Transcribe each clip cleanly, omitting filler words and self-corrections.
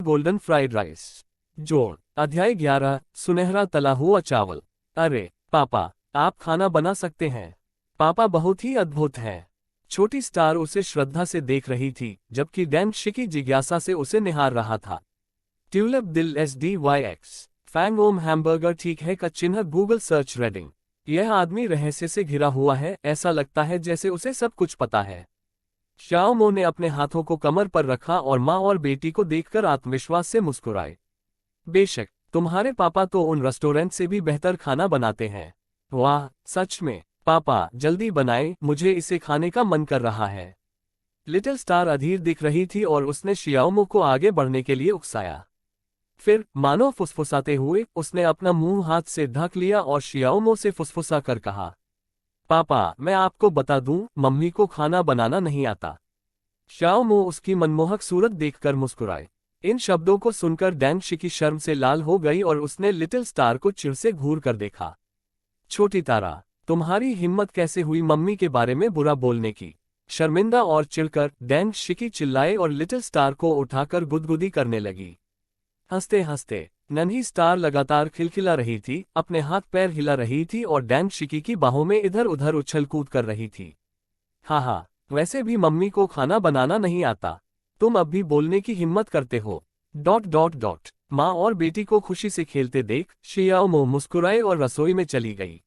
Golden fried rice. जोड़। अध्याय 11, सुनहरा तला हुआ चावल। अरे पापा, आप खाना बना सकते हैं। पापा बहुत ही अद्भुत हैं। छोटी स्टार उसे श्रद्धा से देख रही थी, जबकि डैन शिकी जिज्ञासा से उसे निहार रहा था। ट्यूलिप दिल SDYX फैंग ओम हैमबर्गर ठीक है का चिन्ह गूगल सर्च रेडिंग। यह आदमी रहस्य से घिरा हुआ है, ऐसा लगता है जैसे उसे सब कुछ पता है। शाओमो ने अपने हाथों को कमर पर रखा और माँ और बेटी को देखकर आत्मविश्वास से मुस्कुराए। बेशक, तुम्हारे पापा तो उन रेस्टोरेंट से भी बेहतर खाना बनाते हैं। वाह, सच में। पापा जल्दी बनाए, मुझे इसे खाने का मन कर रहा है। लिटिल स्टार अधीर दिख रही थी और उसने शियाओमो को आगे बढ़ने के लिए उकसाया। फिर मानो फुसफुसाते हुए उसने अपना मुंह हाथ से ढक लिया और शियाओमो से फुसफुसा कर कहा, पापा मैं आपको बता दूं, मम्मी को खाना बनाना नहीं आता। शाओमो उसकी मनमोहक सूरत देखकर मुस्कुराए। इन शब्दों को सुनकर डैन शिकी शर्म से लाल हो गई और उसने लिटिल स्टार को चिढ़ से घूर कर देखा। छोटी तारा, तुम्हारी हिम्मत कैसे हुई मम्मी के बारे में बुरा बोलने की। शर्मिंदा और चिढ़कर डैन शिकी चिल्लाए और लिटिल स्टार को उठाकर गुदगुदी करने लगी। हंसते हंसते नन्ही स्टार लगातार खिलखिला रही थी, अपने हाथ पैर हिला रही थी और डैन शिकी की बाहों में इधर उधर उछल कूद कर रही थी। हाँ, वैसे भी मम्मी को खाना बनाना नहीं आता, तुम अब भी बोलने की हिम्मत करते हो। ... माँ और बेटी को खुशी से खेलते देख शियाओमो मुस्कुराए और रसोई में चली गई।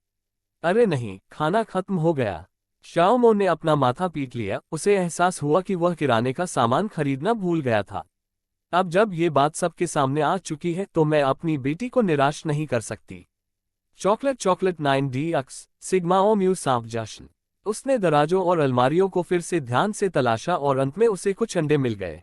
अरे नहीं, खाना खत्म हो गया। शाओमो ने अपना माथा पीट लिया, उसे एहसास हुआ कि वह किराने का सामान खरीदना भूल गया था। अब जब ये बात सबके सामने आ चुकी है तो मैं अपनी बेटी को निराश नहीं कर सकती। चॉकलेट 9DX सिग्मा ओ म्यू सांप जश्न। उसने दराजों और अलमारियों को फिर से ध्यान से तलाशा और अंत में उसे कुछ अंडे मिल गए।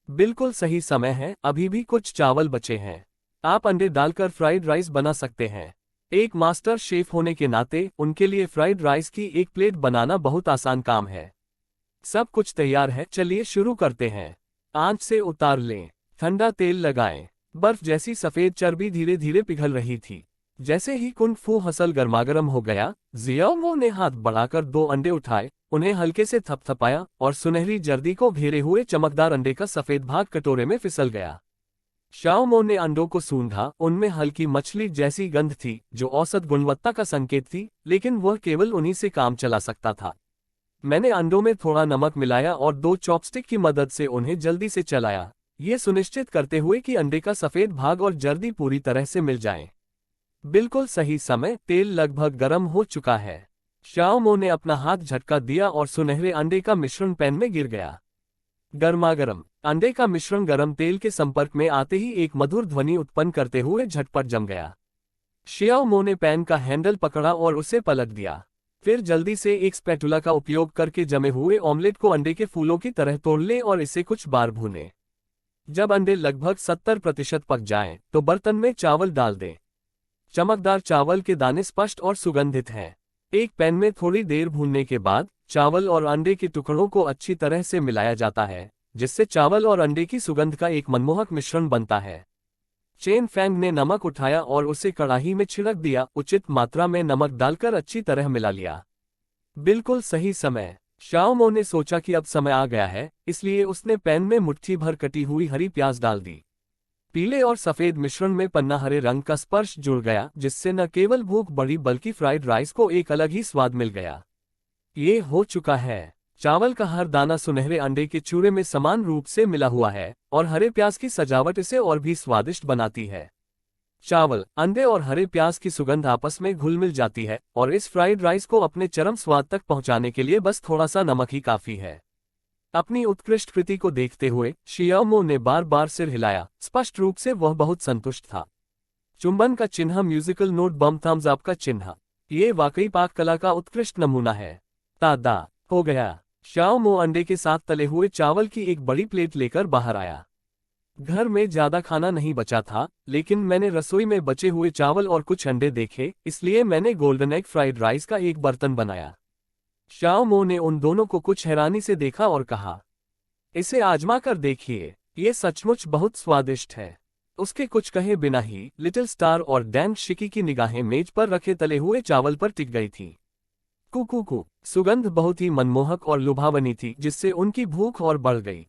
बिल्कुल सही समय है, अभी भी कुछ चावल बचे हैं। आप अंडे डालकर फ्राइड राइस बना सकते हैं। एक मास्टर शेफ होने के नाते उनके लिए फ्राइड राइस की एक प्लेट बनाना बहुत आसान काम है। सब कुछ तैयार है, चलिए शुरू करते हैं। आंच से उतार लें, ठंडा तेल लगाएं। बर्फ जैसी सफेद चर्बी धीरे धीरे पिघल रही थी। जैसे ही कुंग फू हसल गर्मागर्म हो गया, जियाओमो ने हाथ बढ़ाकर 2 अंडे उठाए, उन्हें हल्के से थपथपाया और सुनहरी जर्दी को घेरे हुए चमकदार अंडे का सफेद भाग कटोरे में फिसल गया। शाओमो ने अंडों को सूंघा, उनमें हल्की मछली जैसी गंध थी जो औसत गुणवत्ता का संकेत थी, लेकिन वह केवल उन्हीं से काम चला सकता था। मैंने अंडों में थोड़ा नमक मिलाया और 2 चॉपस्टिक की मदद से उन्हें जल्दी से चलाया, ये सुनिश्चित करते हुए कि अंडे का सफेद भाग और जर्दी पूरी तरह से मिल जाएं। बिल्कुल सही समय, तेल लगभग गर्म हो चुका है। शाओमो ने अपना हाथ झटका दिया और सुनहरे अंडे का मिश्रण पैन में गिर गया। गर्मागर्म अंडे का मिश्रण गर्म तेल के संपर्क में आते ही एक मधुर ध्वनि उत्पन्न करते हुए झटपट जम गया। शाओमो ने पैन का हैंडल पकड़ा और उसे पलट दिया। फिर जल्दी से एक स्पैटुला का उपयोग करके जमे हुए ऑमलेट को अंडे के फूलों की तरह तोड़ लें और इसे कुछ बार भूनें। जब अंडे लगभग 70% पक जाएं, तो बर्तन में चावल डाल दें। चमकदार चावल के दाने स्पष्ट और सुगंधित हैं। एक पैन में थोड़ी देर भूनने के बाद चावल और अंडे के टुकड़ों को अच्छी तरह से मिलाया जाता है, जिससे चावल और अंडे की सुगंध का एक मनमोहक मिश्रण बनता है। चेन फैंग ने नमक उठाया और उसे कढ़ाई में छिड़क दिया, उचित मात्रा में नमक डालकर अच्छी तरह मिला लिया। बिल्कुल सही समय। शाओमो ने सोचा कि अब समय आ गया है, इसलिए उसने पैन में मुट्ठी भर कटी हुई हरी प्याज डाल दी। पीले और सफेद मिश्रण में पन्ना हरे रंग का स्पर्श जुड़ गया, जिससे न केवल भूख बढ़ी बल्कि फ्राइड राइस को एक अलग ही स्वाद मिल गया। ये हो चुका है। चावल का हर दाना सुनहरे अंडे के चूरे में समान रूप से मिला हुआ है और हरे प्याज की सजावट इसे और भी स्वादिष्ट बनाती है। चावल, अंडे और हरे प्याज की सुगंध आपस में घुल मिल जाती है और इस फ्राइड राइस को अपने चरम स्वाद तक पहुंचाने के लिए बस थोड़ा सा नमक ही काफी है। अपनी उत्कृष्ट कृति को देखते हुए शियाओमो ने बार बार सिर हिलाया, स्पष्ट रूप से वह बहुत संतुष्ट था। चुंबन का चिन्ह, म्यूजिकल नोट, बम, थम्स अप का चिन्ह, ये वाकई पाक कला का उत्कृष्ट नमूना है। तादा हो गया। शाओमो अंडे के साथ तले हुए चावल की एक बड़ी प्लेट लेकर बाहर आया। घर में ज्यादा खाना नहीं बचा था, लेकिन मैंने रसोई में बचे हुए चावल और कुछ अंडे देखे, इसलिए मैंने गोल्डन एग फ्राइड राइस का एक बर्तन बनाया। शाओमो ने उन दोनों को कुछ हैरानी से देखा और कहा, इसे आजमा कर देखिए, ये सचमुच बहुत स्वादिष्ट है। उसके कुछ कहे बिना ही लिटिल स्टार और डैन शिकी की निगाहें मेज पर रखे तले हुए चावल पर टिक गई थी। कुकू, सुगंध बहुत ही मनमोहक और लुभावनी थी, जिससे उनकी भूख और बढ़ गई।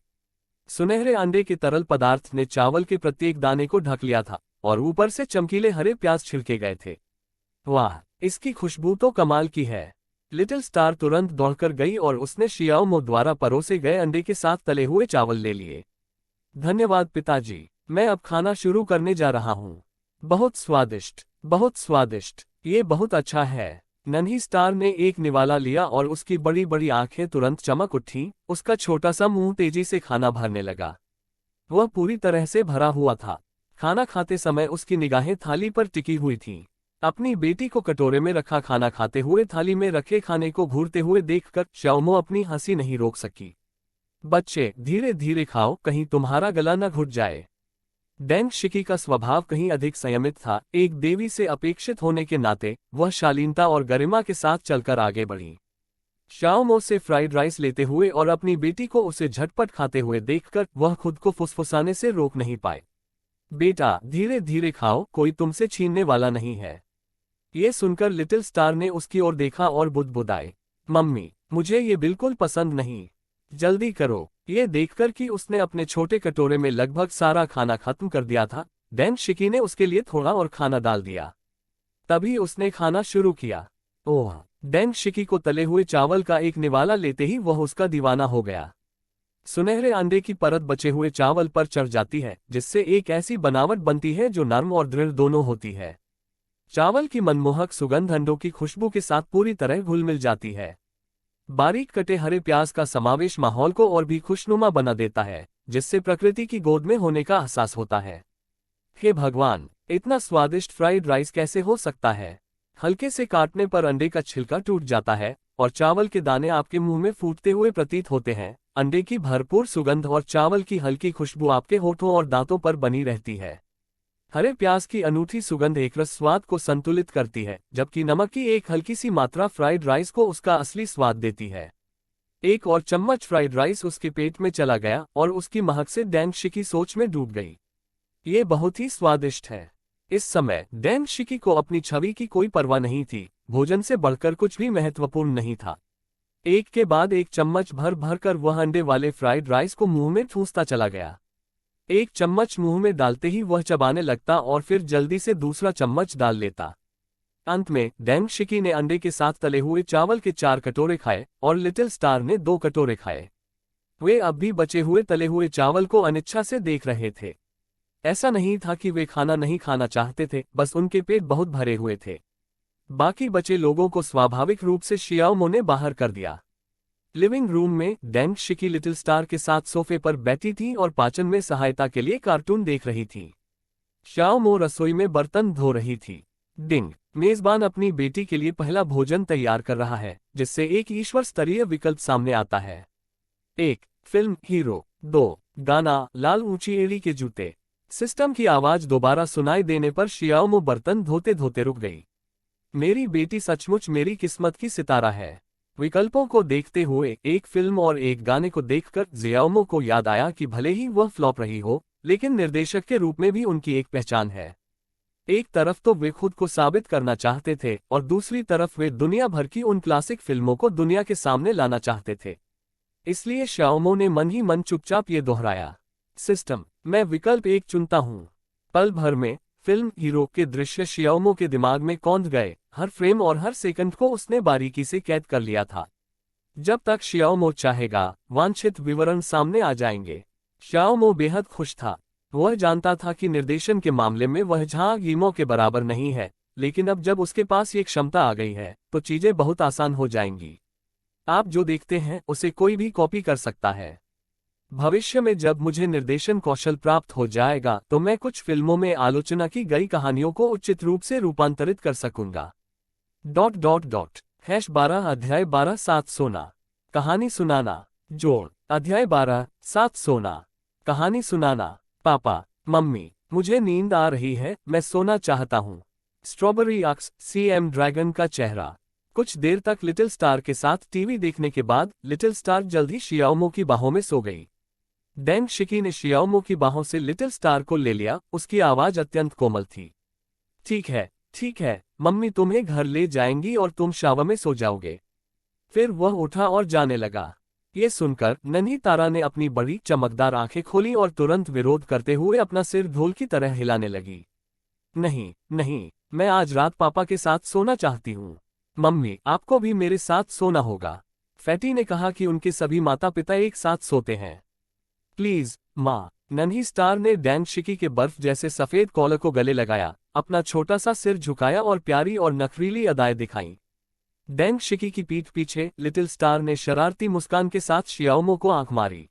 सुनहरे अंडे के तरल पदार्थ ने चावल के प्रत्येक दाने को ढक लिया था और ऊपर से चमकीले हरे प्याज छिड़के गए थे। वाह, इसकी खुशबू तो कमाल की है। लिटिल स्टार तुरंत दौड़कर गई और उसने शियाओमो द्वारा परोसे गए अंडे के साथ तले हुए चावल ले लिए। धन्यवाद पिताजी, मैं अब खाना शुरू करने जा रहा हूँ। बहुत स्वादिष्ट, बहुत स्वादिष्ट, ये बहुत अच्छा है। नन्ही स्टार ने एक निवाला लिया और उसकी बड़ी बड़ी आंखें तुरंत चमक उठी, उसका छोटा सा मुंह तेजी से खाना भरने लगा। वह पूरी तरह से भरा हुआ था। खाना खाते समय उसकी निगाहें थाली पर टिकी हुई थीं। अपनी बेटी को कटोरे में रखा खाना खाते हुए थाली में रखे खाने को घूरते हुए देखकर शियाओमो अपनी हंसी नहीं रोक सकी। बच्चे, धीरे धीरे खाओ, कहीं तुम्हारा गला न घुट जाए। डेंग शिकी का स्वभाव कहीं अधिक संयमित था। एक देवी से अपेक्षित होने के नाते वह शालीनता और गरिमा के साथ चलकर आगे बढ़ी। शियाओमो से फ्राइड राइस लेते हुए और अपनी बेटी को उसे झटपट खाते हुए देखकर वह खुद को फुसफुसाने से रोक नहीं पाए। बेटा, धीरे धीरे खाओ, कोई तुमसे छीनने वाला नहीं है। ये सुनकर लिटिल स्टार ने उसकी ओर देखा और बुदबुदाए, मम्मी, मुझे ये बिल्कुल पसंद नहीं। जल्दी करो। ये देखकर कि उसने अपने छोटे कटोरे में लगभग सारा खाना खत्म कर दिया था, डेंग शिकी ने उसके लिए थोड़ा और खाना डाल दिया। तभी उसने खाना शुरू किया। ओह, डेंग शिकी को तले हुए चावल का एक निवाला लेते ही वह उसका दीवाना हो गया। सुनहरे अंडे की परत बचे हुए चावल पर चढ़ जाती है, जिससे एक ऐसी बनावट बनती है जो नर्म और दृढ़ दोनों होती है। चावल की मनमोहक सुगंध अंडों की खुशबू के साथ पूरी तरह घुल मिल जाती है। बारीक कटे हरे प्याज का समावेश माहौल को और भी खुशनुमा बना देता है, जिससे प्रकृति की गोद में होने का एहसास होता है। हे भगवान, इतना स्वादिष्ट फ्राइड राइस कैसे हो सकता है? हल्के से काटने पर अंडे का छिलका टूट जाता है और चावल के दाने आपके मुंह में फूटते हुए प्रतीत होते हैं। अंडे की भरपूर सुगंध और चावल की हल्की खुशबू आपके होठों और दांतों पर बनी रहती है। हरे प्याज की अनूठी सुगंध एकरस स्वाद को संतुलित करती है, जबकि नमक की एक हल्की सी मात्रा फ्राइड राइस को उसका असली स्वाद देती है। एक और चम्मच फ्राइड राइस उसके पेट में चला गया और उसकी महक से डेंग शिकी सोच में डूब गई। ये बहुत ही स्वादिष्ट है। इस समय डेंग शिकी को अपनी छवि की कोई परवाह नहीं थी। भोजन से बढ़कर कुछ भी महत्वपूर्ण नहीं था। एक के बाद एक चम्मच भर भर कर वह अंडे वाले फ्राइड राइस को मुंह में ठूंसता चला गया। एक चम्मच मुंह में डालते ही वह चबाने लगता और फिर जल्दी से दूसरा चम्मच डाल लेता। अंत में डेंग शिकी ने अंडे के साथ तले हुए चावल के 4 कटोरे खाए और लिटिल स्टार ने 2 कटोरे खाए। वे अब भी बचे हुए तले हुए चावल को अनिच्छा से देख रहे थे। ऐसा नहीं था कि वे खाना नहीं खाना चाहते थे, बस उनके पेट बहुत भरे हुए थे। बाकी बचे लोगों को स्वाभाविक रूप से शियाओमो ने बाहर कर दिया। लिविंग रूम में डेंग शिकी लिटिल स्टार के साथ सोफे पर बैठी थी और पाचन में सहायता के लिए कार्टून देख रही थी। शियाओमो रसोई में बर्तन धो रही थी। डिंग, मेजबान अपनी बेटी के लिए पहला भोजन तैयार कर रहा है, जिससे एक ईश्वर स्तरीय विकल्प सामने आता है। 1. Film hero. 2. गाना लाल ऊंची एड़ी के जूते। सिस्टम की आवाज दोबारा सुनाई देने पर शियाओमो बर्तन धोते धोते रुक गई। मेरी बेटी सचमुच मेरी किस्मत की सितारा है। विकल्पों को देखते हुए एक फिल्म और एक गाने को देखकर शियाओमो को याद आया कि भले ही वह फ्लॉप रही हो, लेकिन निर्देशक के रूप में भी उनकी एक पहचान है। एक तरफ तो वे खुद को साबित करना चाहते थे और दूसरी तरफ वे दुनिया भर की उन क्लासिक फिल्मों को दुनिया के सामने लाना चाहते थे। इसलिए शियाओमो ने मन ही मन चुपचाप ये दोहराया, सिस्टम, मैं विकल्प 1 चुनता हूँ। पल भर में फिल्म हीरो के दृश्य शियाओमो के दिमाग में कौंध गए। हर फ्रेम और हर सेकंड को उसने बारीकी से कैद कर लिया था। जब तक शियाओमो चाहेगा, वांछित विवरण सामने आ जाएंगे। शियाओमो बेहद खुश था। वह जानता था कि निर्देशन के मामले में वह झांग यिमो के बराबर नहीं है, लेकिन अब जब उसके पास ये क्षमता आ गई है, तो चीजें बहुत आसान हो जाएंगी। आप जो देखते हैं उसे कोई भी कॉपी कर सकता है। भविष्य में जब मुझे निर्देशन कौशल प्राप्त हो जाएगा, तो मैं कुछ फिल्मों में आलोचना की गई कहानियों को उचित रूप से रूपांतरित कर सकूंगा। #12 अध्याय 12 सात सोना। कहानी सुनाना। जोड़। अध्याय 12 सात सोना। कहानी सुनाना। पापा, मम्मी, मुझे नींद आ रही है, मैं सोना चाहता हूँ। स्ट्रॉबेरी अक्स CM ड्रैगन का चेहरा। कुछ देर तक लिटिल स्टार के साथ टीवी देखने के बाद लिटिल स्टार जल्द ही शियाओमो की बाहों में सो गई। डेंग शिकी ने शियाओमो की बाहों से लिटिल स्टार को ले लिया। उसकी आवाज अत्यंत कोमल थी। ठीक है, मम्मी तुम्हें घर ले जाएंगी और तुम शावर में सो जाओगे। फिर वह उठा और जाने लगा। ये सुनकर नन्ही तारा ने अपनी बड़ी चमकदार आंखें खोली और तुरंत विरोध करते हुए अपना सिर ढोल की तरह हिलाने लगी। नहीं नहीं, मैं आज रात पापा के साथ सोना चाहती हूँ। मम्मी, आपको भी मेरे साथ सोना होगा। फैटी ने कहा कि उनके सभी माता पिता एक साथ सोते हैं। प्लीज माँ। नन्ही स्टार ने डैंग शिकी के बर्फ जैसे सफेद कॉलर को गले लगाया, अपना छोटा सा सिर झुकाया और प्यारी और नखरीली अदाएं दिखाईं। डैंग शिकी की पीठ पीछे लिटिल स्टार ने शरारती मुस्कान के साथ शियाओमो को आंख मारी।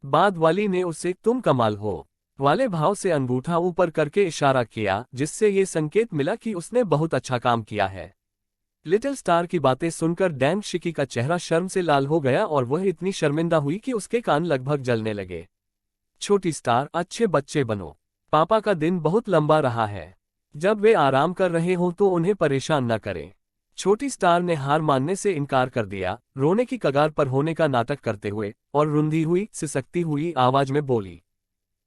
बाद वाली ने उसे तुम कमाल हो वाले भाव से अंगूठा ऊपर करके इशारा किया, जिससे ये संकेत मिला कि उसने बहुत अच्छा काम किया है। लिटिल स्टार की बातें सुनकर डैंग शिकी का चेहरा शर्म से लाल हो गया और वह इतनी शर्मिंदा हुई कि उसके कान लगभग जलने लगे। छोटी स्टार, अच्छे बच्चे बनो। पापा का दिन बहुत लंबा रहा है। जब वे आराम कर रहे हों तो उन्हें परेशान न करें। छोटी स्टार ने हार मानने से इनकार कर दिया, रोने की कगार पर होने का नाटक करते हुए, और रुंधी हुई सिसकती हुई आवाज में बोली,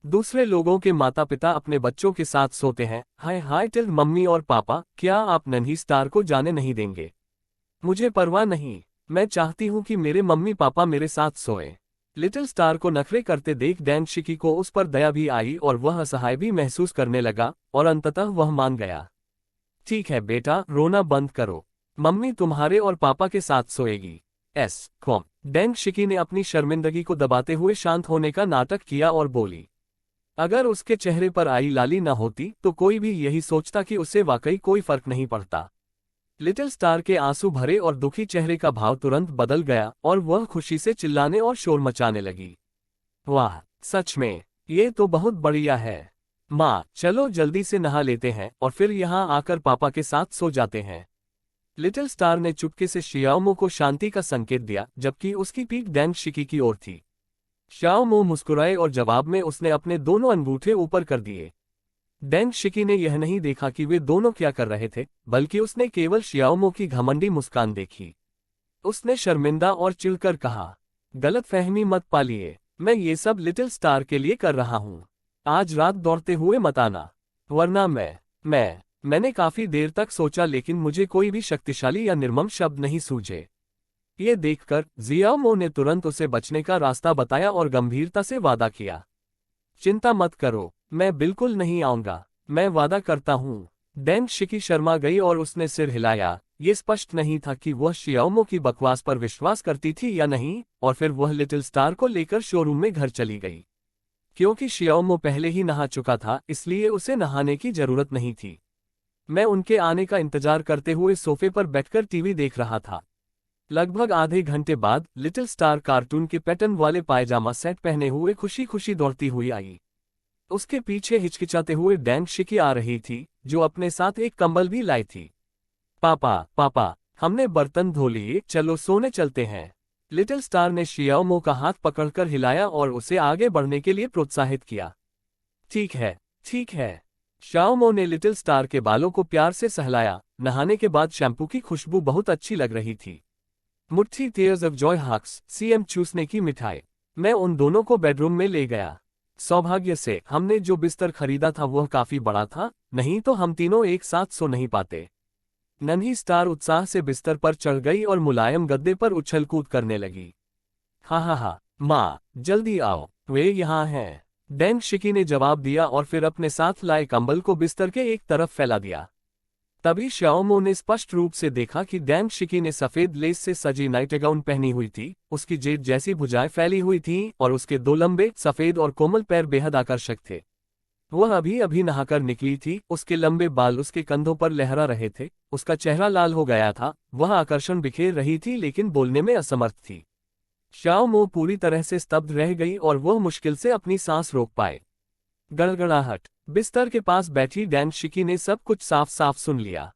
दूसरे लोगों के माता पिता अपने बच्चों के साथ सोते हैं। हाय हाय टिल मम्मी और पापा, क्या आप नन्ही स्टार को जाने नहीं देंगे? मुझे परवाह नहीं, मैं चाहती हूँ कि मेरे मम्मी पापा मेरे साथ सोएं। लिटिल स्टार को नखरे करते देख डैंग शिकी को उस पर दया भी आई और वह असहाय भी महसूस करने लगा, और अंततः वह मान गया। ठीक है बेटा, रोना बंद करो। मम्मी तुम्हारे और पापा के साथ सोएगी। डैंग शिकी ने अपनी शर्मिंदगी को दबाते हुए शांत होने का नाटक किया और बोली। अगर उसके चेहरे पर आई लाली न होती तो कोई भी यही सोचता कि उसे वाकई कोई फर्क नहीं पड़ता। लिटिल स्टार के आंसू भरे और दुखी चेहरे का भाव तुरंत बदल गया और वह खुशी से चिल्लाने और शोर मचाने लगी। वाह, सच में ये तो बहुत बढ़िया है। माँ, चलो जल्दी से नहा लेते हैं और फिर यहाँ आकर पापा के साथ सो जाते हैं। लिटिल स्टार ने चुपके से शियाओमो को शांति का संकेत दिया, जबकि उसकी पीठ डैंग शिकी की ओर थी। शियाओमो मुस्कुराए और जवाब में उसने अपने दोनों अंगूठे ऊपर कर दिए। डैंग शिकी ने यह नहीं देखा कि वे दोनों क्या कर रहे थे, बल्कि उसने केवल शियाओमो की घमंडी मुस्कान देखी। उसने शर्मिंदा और चिढ़कर कहा, गलतफहमी मत पालिए, मैं ये सब लिटिल स्टार के लिए कर रहा हूँ। आज रात दौड़ते हुए मत आना, वरना मैंने काफी देर तक सोचा लेकिन मुझे कोई भी शक्तिशाली या निर्मम शब्द नहीं सूझे। ये देखकर जियाओमो ने तुरंत उसे बचने का रास्ता बताया और गंभीरता से वादा किया। चिंता मत करो, मैं बिल्कुल नहीं आऊंगा, मैं वादा करता हूँ। डैंग शिकी शर्मा गई और उसने सिर हिलाया। ये स्पष्ट नहीं था कि वह शियाओमो की बकवास पर विश्वास करती थी या नहीं, और फिर वह लिटिल स्टार को लेकर शोरूम में घर चली गई। क्योंकि शियाओमो पहले ही नहा चुका था, इसलिए उसे नहाने की जरूरत नहीं थी। मैं उनके आने का इंतजार करते हुए सोफे पर बैठकर टीवी देख रहा था। लगभग आधे घंटे बाद लिटिल स्टार कार्टून के पैटर्न वाले पायजामा सेट पहने हुए खुशी खुशी दौड़ती हुई आई। उसके पीछे हिचकिचाते हुए डैंग शिकी आ रही थी, जो अपने साथ एक कंबल भी लाई थी। पापा, हमने बर्तन धो लिए, चलो सोने चलते हैं। लिटिल स्टार ने शियाओमो का हाथ पकड़कर हिलाया और उसे आगे बढ़ने के लिए प्रोत्साहित किया। ठीक है। शियाओमो ने लिटिल स्टार के बालों को प्यार से सहलाया। नहाने के बाद शैम्पू की खुशबू बहुत अच्छी लग रही थी। मुट्ठी टीयर्स ऑफ जॉय हक्स सीएम चूसने की मिठाई। मैं उन दोनों को बेडरूम में ले गया। सौभाग्य से हमने जो बिस्तर खरीदा था वह काफी बड़ा था, नहीं तो हम तीनों एक साथ सो नहीं पाते। नन्ही स्टार उत्साह से बिस्तर पर चढ़ गई और मुलायम गद्दे पर उछल कूद करने लगी। हा, माँ, जल्दी आओ, वे यहाँ हैं। डैंग शिकी ने जवाब दिया और फिर अपने साथ लाए कंबल को बिस्तर के एक तरफ फैला दिया। तभी शियाओमो ने स्पष्ट रूप से देखा कि डैंग शिकी ने सफेद लेस से सजी नाइटगाउन पहनी हुई थी। उसकी जेड जैसी भुजाएं फैली हुई थीं और उसके दो लंबे सफेद और कोमल पैर बेहद आकर्षक थे। वह अभी अभी नहाकर निकली थी, उसके लंबे बाल उसके कंधों पर लहरा रहे थे, उसका चेहरा लाल हो गया था, वह आकर्षण बिखेर रही थी लेकिन बोलने में असमर्थ थी। शियाओमो पूरी तरह से स्तब्ध रह गई और वह मुश्किल से अपनी सांस रोक पाए। गड़गड़ाहट। बिस्तर के पास बैठी डैंग शिकी ने सब कुछ साफ साफ सुन लिया।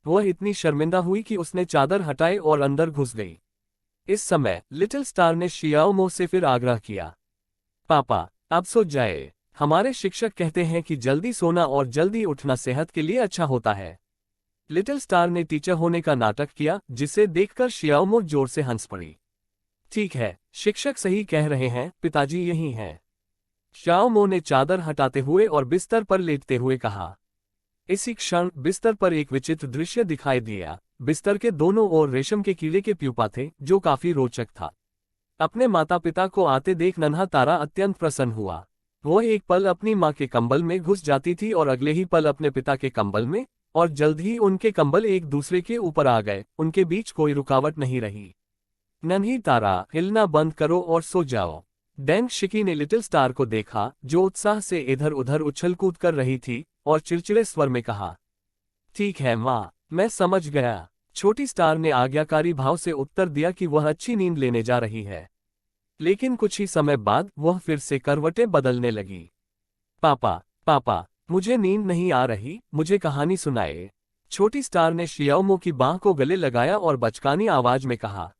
वह इतनी शर्मिंदा हुई कि उसने चादर हटाई और अंदर घुस गई। इस समय लिटिल स्टार ने शियाओमो से फिर आग्रह किया, पापा, अब सो जाए। हमारे शिक्षक कहते हैं कि जल्दी सोना और जल्दी उठना सेहत के लिए अच्छा होता है। लिटिल स्टार ने टीचर होने का नाटक किया, जिसे देखकर शियाओमो जोर से हंस पड़ी। ठीक है, शिक्षक सही कह रहे हैं, पिताजी यही हैं। शियाओमो ने चादर हटाते हुए और बिस्तर पर लेटते हुए कहा। इसी क्षण बिस्तर पर एक विचित्र दृश्य दिखाई दिया। बिस्तर के दोनों ओर रेशम के कीड़े के प्यूपा थे, जो काफी रोचक था। अपने माता पिता को आते देख नन्हा तारा अत्यंत प्रसन्न हुआ। वो एक पल अपनी माँ के कंबल में घुस जाती थी और अगले ही पल अपने पिता के कंबल में, और जल्द ही उनके कंबल एक दूसरे के ऊपर आ गए। उनके बीच कोई रुकावट नहीं रही। नन्ही तारा, हिलना बंद करो और सो जाओ। डैंग शिकी ने लिटिल स्टार को देखा, जो उत्साह से इधर उधर उछल कूद कर रही थी, और चिड़चिड़े स्वर में कहा, ठीक है माँ, मैं समझ गया। छोटी स्टार ने आज्ञाकारी भाव से उत्तर दिया कि वह अच्छी नींद लेने जा रही है। लेकिन कुछ ही समय बाद वह फिर से करवटें बदलने लगी। पापा, पापा, मुझे नींद नहीं आ रही, मुझे कहानी सुनाए। छोटी स्टार ने शियाओमो की बाह को गले लगाया और बचकानी आवाज में कहा,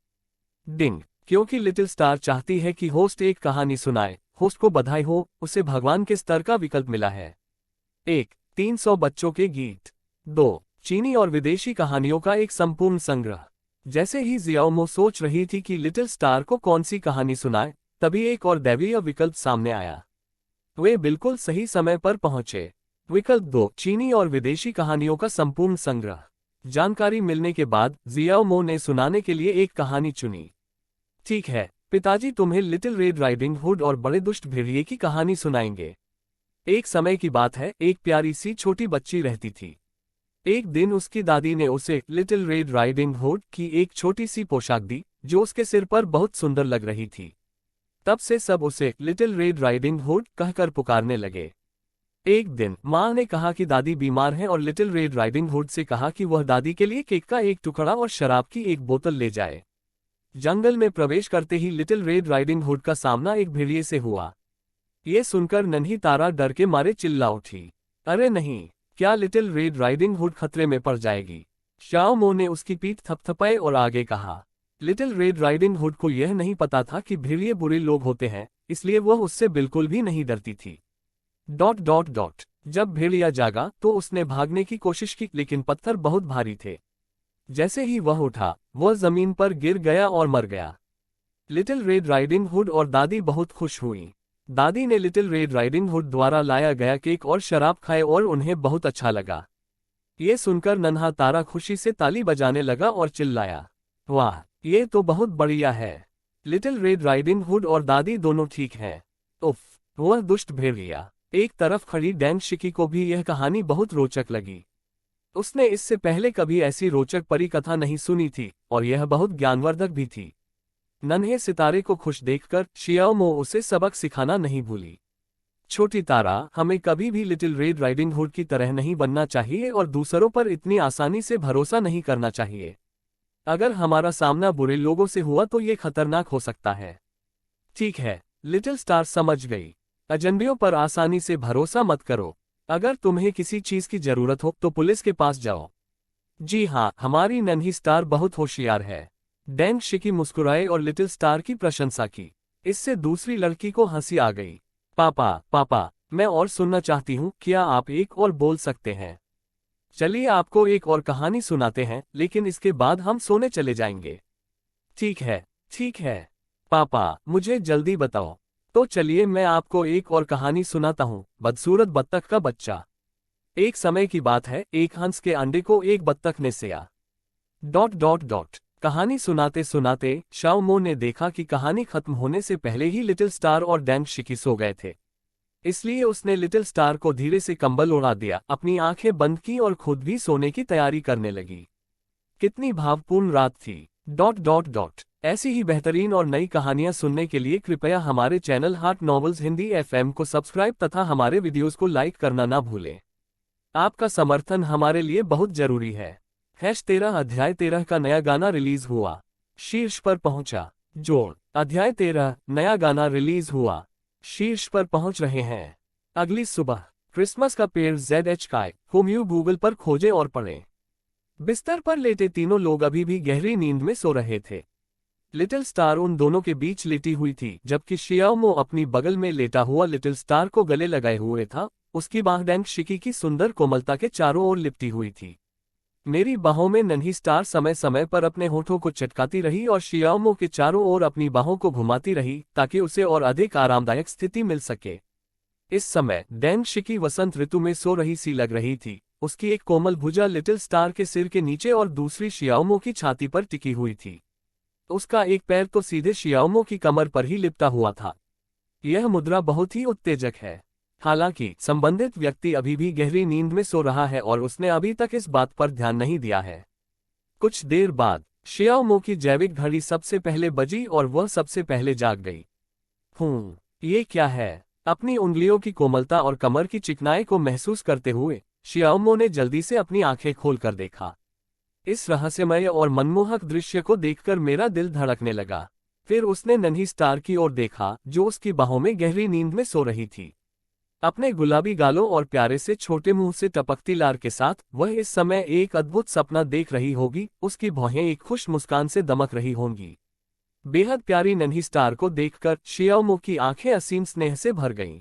डिंग। क्योंकि लिटिल स्टार चाहती है कि होस्ट एक कहानी सुनाए। होस्ट को बधाई हो, उसे भगवान के स्तर का विकल्प मिला है। 1. 300 बच्चों के गीत। 2. चीनी और विदेशी कहानियों का एक संपूर्ण संग्रह। जैसे ही जियाओमो सोच रही थी कि लिटिल स्टार को कौन सी कहानी सुनाए, तभी एक और दैवीय विकल्प सामने आया। वे बिल्कुल सही समय पर पहुंचे। विकल्प 2, चीनी और विदेशी कहानियों का संपूर्ण संग्रह। जानकारी मिलने के बाद जियाओमो ने सुनाने के लिए एक कहानी चुनी। ठीक है पिताजी, तुम्हें लिटिल रेड राइडिंग हुड और बड़े दुष्ट भेड़िए की कहानी सुनाएंगे। एक समय की बात है, एक प्यारी सी छोटी बच्ची रहती थी। एक दिन उसकी दादी ने उसे लिटिल रेड राइडिंग हुड की एक छोटी सी पोशाक दी, जो उसके सिर पर बहुत सुंदर लग रही थी। तब से सब उसे लिटिल रेड राइडिंग हुड कहकर पुकारने लगे। एक दिन माँ ने कहा कि दादी बीमार है और लिटिल रेड राइडिंग हुड से कहा कि वह दादी के लिए केक का एक टुकड़ा और शराब की एक बोतल ले जाए। जंगल में प्रवेश करते ही लिटिल रेड राइडिंग हुड का सामना एक भेड़िए से हुआ। ये सुनकर नन्ही तारा डर के मारे चिल्ला उठी, अरे नहीं, क्या लिटिल रेड राइडिंग हुड खतरे में पड़ जाएगी? शियाओमो ने उसकी पीठ थपथपाई और आगे कहा। लिटिल रेड राइडिंग हुड को यह नहीं पता था कि भेड़िए बुरे लोग होते हैं, इसलिए वह उससे बिल्कुल भी नहीं डरती थी। ... जब भेड़िया जागा तो उसने भागने की कोशिश की, लेकिन पत्थर बहुत भारी थे। जैसे ही वह उठा, वह जमीन पर गिर गया और मर गया। लिटिल रेड राइडिंग हुड और दादी बहुत खुश हुई। दादी ने लिटिल रेड राइडिंग हुड द्वारा लाया गया केक और शराब खाए और उन्हें बहुत अच्छा लगा। ये सुनकर नन्हा तारा खुशी से ताली बजाने लगा और चिल्लाया, वाह, ये तो बहुत बढ़िया है। लिटिल रेड राइडिंग हुड और दादी दोनों ठीक हैं। उफ, वह दुष्ट भेड़िया। एक तरफ खड़ी डैंग शिकी को भी यह कहानी बहुत रोचक लगी। उसने इससे पहले कभी ऐसी रोचक परी कथा नहीं सुनी थी, और यह बहुत ज्ञानवर्धक भी थी। नन्हे सितारे को खुश देखकर शियाओमो उसे सबक सिखाना नहीं भूली। छोटी तारा, हमें कभी भी लिटिल रेड राइडिंग हुड की तरह नहीं बनना चाहिए और दूसरों पर इतनी आसानी से भरोसा नहीं करना चाहिए। अगर हमारा सामना बुरे लोगों से हुआ तो ये खतरनाक हो सकता है। ठीक है, लिटिल स्टार समझ गई। अजनबियों पर आसानी से भरोसा मत करो। अगर तुम्हें किसी चीज की जरूरत हो तो पुलिस के पास जाओ। जी हाँ, हमारी नन्ही स्टार बहुत होशियार है। डैंग शिकी मुस्कुराए और लिटिल स्टार की प्रशंसा की। इससे दूसरी लड़की को हंसी आ गई। पापा, पापा, मैं और सुनना चाहती हूँ, क्या आप एक और बोल सकते हैं? चलिए आपको एक और कहानी सुनाते हैं, लेकिन इसके बाद हम सोने चले जाएंगे। ठीक है, ठीक है। पापा, मुझे जल्दी बताओ। तो चलिए मैं आपको एक और कहानी सुनाता हूँ, बदसूरत बत्तख का बच्चा। एक समय की बात है, एक हंस के अंडे को एक बत्तख ने सेया। ... कहानी सुनाते सुनाते शियाओमो ने देखा कि कहानी खत्म होने से पहले ही लिटिल स्टार और डैंग शिकी सो गए थे। इसलिए उसने लिटिल स्टार को धीरे से कंबल उड़ा दिया, अपनी आंखें बंद की और खुद भी सोने की तैयारी करने लगी। कितनी भावपूर्ण रात थी। ... ऐसी ही बेहतरीन और नई कहानियां सुनने के लिए कृपया हमारे channel heart novels Hindi FM को सब्सक्राइब तथा हमारे वीडियोस को लाइक करना ना भूलें। आपका समर्थन हमारे लिए बहुत जरूरी है। 13 अध्याय 13 का नया गाना रिलीज हुआ। शीर्ष पर पहुंचा। जोड़। अध्याय 13 नया गाना रिलीज हुआ। शीर्ष पर पहुंच रहे हैं। अगली सुबह। क्रिसमस का पेड़ ZH काय कोम्यू गूगल पर खोजे और पढ़े। बिस्तर पर लेटे तीनों लोग अभी भी गहरी नींद में सो रहे थे। लिटिल स्टार उन दोनों के बीच लेटी हुई थी, जबकि शियाओमो अपनी बगल में लेटा हुआ लिटिल स्टार को गले लगाए हुए था। उसकी बाह डैंग शिकी की सुंदर कोमलता के चारों ओर लिपटी हुई थी। मेरी बाहों में नन्ही स्टार समय समय पर अपने होठों को चटकाती रही और शियाओमो के चारों ओर अपनी बाहों को घुमाती रही, ताकि उसे और अधिक आरामदायक स्थिति मिल सके। इस समय डैंग शिकी वसंत ऋतु में सो रही सी लग रही थी। उसकी एक कोमल भुजा लिटिल स्टार के सिर के नीचे और दूसरी शियाओमो की छाती पर टिकी हुई थी। उसका एक पैर तो सीधे शियाओमो की कमर पर ही लिपटा हुआ था। यह मुद्रा बहुत ही उत्तेजक है। हालांकि संबंधित व्यक्ति अभी भी गहरी नींद में सो रहा है और उसने अभी तक इस बात पर ध्यान नहीं दिया है। कुछ देर बाद शियाओमो की जैविक घड़ी सबसे पहले बजी और वह सबसे पहले जाग गई। ये क्या है? अपनी उंगलियों की कोमलता और कमर की चिकनाई को महसूस करते हुए शियाओमो ने जल्दी से अपनी आंखें खोलकर देखा। इस रहस्यमय और मनमोहक दृश्य को देखकर मेरा दिल धड़कने लगा। फिर उसने नन्ही स्टार की ओर देखा जो उसकी बाहों में गहरी नींद में सो रही थी। अपने गुलाबी गालों और प्यारे से छोटे मुंह से टपकती लार के साथ वह इस समय एक अद्भुत सपना देख रही होगी। उसकी भौहें एक खुश मुस्कान से दमक रही होंगी। बेहद प्यारी नन्ही स्टार को देखकर शियाओमो की आंखें असीम स्नेह से भर गईं।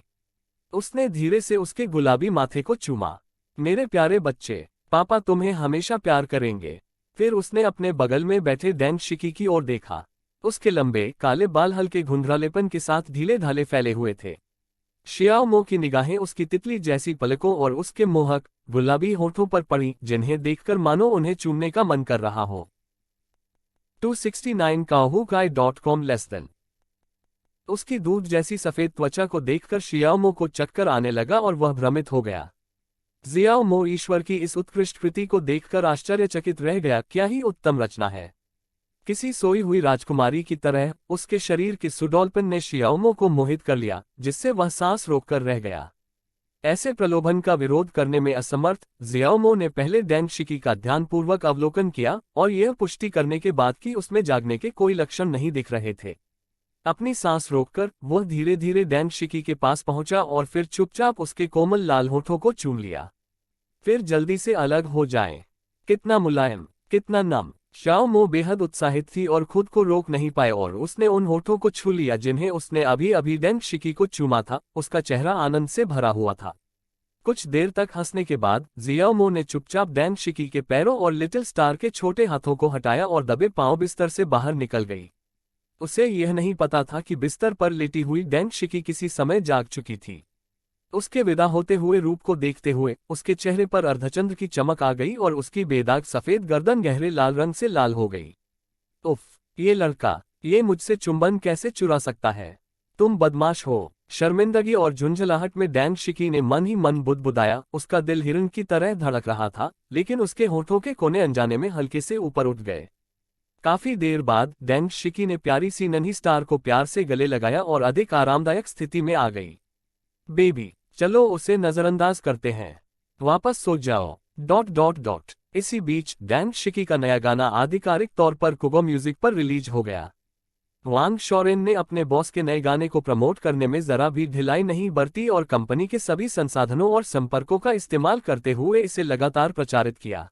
उसने धीरे से उसके गुलाबी माथे को चूमा। मेरे प्यारे बच्चे, पापा तुम्हें हमेशा प्यार करेंगे। फिर उसने अपने बगल में बैठे डैंग शिकी की ओर देखा। उसके लंबे काले बाल हल्के घुंघरालेपन के साथ ढीले ढाले फैले हुए थे। शियाओमो की निगाहें उसकी तितली जैसी पलकों और उसके मोहक गुलाबी होठों पर पड़ी, जिन्हें देखकर मानो उन्हें चूमने का मन कर रहा हो। 269 kahukai.com लेसन। उसकी दूध जैसी सफेद त्वचा को देखकर शियाओमो को चक्कर आने लगा और वह भ्रमित हो गया। जियाओमो ईश्वर की इस उत्कृष्ट कृति को देखकर आश्चर्यचकित रह गया। क्या ही उत्तम रचना है! किसी सोई हुई राजकुमारी की तरह उसके शरीर की सुडौलपन ने शियाओमो को मोहित कर लिया, जिससे वह सांस रोककर रह गया। ऐसे प्रलोभन का विरोध करने में असमर्थ जियाओमो ने पहले डैंग शिकी का ध्यानपूर्वक अवलोकन किया और यह पुष्टि करने के बाद कि उसमें जागने के कोई लक्षण नहीं दिख रहे थे। अपनी सांस रोककर वह धीरे धीरे डैंग शिकी के पास पहुंचा और फिर चुपचाप उसके कोमल लाल होठों को चूम लिया। फिर जल्दी से अलग हो जाएं। कितना मुलायम, कितना नम! शियाओमो बेहद उत्साहित थी और खुद को रोक नहीं पाए और उसने उन होठों को छू लिया जिन्हें उसने अभी अभी डैंग शिकी को चूमा था। उसका चेहरा आनंद से भरा हुआ था। कुछ देर तक हंसने के बाद जियाओमो ने चुपचाप डैंग शिकी के पैरों और लिटिल स्टार के छोटे हाथों को हटाया और दबे पांव बिस्तर से बाहर निकल गई। उसे यह नहीं पता था कि बिस्तर पर लेटी हुई डैंग शिकी किसी समय जाग चुकी थी। उसके विदा होते हुए रूप को देखते हुए उसके चेहरे पर अर्धचंद्र की चमक आ गई और उसकी बेदाग सफेद गर्दन गहरे लाल रंग से लाल हो गई। उफ, ये लड़का, ये मुझसे चुंबन कैसे चुरा सकता है? तुम बदमाश हो! शर्मिंदगी और झुंझलाहट में डैंग शिकी ने मन ही मन बुदबुदाया। उसका दिल हिरण की तरह धड़क रहा था, लेकिन उसके होठों के कोने अनजाने में हल्के से ऊपर उठ गए। काफी देर बाद डैंग शिकी ने प्यारी सी नन्ही स्टार को प्यार से गले लगाया और अधिक आरामदायक स्थिति में आ गई। बेबी, चलो उसे नजरअंदाज करते हैं। वापस सो जाओ। इसी बीच डैंग शिकी का नया गाना आधिकारिक तौर पर कुगो म्यूजिक पर रिलीज हो गया। वांग शोरेन ने अपने बॉस के नए गाने को प्रमोट करने में जरा भी ढिलाई नहीं बरती और कंपनी के सभी संसाधनों और संपर्कों का इस्तेमाल करते हुए इसे लगातार प्रचारित किया।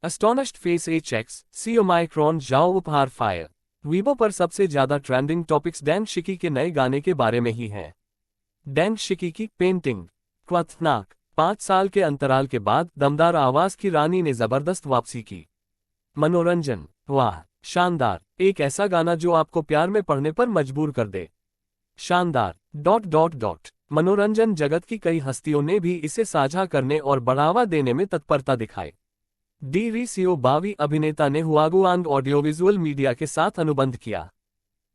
एस्टोनिश्ड फेस HX सी ओमाइक्रॉन जाओ उपहार फायर। वीबो पर सबसे ज्यादा ट्रेंडिंग टॉपिक्स डैंग शिकी के नए गाने के बारे में ही हैं। डैंग शिकी की पेंटिंग क्वथनाक। 5 साल के अंतराल के बाद दमदार आवाज की रानी ने जबरदस्त वापसी की। मनोरंजन, वाह शानदार! एक ऐसा गाना जो आपको प्यार में पड़ने पर मजबूर कर दे। शानदार। मनोरंजन जगत की कई हस्तियों ने भी इसे साझा करने और बढ़ावा देने में तत्परता दिखाई। डी रिसियो बावी अभिनेता ने हुआगुआंग ऑडियो विजुअल मीडिया के साथ अनुबंध किया।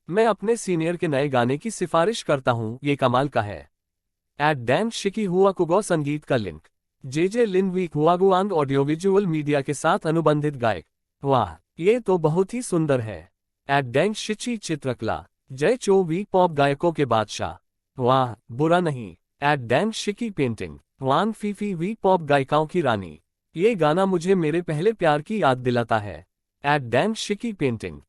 मैं अपने सीनियर के नए गाने की सिफारिश करता हूं, ये कमाल का है। डैंग शिकी हुआकुगो संगीत का लिंक। जेजे लिन वीक हुआगुआंग ऑडियो विजुअल मीडिया के साथ अनुबंधित गायक। वाह, ये तो बहुत ही सुंदर है। डैंग शिची चित्रकला। जय चो वी पॉप गायकों के बादशाह। वाह, बुरा नहीं। Dang Shiqi painting. Wang Feifei वी पॉप गायिकाओं की रानी। ये गाना मुझे मेरे पहले प्यार की याद दिलाता है। Dang Shiqi painting.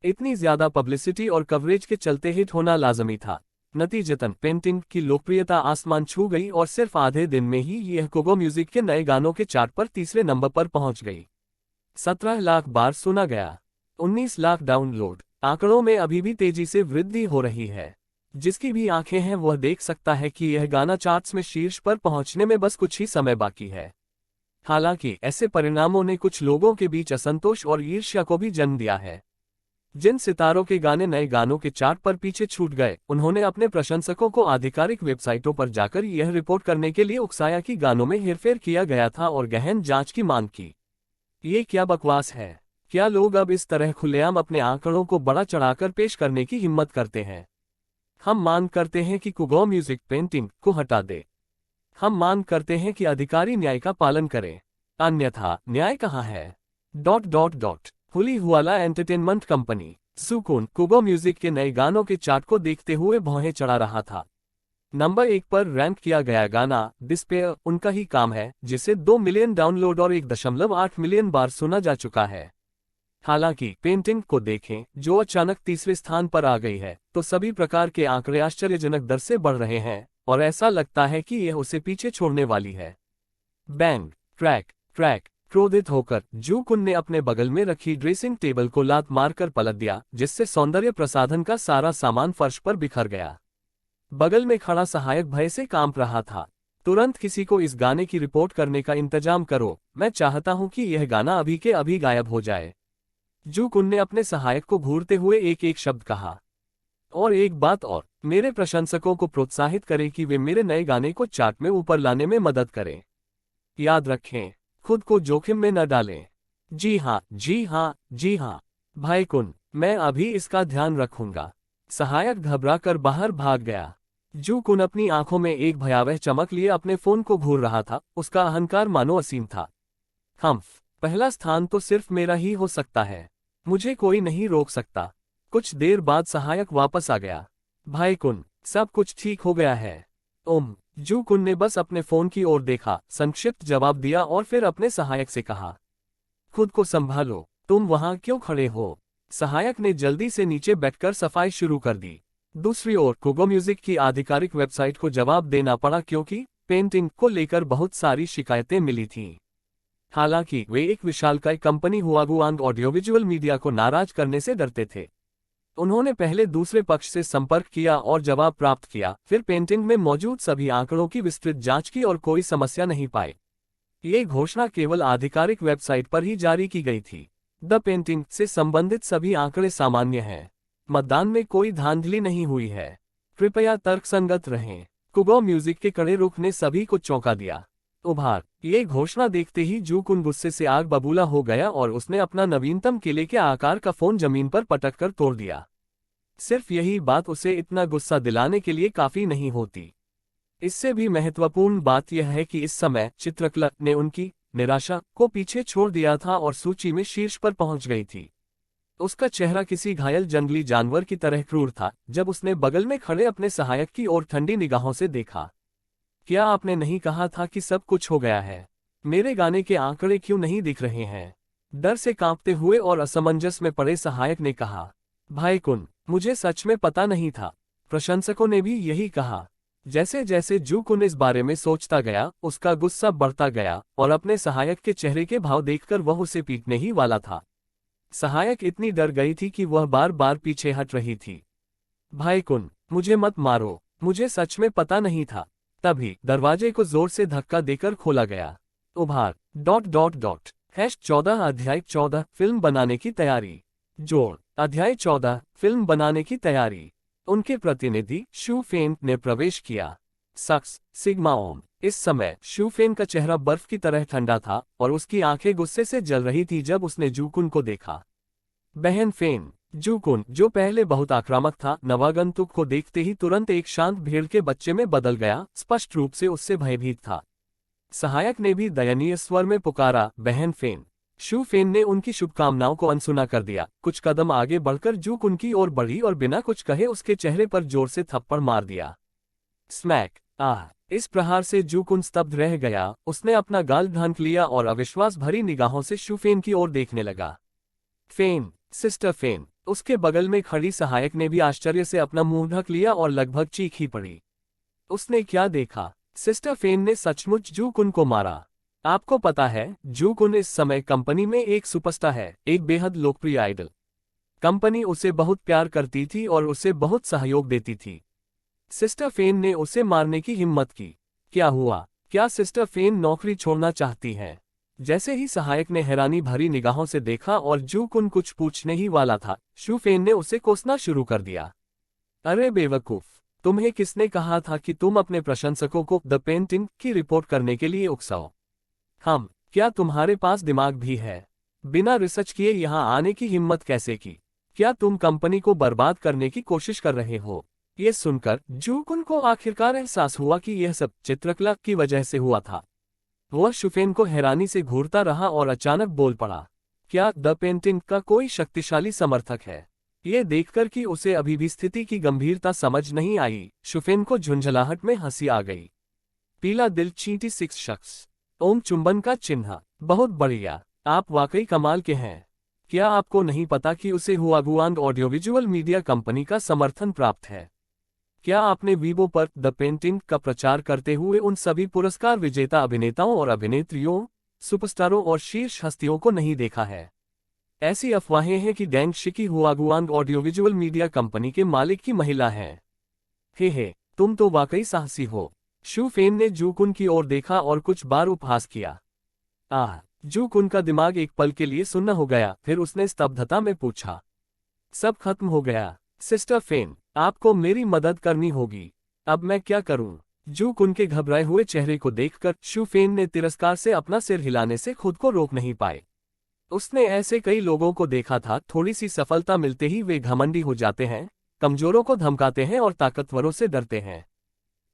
इतनी ज्यादा पब्लिसिटी और कवरेज के चलते हिट होना लाजमी था। नतीजतन पेंटिंग की लोकप्रियता आसमान छू गई और सिर्फ आधे दिन में ही यह कुगो म्यूजिक के नए गानों के चार्ट पर तीसरे नंबर पर पहुंच गई। 17 लाख बार सुना गया। 19 लाख डाउनलोड। आंकड़ों में अभी भी तेजी से वृद्धि हो रही है। जिसकी भी आंखें हैं वह देख सकता है कि यह गाना चार्ट्स में शीर्ष पर पहुंचने में बस कुछ ही समय बाकी है। हालांकि ऐसे परिणामों ने कुछ लोगों के बीच असंतोष और ईर्ष्या को भी जन्म दिया है। जिन सितारों के गाने नए गानों के चार्ट पर पीछे छूट गए, उन्होंने अपने प्रशंसकों को आधिकारिक वेबसाइटों पर जाकर यह रिपोर्ट करने के लिए उकसाया कि गानों में हेरफेर किया गया था और गहन जांच की मांग की। ये क्या बकवास है? क्या लोग अब इस तरह खुलेआम अपने आंकड़ों को बड़ा चढ़ाकर पेश करने की हिम्मत करते हैं? हम मांग करते हैं कि कुगो म्यूजिक पेंटिंग को हटा दे। हम मांग करते हैं कि अधिकारी न्याय का पालन करें, अन्यथा न्याय कहाँ है? हुली हुआला एंटरटेनमेंट कंपनी सुकून कुगो म्यूजिक के नए गानों के चार्ट को देखते हुए भौहें चढ़ा रहा था। नंबर 1 पर रैंक किया गया गाना डिस्पेयर उनका ही काम है, जिसे 2 मिलियन डाउनलोड और 1.8 मिलियन बार सुना जा चुका है। हालांकि पेंटिंग को देखें, जो अचानक तीसरे स्थान पर आ गई है, तो सभी प्रकार के आंकड़े आश्चर्यजनक दर से बढ़ रहे हैं और ऐसा लगता है कि यह उसे पीछे छोड़ने वाली है। बैंग ट्रैक ट्रैक क्रोधित होकर जू कुन ने अपने बगल में रखी ड्रेसिंग टेबल को लात मारकर पलट दिया, जिससे सौंदर्य प्रसाधन का सारा सामान फर्श पर बिखर गया। बगल में खड़ा सहायक भय से कांप रहा था। तुरंत किसी को इस गाने की रिपोर्ट करने का इंतजाम करो, मैं चाहता हूं कि यह गाना अभी के अभी गायब हो जाए। जू कुन ने अपने सहायक को घूरते हुए एक एक शब्द कहा। और एक बात और, मेरे प्रशंसकों को प्रोत्साहित करें कि वे मेरे नए गाने को चार्ट में ऊपर लाने में मदद करें। याद रखें, खुद को जोखिम में न डालें। जी हाँ, जी हाँ, जी हाँ भाई कुन, मैं अभी इसका ध्यान रखूंगा। सहायक घबराकर बाहर भाग गया। जू कुन अपनी आंखों में एक भयावह चमक लिए अपने फोन को घूर रहा था, उसका अहंकार मानो असीम था। पहला स्थान तो सिर्फ मेरा ही हो सकता है, मुझे कोई नहीं रोक सकता। कुछ देर बाद सहायक वापस आ गया। भाई कुन, सब कुछ ठीक हो गया है। जू कुन ने बस अपने फोन की ओर देखा, संक्षिप्त जवाब दिया और फिर अपने सहायक से कहा, खुद को संभालो, तुम वहां क्यों खड़े हो? सहायक ने जल्दी से नीचे बैठकर सफाई शुरू कर दी। दूसरी ओर कुगो म्यूजिक की आधिकारिक वेबसाइट को जवाब देना पड़ा, क्योंकि पेंटिंग को लेकर बहुत सारी शिकायतें मिली थीं। हालांकि वे एक विशालकाय कंपनी हुआगुआंग ऑडियोविजुअल मीडिया को नाराज करने से डरते थे। उन्होंने पहले दूसरे पक्ष से संपर्क किया और जवाब प्राप्त किया, फिर पेंटिंग में मौजूद सभी आंकड़ों की विस्तृत जांच की और कोई समस्या नहीं पाई। ये घोषणा केवल आधिकारिक वेबसाइट पर ही जारी की गई थी। द पेंटिंग से संबंधित सभी आंकड़े सामान्य हैं। मतदान में कोई धांधली नहीं हुई है। कृपया तर्कसंगत रहें। कुगो म्यूजिक के कड़े रुख ने सभी को चौंका दिया। उभार, ये घोषणा देखते ही जू कुन गुस्से से आग बबूला हो गया और उसने अपना नवीनतम किले के आकार का फोन जमीन पर पटक कर तोड़ दिया। सिर्फ यही बात उसे इतना गुस्सा दिलाने के लिए काफी नहीं होती। इससे भी महत्वपूर्ण बात यह है कि इस समय चित्रकला ने उनकी निराशा को पीछे छोड़ दिया था और सूची में शीर्ष पर पहुंच गई थी। उसका चेहरा किसी घायल जंगली जानवर की तरह क्रूर था जब उसने बगल में खड़े अपने सहायक की ओर ठंडी निगाहों से देखा। क्या आपने नहीं कहा था कि सब कुछ हो गया है? मेरे गाने के आंकड़े क्यों नहीं दिख रहे हैं? डर से कांपते हुए और असमंजस में पड़े सहायक ने कहा। भाई कुन, मुझे सच में पता नहीं था। प्रशंसकों ने भी यही कहा। जैसे जैसे जू कुन इस बारे में सोचता गया, उसका गुस्सा बढ़ता गया और अपने सहायक के चेहरे के भाव देखकर वह उसे पीटने ही वाला था। सहायक इतनी डर गई थी कि वह बार बार पीछे हट रही थी। भाई कुन, मुझे मत मारो, मुझे सच में पता नहीं था। तभी दरवाजे को जोर से धक्का देकर खोला गया। उभार #14 अध्याय 14 फिल्म बनाने की तैयारी। जोड़ अध्याय 14 फिल्म बनाने की तैयारी। उनके प्रतिनिधि शू फेन ने प्रवेश किया। सक्स सिग्मा ओम। इस समय शू फेन का चेहरा बर्फ की तरह ठंडा था और उसकी आंखें गुस्से से जल रही थी जब उसने जू कुन को देखा। बहन फेन। जू कुन, जो पहले बहुत आक्रामक था, नवागंतुक को देखते ही तुरंत एक शांत भेड़ के बच्चे में बदल गया, स्पष्ट रूप से उससे भयभीत था। सहायक ने भी दयनीय स्वर में पुकारा, बहन फेन। शू फेन ने उनकी शुभकामनाओं को अनसुना कर दिया, कुछ कदम आगे बढ़कर जू कुन की ओर बढ़ी और बिना कुछ कहे उसके चेहरे पर जोर से थप्पड़ मार दिया। स्मैक। इस प्रहार से जू कुन स्तब्ध रह गया। उसने अपना गाल ढांक लिया और अविश्वास भरी निगाहों से शू फेन की ओर देखने लगा। फेन, सिस्टर फेन। उसके बगल में खड़ी सहायक ने भी आश्चर्य से अपना मुंह ढक लिया और लगभग चीख ही पड़ी। उसने क्या देखा? सिस्टर फेन ने सचमुच जू कुन को मारा। आपको पता है, जू कुन इस समय कंपनी में एक सुपरस्टार है, एक बेहद लोकप्रिय आइडल। कंपनी उसे बहुत प्यार करती थी और उसे बहुत सहयोग देती थी। सिस्टर फेन ने उसे मारने की हिम्मत की। क्या हुआ? क्या सिस्टर फेन नौकरी छोड़ना चाहती है? जैसे ही सहायक ने हैरानी भरी निगाहों से देखा और जू कुन कुछ पूछने ही वाला था, शू फेन ने उसे कोसना शुरू कर दिया। अरे बेवकूफ, तुम्हें किसने कहा था कि तुम अपने प्रशंसकों को द पेंटिंग की रिपोर्ट करने के लिए उकसाओ? क्या तुम्हारे पास दिमाग भी है? बिना रिसर्च किए यहाँ आने की हिम्मत कैसे की? क्या तुम कंपनी को बर्बाद करने की कोशिश कर रहे हो? ये सुनकर जू कुन को आखिरकार एहसास हुआ कि यह सब चित्रकला की वजह से हुआ था। वह शुफेन को हैरानी से घूरता रहा और अचानक बोल पड़ा, क्या द पेंटिंग का कोई शक्तिशाली समर्थक है? ये देखकर कि उसे अभी भी स्थिति की गंभीरता समझ नहीं आई, शुफेन को झुंझलाहट में हंसी आ गई। पीला दिल चींटी 6 शख्स, ओम चुंबन का चिन्ह, बहुत बढ़िया, आप वाकई कमाल के हैं। क्या आपको नहीं पता कि उसे हुआगुआंग ऑडियोविजुअल मीडिया कंपनी का समर्थन प्राप्त है? क्या आपने वीबो पर द पेंटिंग का प्रचार करते हुए उन सभी पुरस्कार विजेता अभिनेताओं और अभिनेत्रियों, सुपरस्टारों और शीर्ष हस्तियों को नहीं देखा है? ऐसी अफवाहें हैं कि डेंग शिकी हुआगुआंग ऑडियोविजुअल मीडिया कंपनी के मालिक की महिला हैं। हे, तुम तो वाकई साहसी हो। शू फेन ने जू कुन की ओर देखा और कुछ बार उपहास किया। जू कुन का दिमाग एक पल के लिए सुन्न हो गया, फिर उसने स्तब्धता में पूछा, सब खत्म हो गया? सिस्टर फेन, आपको मेरी मदद करनी होगी। अब मैं क्या करूं? जू कुन के घबराए हुए चेहरे को देखकर शू फेन ने तिरस्कार से अपना सिर हिलाने से खुद को रोक नहीं पाए। उसने ऐसे कई लोगों को देखा था, थोड़ी सी सफलता मिलते ही वे घमंडी हो जाते हैं, कमजोरों को धमकाते हैं और ताकतवरों से डरते हैं।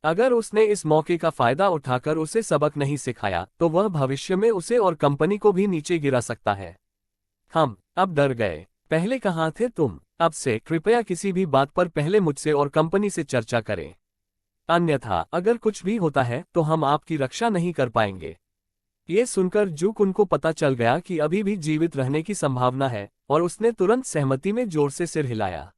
अगर उसने इस मौके का फायदा उठाकर उसे सबक नहीं सिखाया तो वह भविष्य में उसे और कंपनी को भी नीचे गिरा सकता है। हम अब डर गए। पहले कहाँ थे तुम? अब से कृपया किसी भी बात पर पहले मुझसे और कंपनी से चर्चा करें, अन्यथा अगर कुछ भी होता है तो हम आपकी रक्षा नहीं कर पाएंगे। ये सुनकर जू कुन को पता चल गया कि अभी भी जीवित रहने की संभावना है और उसने तुरंत सहमति में जोर से सिर हिलाया।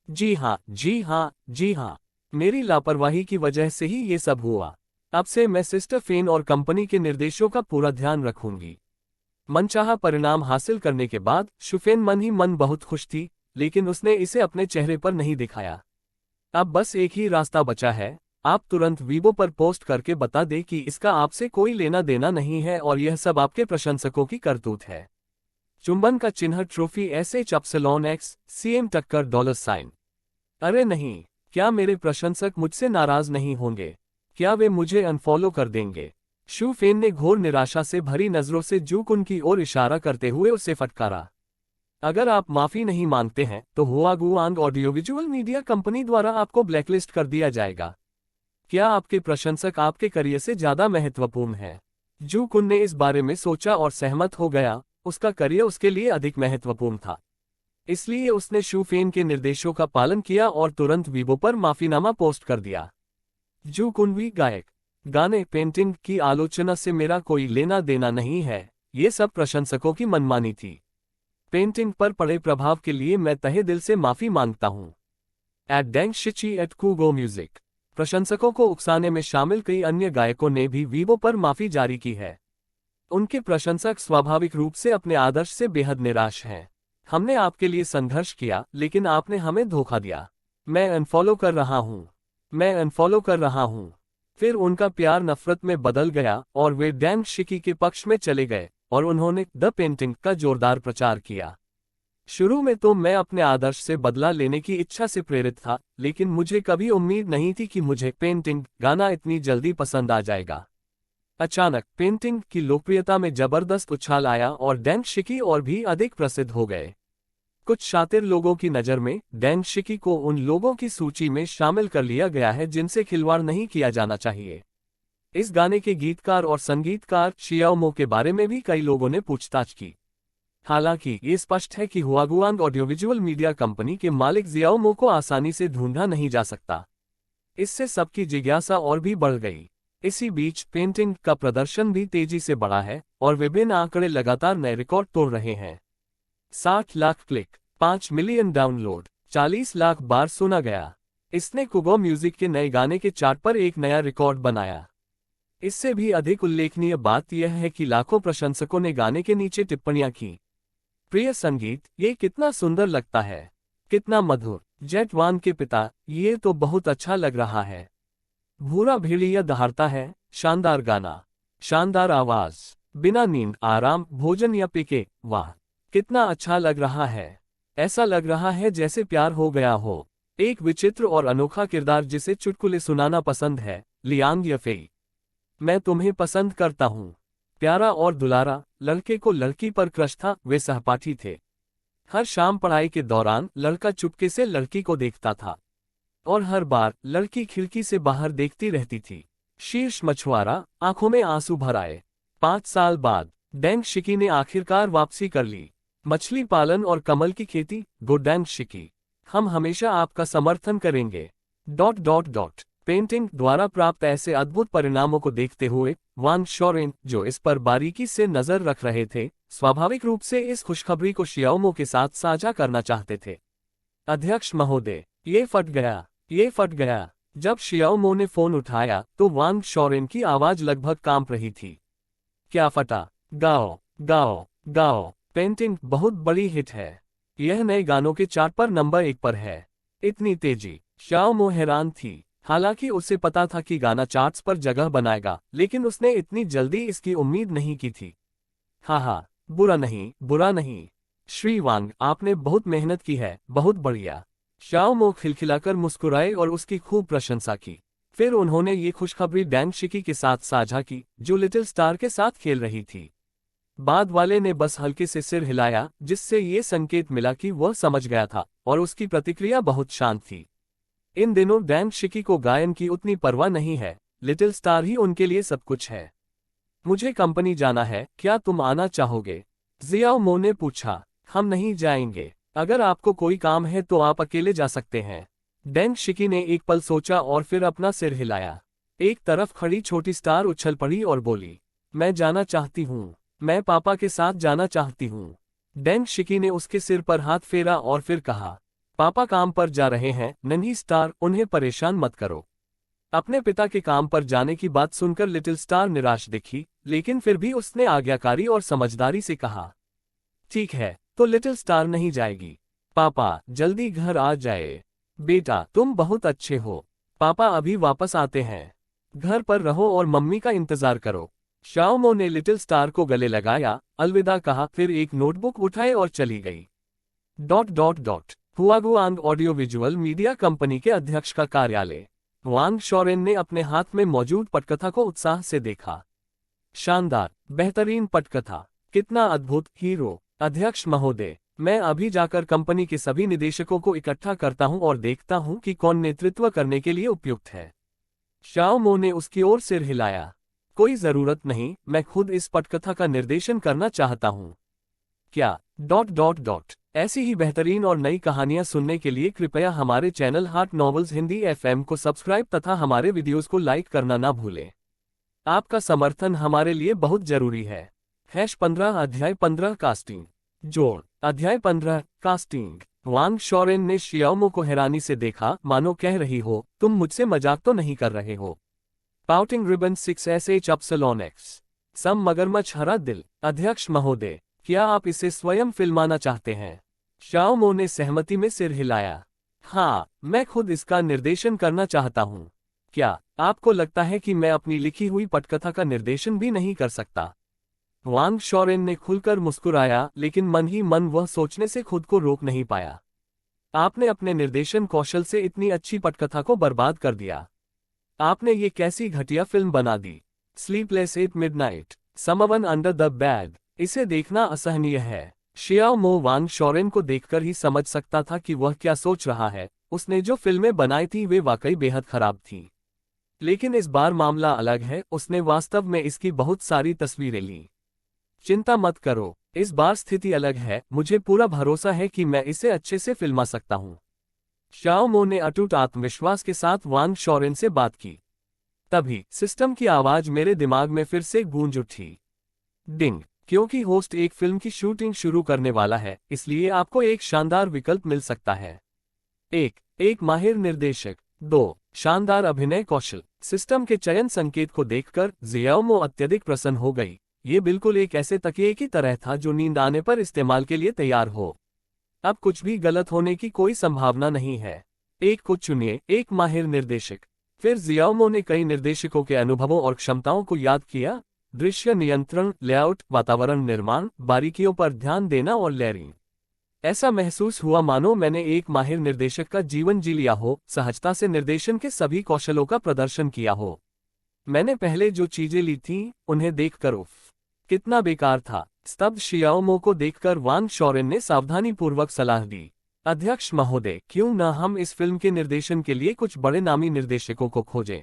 जी हाँ, जी हाँ, जी हाँ, मेरी लापरवाही की वजह से ही ये सब हुआ। अब से मैं सिस्टर फेन और कंपनी के निर्देशों का पूरा ध्यान रखूंगी। मनचाहा परिणाम हासिल करने के बाद शुफेन मन ही मन बहुत खुश थी, लेकिन उसने इसे अपने चेहरे पर नहीं दिखाया। अब बस एक ही रास्ता बचा है, आप तुरंत वीबो पर पोस्ट करके बता दें कि इसका आपसे कोई लेना देना नहीं है और यह सब आपके प्रशंसकों की करतूत है। चुंबन का चिन्ह ट्रॉफी SH CM टक्कर $। अरे नहीं, क्या मेरे प्रशंसक मुझसे नाराज नहीं होंगे? क्या वे मुझे अनफॉलो कर देंगे? शू फेन ने घोर निराशा से भरी नजरों से जू कुन की ओर इशारा करते हुए उसे फटकारा। अगर आप माफी नहीं मांगते हैं तो हुआगुआंग ऑडियोविजुअल मीडिया कंपनी द्वारा आपको ब्लैकलिस्ट कर दिया जाएगा। क्या आपके प्रशंसक आपके करियर से ज्यादा महत्वपूर्ण है? जू कुन ने इस बारे में सोचा और सहमत हो गया, उसका करियर उसके लिए अधिक महत्वपूर्ण था। इसलिए उसने शू फेन के निर्देशों का पालन किया और तुरंत वीबो पर माफीनामा पोस्ट कर दिया। जू कुन गायक, गाने पेंटिंग की आलोचना से मेरा कोई लेना देना नहीं है, ये सब प्रशंसकों की मनमानी थी। पेंटिंग पर पड़े प्रभाव के लिए मैं तहे दिल से माफी मांगता हूँ। डेंग शिची कूगो म्यूजिक। प्रशंसकों को उकसाने में शामिल कई अन्य गायकों ने भी वीबो पर माफी जारी की है। उनके प्रशंसक स्वाभाविक रूप से अपने आदर्श से बेहद निराश हैं। हमने आपके लिए संघर्ष किया, लेकिन आपने हमें धोखा दिया। मैं अनफॉलो कर रहा हूँ, मैं अनफॉलो कर रहा हूँ। फिर उनका प्यार नफरत में बदल गया और वे डेंग शिकी के पक्ष में चले गए और उन्होंने द पेंटिंग का जोरदार प्रचार किया। शुरू में तो मैं अपने आदर्श से बदला लेने की इच्छा से प्रेरित था, लेकिन मुझे कभी उम्मीद नहीं थी कि मुझे पेंटिंग गाना इतनी जल्दी पसंद आ जाएगा। अचानक पेंटिंग की लोकप्रियता में जबरदस्त उछाल आया और डेंग शिकी और भी अधिक प्रसिद्ध हो गए। कुछ शातिर लोगों की नज़र में डेंग शिकी को उन लोगों की सूची में शामिल कर लिया गया है जिनसे खिलवाड़ नहीं किया जाना चाहिए। इस गाने के गीतकार और संगीतकार शियाओमो के बारे में भी कई लोगों ने पूछताछ की। हालांकि ये स्पष्ट है कि हुआगुआंग ऑडियोविजुअल मीडिया कंपनी के मालिक जियाओमो को आसानी से ढूंढा नहीं जा सकता। इससे सबकी जिज्ञासा और भी बढ़ गई। इसी बीच पेंटिंग का प्रदर्शन भी तेजी से बढ़ा है और विभिन्न आंकड़े लगातार नए रिकॉर्ड तोड़ रहे हैं। 60 lakh click, 5 million download, 40 lakh बार सुना गया। इसने कुगो म्यूजिक के नए गाने के चार्ट पर एक नया रिकॉर्ड बनाया। इससे भी अधिक उल्लेखनीय बात यह है कि लाखों प्रशंसकों ने गाने के नीचे टिप्पणियां की। प्रिय संगीत, ये कितना सुंदर लगता है, कितना मधुर। जेट वान के पिता, ये तो बहुत अच्छा लग रहा है। भूरा भेड़िया दहाड़ता है, शानदार गाना, शानदार आवाज, बिना नींद, आराम, भोजन या पीके, वाह कितना अच्छा लग रहा है। ऐसा लग रहा है जैसे प्यार हो गया हो। एक विचित्र और अनोखा किरदार जिसे चुटकुले सुनाना पसंद है, लियांग यफेई। मैं तुम्हें पसंद करता हूँ। प्यारा और दुलारा, लड़के को लड़की पर क्रश था। वे सहपाठी थे। हर शाम पढ़ाई के दौरान लड़का चुपके से लड़की को देखता था और हर बार लड़की खिड़की से बाहर देखती रहती थी। शीर्ष मछुआरा, आंखों में आंसू भर आए। 5 साल बाद डेंग शिकी ने आखिरकार वापसी कर ली। मछली पालन और कमल की खेती। गो डेंग शिकी, हम हमेशा आपका समर्थन करेंगे। पेंटिंग द्वारा प्राप्त ऐसे अद्भुत परिणामों को देखते हुए वांग शोरेन, जो इस पर बारीकी से नजर रख रहे थे, स्वाभाविक रूप से इस खुशखबरी को शियाओमो के साथ साझा करना चाहते थे। अध्यक्ष महोदय, ये फट गया। जब शियाओमो ने फोन उठाया तो वांग शोरेन की आवाज लगभग कांप रही थी। क्या फटा? गाओ। पेंटिंग बहुत बड़ी हिट है। यह नए गानों के चार्ट पर नंबर 1 पर है। इतनी तेजी। शियाओमो हैरान थी। हालांकि उसे पता था कि गाना चार्ट्स पर जगह बनाएगा, लेकिन उसने इतनी जल्दी इसकी उम्मीद नहीं की थी। हाँ, बुरा नहीं। श्री वांग, आपने बहुत मेहनत की है, बहुत बढ़िया। शियाओमो खिलखिलाकर मुस्कुराए और उसकी खूब प्रशंसा की। फिर उन्होंने ये खुशखबरी डेंग शिकी के साथ साझा की, जो लिटिल स्टार के साथ खेल रही थी। बाद वाले ने बस हल्के से सिर हिलाया, जिससे ये संकेत मिला कि वह समझ गया था, और उसकी प्रतिक्रिया बहुत शांत थी। इन दिनों डेंग शिकी को गायन की उतनी परवाह नहीं है। लिटिल स्टार ही उनके लिए सब कुछ है। मुझे कंपनी जाना है, क्या तुम आना चाहोगे? जियाओमो ने पूछा। हम नहीं जाएंगे। अगर आपको कोई काम है तो आप अकेले जा सकते हैं। डेंग शिकी ने एक पल सोचा और फिर अपना सिर हिलाया। एक तरफ खड़ी छोटी स्टार उछल पड़ी और बोली, मैं जाना चाहती हूँ। मैं पापा के साथ जाना चाहती हूँ। डेंग शिकी ने उसके सिर पर हाथ फेरा और फिर कहा, पापा काम पर जा रहे हैं नन्ही स्टार, उन्हें परेशान मत करो। अपने पिता के काम पर जाने की बात सुनकर लिटिल स्टार निराश दिखी, लेकिन फिर भी उसने आज्ञाकारी और समझदारी से कहा, ठीक है, तो लिटिल स्टार नहीं जाएगी। पापा जल्दी घर आ जाए। बेटा, तुम बहुत अच्छे हो। पापा अभी वापस आते हैं। घर पर रहो और मम्मी का इंतजार करो। शियाओमो ने लिटिल स्टार को गले लगाया, अलविदा कहा, फिर एक नोटबुक उठाए और चली गई। हुआगुआंग ऑडियो विजुअल मीडिया कंपनी के अध्यक्ष का कार्यालय। वांग शोरेन ने अपने हाथ में मौजूद पटकथा को उत्साह से देखा। शानदार, बेहतरीन पटकथा, कितना अद्भुत। हीरो। अध्यक्ष महोदय, मैं अभी जाकर कंपनी के सभी निदेशकों को इकट्ठा करता हूं और देखता हूं कि कौन नेतृत्व करने के लिए उपयुक्त है। शियाओमो ने उसकी ओर सिर हिलाया। कोई जरूरत नहीं, मैं खुद इस पटकथा का निर्देशन करना चाहता हूं। क्या? ऐसी ही बेहतरीन और नई कहानियां सुनने के लिए कृपया हमारे channel heart novels Hindi FM को सब्सक्राइब तथा हमारे वीडियोस को लाइक करना ना भूलें। आपका समर्थन हमारे लिए बहुत जरूरी है। #15 अध्याय 15 कास्टिंग। जोड़। अध्याय 15 कास्टिंग। वांग शोरेन ने शियाओमो को हैरानी से देखा, मानो कह रही हो, तुम मुझसे मजाक तो नहीं कर रहे हो। पाउटिंग रिबन 6SH सम मगरमच्छ हरा दिल। अध्यक्ष महोदय, क्या आप इसे स्वयं फिल्माना चाहते हैं? शियाओमो ने सहमति में सिर हिलाया। हाँ, मैं खुद इसका निर्देशन करना चाहता हूँ। क्या आपको लगता है कि मैं अपनी लिखी हुई पटकथा का निर्देशन भी नहीं कर सकता? वांग शोरेन ने खुलकर मुस्कुराया, लेकिन मन ही मन वह सोचने से खुद को रोक नहीं पाया। आपने अपने निर्देशन कौशल से इतनी अच्छी पटकथा को बर्बाद कर दिया। आपने ये कैसी घटिया फिल्म बना दी। Sleepless at midnight, someone under the bed. इसे देखना असहनीय है। शियाओमो वांग शोरेन को देखकर ही समझ सकता था कि वह क्या सोच रहा है। उसने जो फिल्में बनाई थी वे वाकई बेहद खराब थीं। लेकिन इस बार मामला अलग है, उसने वास्तव में इसकी बहुत सारी तस्वीरें लीं। चिंता मत करो, इस बार स्थिति अलग है, मुझे पूरा भरोसा है कि मैं इसे अच्छे से फिल्मा सकता हूँ। शियाओमो ने अटूट आत्मविश्वास के साथ वांग शोरेन से बात की। तभी सिस्टम की आवाज मेरे दिमाग में फिर से गूंज उठी। डिंग। क्योंकि होस्ट एक फिल्म की शूटिंग शुरू करने वाला है, इसलिए आपको एक शानदार विकल्प मिल सकता है। 1. माहिर निर्देशक। 2. शानदार अभिनय कौशल। सिस्टम के चयन संकेत को देखकर जियाओमो अत्यधिक प्रसन्न हो गई। ये बिल्कुल एक ऐसे तकिए की तरह था जो नींद आने पर इस्तेमाल के लिए तैयार हो। अब कुछ भी गलत होने की कोई संभावना नहीं है। एक को चुनिए। 1 माहिर निर्देशक। फिर जियाओमो ने कई निर्देशकों के अनुभवों और क्षमताओं को याद किया। दृश्य नियंत्रण, लेआउट, वातावरण निर्माण, बारीकियों पर ध्यान देना और लेयरिंग। ऐसा महसूस हुआ मानो मैंने एक माहिर निर्देशक का जीवन जी लिया हो, सहजता से निर्देशन के सभी कौशलों का प्रदर्शन किया हो। मैंने पहले जो चीजें ली थीं, उन्हें देखकर उफ, कितना बेकार था। स्तब्ध शियाओमो को देखकर वांग शॉरेन ने सावधानीपूर्वक सलाह दी, अध्यक्ष महोदय, क्यों न हम इस फिल्म के निर्देशन के लिए कुछ बड़े नामी निर्देशकों को खोजें।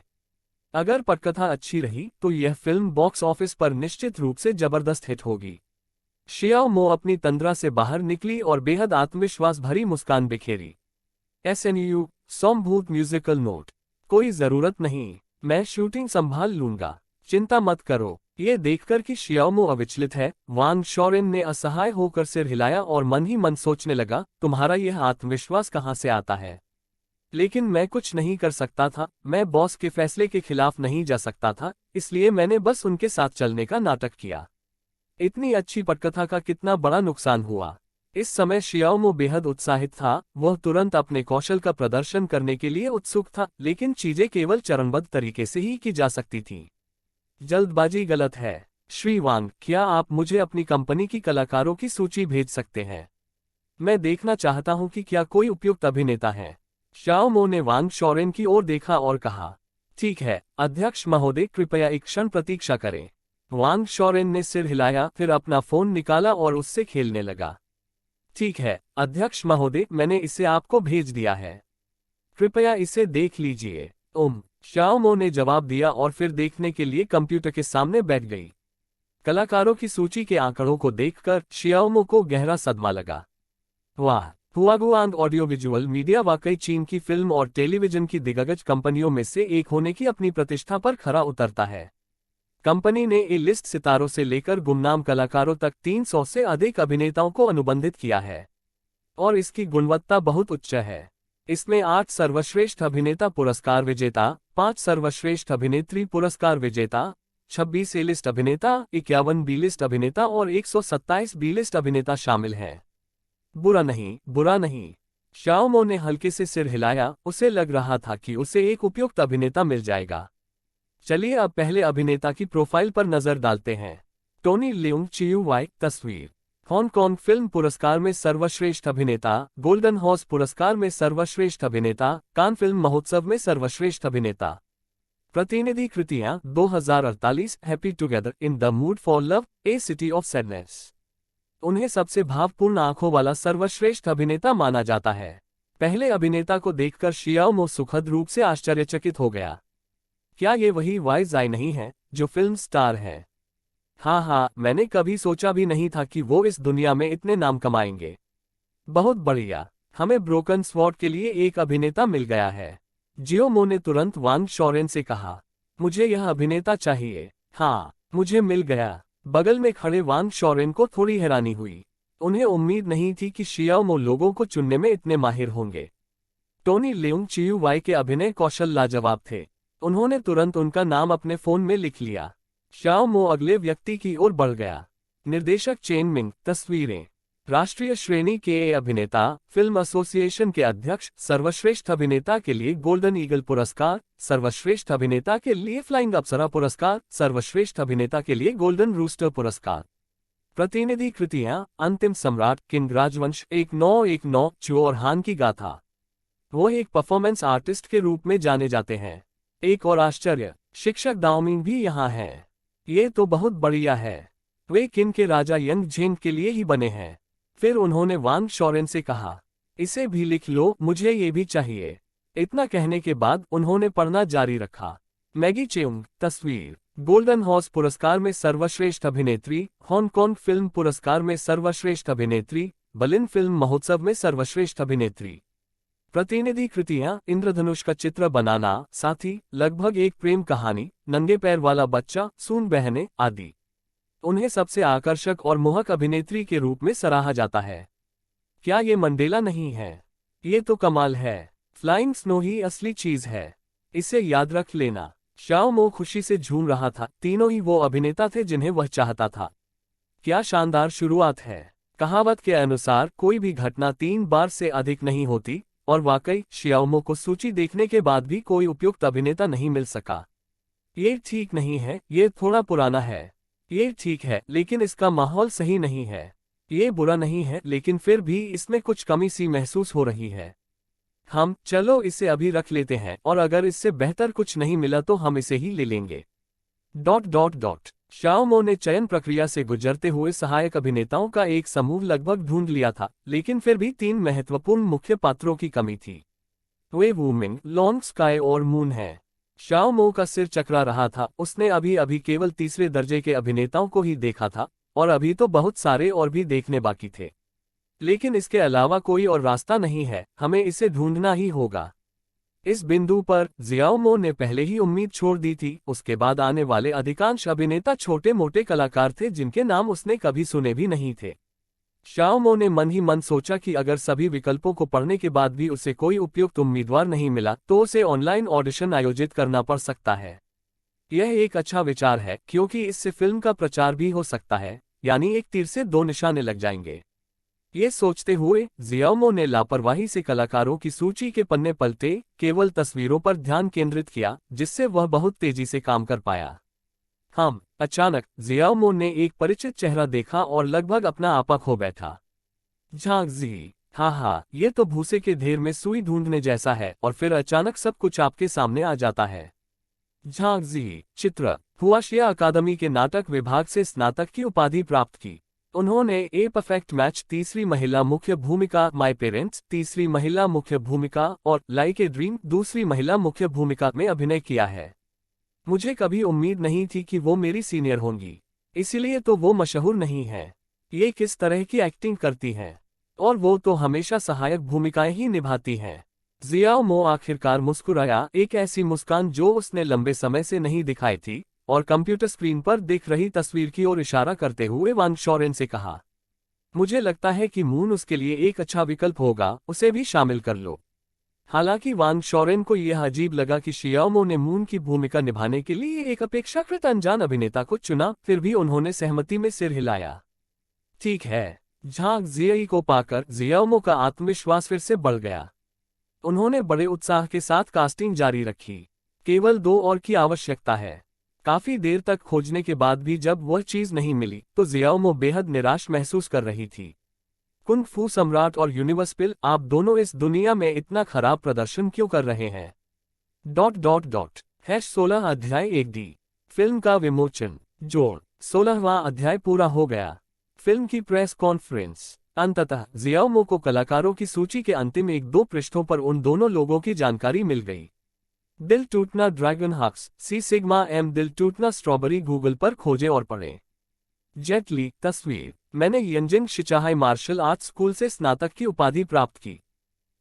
अगर पटकथा अच्छी रही तो यह फिल्म बॉक्स ऑफिस पर निश्चित रूप से जबरदस्त हिट होगी। शियाओमो अपनी तंद्रा से बाहर निकली और बेहद आत्मविश्वास भरी मुस्कान बिखेरी। SNU सोमभूत म्यूजिकल नोट, कोई जरूरत नहीं, मैं शूटिंग संभाल लूंगा, चिंता मत करो। ये देखकर कि शियाओमो अविचलित है, वांग शॉरेन ने असहाय होकर सिर हिलाया और मन ही मन सोचने लगा, तुम्हारा यह आत्मविश्वास कहाँ से आता है। लेकिन मैं कुछ नहीं कर सकता था, मैं बॉस के फैसले के खिलाफ नहीं जा सकता था, इसलिए मैंने बस उनके साथ चलने का नाटक किया। इतनी अच्छी पटकथा का कितना बड़ा नुकसान हुआ। इस समय शियाओमो बेहद उत्साहित था, वह तुरंत अपने कौशल का प्रदर्शन करने के लिए उत्सुक था, लेकिन चीजें केवल चरणबद्ध तरीके से ही की जा सकती थीं। जल्दबाजी गलत है। श्री वांग, क्या आप मुझे अपनी कंपनी की कलाकारों की सूची भेज सकते हैं? मैं देखना चाहता हूं कि क्या कोई उपयुक्त अभिनेता है। शियाओमो ने वांग शॉरेन की ओर देखा और कहा, ठीक है अध्यक्ष महोदय, कृपया एक क्षण प्रतीक्षा करें। वांग शॉरेन ने सिर हिलाया, फिर अपना फोन निकाला और उससे खेलने लगा। ठीक है अध्यक्ष महोदय, मैंने इसे आपको भेज दिया है, कृपया इसे देख लीजिए। शियाओमो ने जवाब दिया और फिर देखने के लिए कंप्यूटर के सामने बैठ गई। कलाकारों की सूची के आंकड़ों को देखकर शियाओमो को गहरा सदमा लगा। वाह, हुआगुआंग ऑडियो विजुअल मीडिया वाकई चीन की फिल्म और टेलीविजन की दिग्गज कंपनियों में से एक होने की अपनी प्रतिष्ठा पर खरा उतरता है। कंपनी ने ए लिस्ट सितारों से लेकर गुमनाम कलाकारों तक 300 से अधिक अभिनेताओं को अनुबंधित किया है और इसकी गुणवत्ता बहुत उच्च है। इसमें 8 सर्वश्रेष्ठ अभिनेता पुरस्कार विजेता, 5 सर्वश्रेष्ठ अभिनेत्री पुरस्कार विजेता, 26 ए लिस्ट अभिनेता, 51 बी लिस्ट अभिनेता और 127 बी लिस्ट अभिनेता शामिल हैं। बुरा नहीं, बुरा नहीं। शियाओमो ने हल्के से सिर हिलाया, उसे लग रहा था कि उसे एक उपयुक्त अभिनेता मिल जाएगा। चलिए अब पहले अभिनेता की प्रोफाइल पर नजर डालते हैं। टोनी लियोंग चियू-वाई, तस्वीर। हांगकांग फिल्म पुरस्कार में सर्वश्रेष्ठ अभिनेता, गोल्डन हॉर्स पुरस्कार में सर्वश्रेष्ठ अभिनेता, कान फिल्म महोत्सव में सर्वश्रेष्ठ अभिनेता। प्रतिनिधि कृतियां 2048, happy together, in the mood for love, A city of sadness. उन्हें सबसे भावपूर्ण आंखों वाला सर्वश्रेष्ठ अभिनेता माना जाता है। पहले अभिनेता को देखकर शियाओमो सुखद रूप से आश्चर्यचकित हो गया। क्या ये वही वाई ज़ाई नहीं है जो फिल्म स्टार है? हाँ, मैंने कभी सोचा भी नहीं था कि वो इस दुनिया में इतने नाम कमाएंगे। बहुत बढ़िया, हमें ब्रोकन स्वॉर्ड के लिए एक अभिनेता मिल गया है। जियोमो ने तुरंत वांग शॉरेन से कहा, मुझे यह अभिनेता चाहिए। हाँ, मुझे मिल गया। बगल में खड़े वांग शॉरेन को थोड़ी हैरानी हुई। उन्हें उम्मीद नहीं थी कि शियाओमो लोगों को चुनने में इतने माहिर होंगे। टोनी लियोंग चियू-वाई के अभिनय कौशल लाजवाब थे। उन्होंने तुरंत उनका नाम अपने फोन में लिख लिया। शियाओमो अगले व्यक्ति की ओर बढ़ गया। निर्देशक चेन मिंग, तस्वीरें। राष्ट्रीय श्रेणी के अभिनेता, फिल्म एसोसिएशन के अध्यक्ष, सर्वश्रेष्ठ अभिनेता के लिए गोल्डन ईगल पुरस्कार, सर्वश्रेष्ठ अभिनेता के लिए फ्लाइंग अप्सरा पुरस्कार, सर्वश्रेष्ठ अभिनेता के लिए गोल्डन रूस्टर पुरस्कार। प्रतिनिधि कृतियां, अंतिम सम्राट, किंग राजवंश, 1919, चू और हान की गाथा। वो एक परफॉर्मेंस आर्टिस्ट के रूप में जाने जाते हैं। एक और आश्चर्य, शिक्षक दाओमिंग भी यहाँ हैं। ये तो बहुत बढ़िया है। वे किन के राजा यंग झेंग के लिए ही बने हैं। फिर उन्होंने वांग शॉरेन से कहा, इसे भी लिख लो, मुझे ये भी चाहिए। इतना कहने के बाद उन्होंने पढ़ना जारी रखा। मैगी चेउंग, तस्वीर। गोल्डन हॉर्स पुरस्कार में सर्वश्रेष्ठ अभिनेत्री, हांगकांग फिल्म पुरस्कार में सर्वश्रेष्ठ अभिनेत्री, बर्लिन फिल्म महोत्सव में सर्वश्रेष्ठ अभिनेत्री। प्रतिनिधि कृतियां, इंद्रधनुष का चित्र बनाना, साथी, लगभग एक प्रेम कहानी, नंगे पैर वाला बच्चा, सून बहनें, आदि। उन्हें सबसे आकर्षक और मोहक अभिनेत्री के रूप में सराहा जाता है। क्या ये मंडेला नहीं है? ये तो कमाल है। फ्लाइंग स्नो ही असली चीज है, इसे याद रख लेना। शियाओमो खुशी से झूम रहा था। तीनों ही वो अभिनेता थे जिन्हें वह चाहता था। क्या शानदार शुरुआत है। कहावत के अनुसार कोई भी घटना 3 बार से अधिक नहीं होती, और वाकई शियाओमो को सूची देखने के बाद भी कोई उपयुक्त अभिनेता नहीं मिल सका। ये ठीक नहीं है, ये थोड़ा पुराना है। ये ठीक है, लेकिन इसका माहौल सही नहीं है। ये बुरा नहीं है, लेकिन फिर भी इसमें कुछ कमी सी महसूस हो रही है। चलो इसे अभी रख लेते हैं, और अगर इससे बेहतर कुछ नहीं मिला तो हम इसे ही ले लेंगे। ... शाओमो ने चयन प्रक्रिया से गुजरते हुए सहायक अभिनेताओं का एक समूह लगभग ढूंढ लिया था, लेकिन फिर भी 3 महत्वपूर्ण मुख्य पात्रों की कमी थी। वे वूमिंग, लॉन्ग स्काई और मून हैं। शाओमो का सिर चकरा रहा था, उसने अभी अभी केवल तीसरे दर्जे के अभिनेताओं को ही देखा था, और अभी तो बहुत सारे और भी देखने बाकी थे। लेकिन इसके अलावा कोई और रास्ता नहीं है, हमें इसे ढूंढना ही होगा। इस बिंदु पर जियाओमो ने पहले ही उम्मीद छोड़ दी थी। उसके बाद आने वाले अधिकांश अभिनेता छोटे मोटे कलाकार थे जिनके नाम उसने कभी सुने भी नहीं थे। शाओमो ने मन ही मन सोचा कि अगर सभी विकल्पों को पढ़ने के बाद भी उसे कोई उपयुक्त उम्मीदवार नहीं मिला तो उसे ऑनलाइन ऑडिशन आयोजित करना पड़ सकता है। यह एक अच्छा विचार है क्योंकि इससे फिल्म का प्रचार भी हो सकता है, यानी एक तीर से 2 निशाने लग जाएंगे। ये सोचते हुए जियाओमो ने लापरवाही से कलाकारों की सूची के पन्ने पलटे, केवल तस्वीरों पर ध्यान केंद्रित किया, जिससे वह बहुत तेजी से काम कर पाया। अचानक जियाओमो ने एक परिचित चेहरा देखा और लगभग अपना आपा खो बैठा। झांग जी, हाँ, ये तो भूसे के ढेर में सुई ढूंढने जैसा है, और फिर अचानक सब कुछ आपके सामने आ जाता है। झांग जी, चित्र, हुआशिया अकादमी के नाटक विभाग से स्नातक की उपाधि प्राप्त की। उन्होंने ए परफेक्ट मैच तीसरी महिला मुख्य भूमिका, माय पेरेंट्स तीसरी महिला मुख्य भूमिका और लाइक ए ड्रीम दूसरी महिला मुख्य भूमिका में अभिनय किया है। मुझे कभी उम्मीद नहीं थी कि वो मेरी सीनियर होंगी, इसीलिए तो वो मशहूर नहीं है। ये किस तरह की एक्टिंग करती हैं, और वो तो हमेशा सहायक भूमिकाएं ही निभाती हैं। जियाओमो आखिरकार मुस्कुराया, एक ऐसी मुस्कान जो उसने लंबे समय से नहीं दिखाई थी, और कंप्यूटर स्क्रीन पर दिख रही तस्वीर की ओर इशारा करते हुए वांग शॉरेन से कहा, मुझे लगता है कि मून उसके लिए एक अच्छा विकल्प होगा, उसे भी शामिल कर लो। हालांकि वांग शॉरेन को यह अजीब लगा कि शियाओमो ने मून की भूमिका निभाने के लिए एक अपेक्षाकृत अनजान अभिनेता को चुना, फिर भी उन्होंने सहमति में सिर हिलाया। ठीक है। झांग जियाई को पाकर जियाओमो का आत्मविश्वास फिर से बढ़ गया। उन्होंने बड़े उत्साह के साथ कास्टिंग जारी रखी। केवल 2 और की आवश्यकता है। काफी देर तक खोजने के बाद भी जब वह चीज नहीं मिली तो जियाओमो बेहद निराश महसूस कर रही थी। कुंग फू सम्राट और यूनिवर्सल, आप दोनों इस दुनिया में इतना खराब प्रदर्शन क्यों कर रहे हैं? ###16 अध्याय 1D। फिल्म का विमोचन जोड़ 16वां अध्याय पूरा हो गया। फिल्म की प्रेस कॉन्फ्रेंस। अंततः जियाओमो को कलाकारों की सूची के अंतिम 1-2 पृष्ठों पर उन दोनों लोगों की जानकारी मिल गई। दिल टूटना ड्रैगन हक्स, सी सिग्मा एम दिल टूटना स्ट्रॉबेरी गूगल पर खोजें और पढ़ें। जेट ली तस्वीर, मैंने यंजिंग शिचाहाई मार्शल आर्ट्स स्कूल से स्नातक की उपाधि प्राप्त की।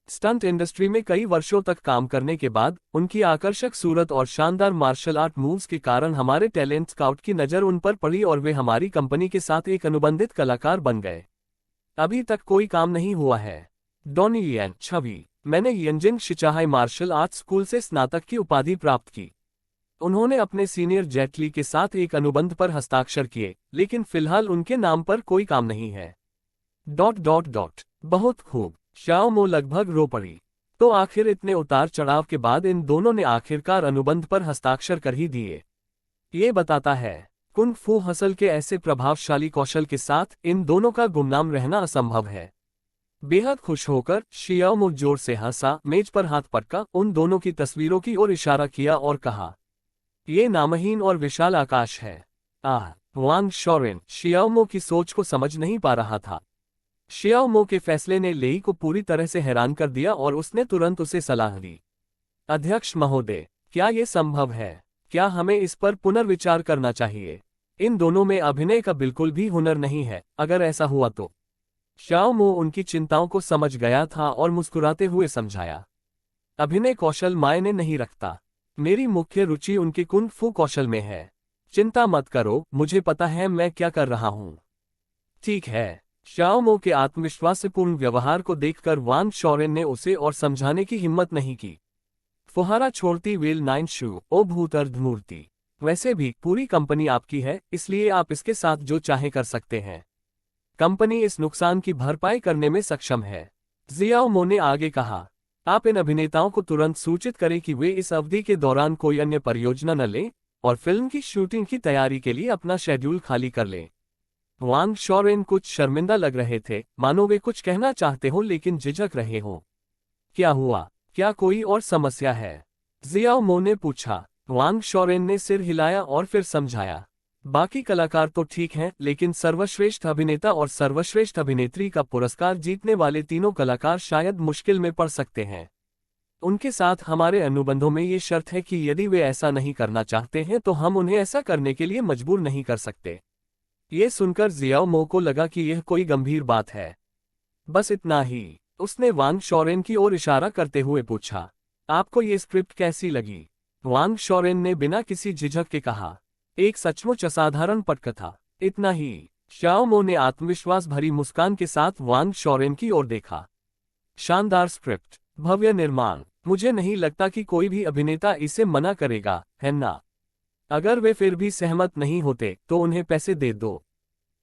स्टंट इंडस्ट्री में कई वर्षों तक काम करने के बाद उनकी आकर्षक सूरत और शानदार मार्शल आर्ट मूव्स के कारण हमारे टैलेंट स्काउट की नज़र उन पर पड़ी और वे हमारी कंपनी के साथ एक अनुबंधित कलाकार बन गए। अभी तक कोई काम नहीं हुआ है। डॉनी यन छवि, मैंने यंजिंग शिचाहाई मार्शल आर्ट्स स्कूल से स्नातक की उपाधि प्राप्त की। उन्होंने अपने सीनियर जेट ली के साथ एक अनुबंध पर हस्ताक्षर किए, लेकिन फिलहाल उनके नाम पर कोई काम नहीं है। .. बहुत खूब। शाओमो लगभग रो पड़ी। तो आखिर इतने उतार चढ़ाव के बाद इन दोनों ने आखिरकार अनुबंध पर हस्ताक्षर कर ही दिए। ये बताता है कुंग फू हसल के ऐसे प्रभावशाली कौशल के साथ इन दोनों का गुमनाम रहना असंभव है। बेहद खुश होकर शियाओमो जोर से हंसा, मेज पर हाथ पटका, उन दोनों की तस्वीरों की ओर इशारा किया और कहा, ये नामहीन और विशाल आकाश है। वांग शॉरेन शियाओमो की सोच को समझ नहीं पा रहा था। शियाओमो के फैसले ने लेई को पूरी तरह से हैरान कर दिया और उसने तुरंत उसे सलाह दी। अध्यक्ष महोदय, क्या ये संभव है? क्या हमें इस पर पुनर्विचार करना चाहिए? इन दोनों में अभिनय का बिल्कुल भी हुनर नहीं है। अगर ऐसा हुआ तो? शाओमो उनकी चिंताओं को समझ गया था और मुस्कुराते हुए समझाया, अभिनय कौशल मायने नहीं रखता। मेरी मुख्य रुचि उनके कुंग फू कौशल में है। चिंता मत करो, मुझे पता है मैं क्या कर रहा हूं। ठीक है। शाओमो के आत्मविश्वासपूर्ण व्यवहार को देखकर वांग शॉरेन ने उसे और समझाने की हिम्मत नहीं की। फुहारा छोड़ती वेल 9 शू, ओ भूतर्धमूर्ति। वैसे भी पूरी कंपनी आपकी है, इसलिए आप इसके साथ जो चाहे कर सकते हैं। कंपनी इस नुकसान की भरपाई करने में सक्षम है। जियाओमो ने आगे कहा, आप इन अभिनेताओं को तुरंत सूचित करें कि वे इस अवधि के दौरान कोई अन्य परियोजना न लें और फिल्म की शूटिंग की तैयारी के लिए अपना शेड्यूल खाली कर लें। वांग शॉरेन कुछ शर्मिंदा लग रहे थे, मानो वे कुछ कहना चाहते हो लेकिन झिझक रहे हो। क्या हुआ? क्या कोई और समस्या है? जियाओमो ने पूछा। वांग शॉरेन ने सिर हिलाया और फिर समझाया, बाकी कलाकार तो ठीक हैं, लेकिन सर्वश्रेष्ठ अभिनेता और सर्वश्रेष्ठ अभिनेत्री का पुरस्कार जीतने वाले तीनों कलाकार शायद मुश्किल में पड़ सकते हैं। उनके साथ हमारे अनुबंधों में ये शर्त है कि यदि वे ऐसा नहीं करना चाहते हैं तो हम उन्हें ऐसा करने के लिए मजबूर नहीं कर सकते। ये सुनकर जियाओ मो को लगा कि यह कोई गंभीर बात है। बस इतना ही। उसने वांग शॉरेन की ओर इशारा करते हुए पूछा, आपको ये स्क्रिप्ट कैसी लगी? वांग शॉरेन ने बिना किसी झिझक के कहा, एक सचमुच असाधारण पटकथा। इतना ही। शाओ मो ने आत्मविश्वास भरी मुस्कान के साथ वांग शॉरेन की ओर देखा। शानदार स्क्रिप्ट, भव्य निर्माण, मुझे नहीं लगता कि कोई भी अभिनेता इसे मना करेगा, है ना? अगर वे फिर भी सहमत नहीं होते तो उन्हें पैसे दे दो।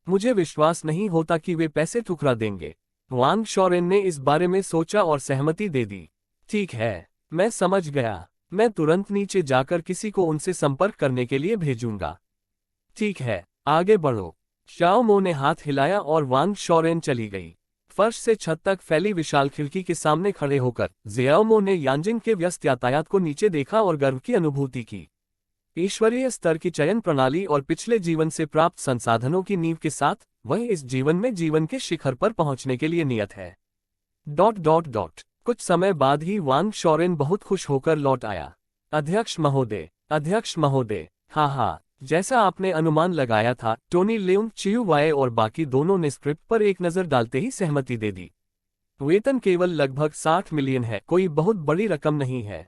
मुझे विश्वास नहीं होता कि वे पैसे ठुकरा देंगे। वांग शॉरेन ने इस बारे में सोचा और सहमति दे दी। ठीक है, मैं समझ गया। मैं तुरंत नीचे जाकर किसी को उनसे संपर्क करने के लिए भेजूंगा। ठीक है, आगे बढ़ो। शाओ मो ने हाथ हिलाया और वांग शॉरेन चली गई। फर्श से छत तक फैली विशाल खिड़की के सामने खड़े होकर जियाओ मो ने यांजिंग के व्यस्त यातायात को नीचे देखा और गर्व की अनुभूति की। ईश्वरीय स्तर की चयन प्रणाली और पिछले जीवन से प्राप्त संसाधनों की नींव के साथ वह इस जीवन में जीवन के शिखर पर पहुंचने के लिए नियत है। ... कुछ समय बाद ही वांग शॉरेन बहुत खुश होकर लौट आया। अध्यक्ष महोदय, हाँ, जैसा आपने अनुमान लगाया था, टोनी लेउंग चियुवाए और बाकी दोनों ने स्क्रिप्ट पर एक नज़र डालते ही सहमति दे दी। वेतन केवल लगभग 60 मिलियन है, कोई बहुत बड़ी रकम नहीं है।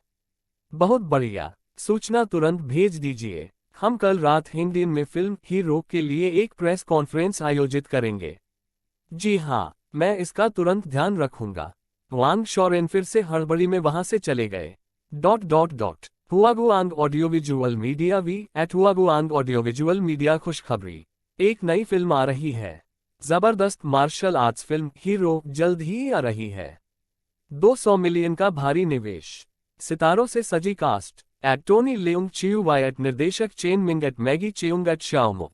बहुत बढ़िया, सूचना तुरंत भेज दीजिए। हम कल रात हिंदी में फिल्म हीरो के लिए एक प्रेस कॉन्फ्रेंस आयोजित करेंगे। जी हाँ, मैं इसका तुरंत ध्यान रखूंगा। वांग शॉरेन फिर से हड़बड़ी में वहां से चले गए। ... हुआगुआंग ऑडियोविजुअल मीडिया हुआगुआंग ऑडियोविजुअल मीडिया खुशखबरी, एक नई फिल्म आ रही है। जबरदस्त मार्शल आर्ट्स फिल्म हीरो जल्द ही आ रही है। 200 मिलियन का भारी निवेश, सितारों से सजी कास्ट, एट टोनी लेउंग चियुवाएट, निर्देशक चेन मिंग एट मैगी चेउंग एट शाओमो।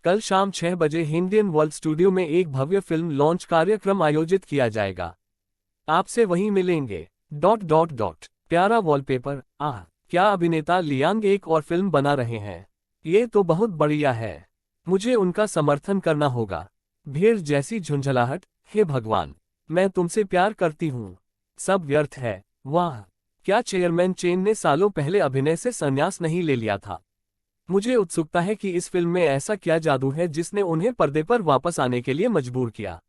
कल शाम 6 बजे हिंडियन वर्ल्ड स्टूडियो में एक भव्य फिल्म लॉन्च कार्यक्रम आयोजित किया जाएगा। आपसे वहीं मिलेंगे। ... प्यारा वॉलपेपर। क्या अभिनेता लियांग एक और फिल्म बना रहे हैं? ये तो बहुत बढ़िया है। मुझे उनका समर्थन करना होगा। भीड़ जैसी झुंझलाहट, हे भगवान, मैं तुमसे प्यार करती हूँ, सब व्यर्थ है। वाह, क्या चेयरमैन चेन ने सालों पहले अभिनय से संन्यास नहीं ले लिया था? मुझे उत्सुकता है कि इस फिल्म में ऐसा क्या जादू है जिसने उन्हें पर्दे पर वापस आने के लिए मजबूर किया।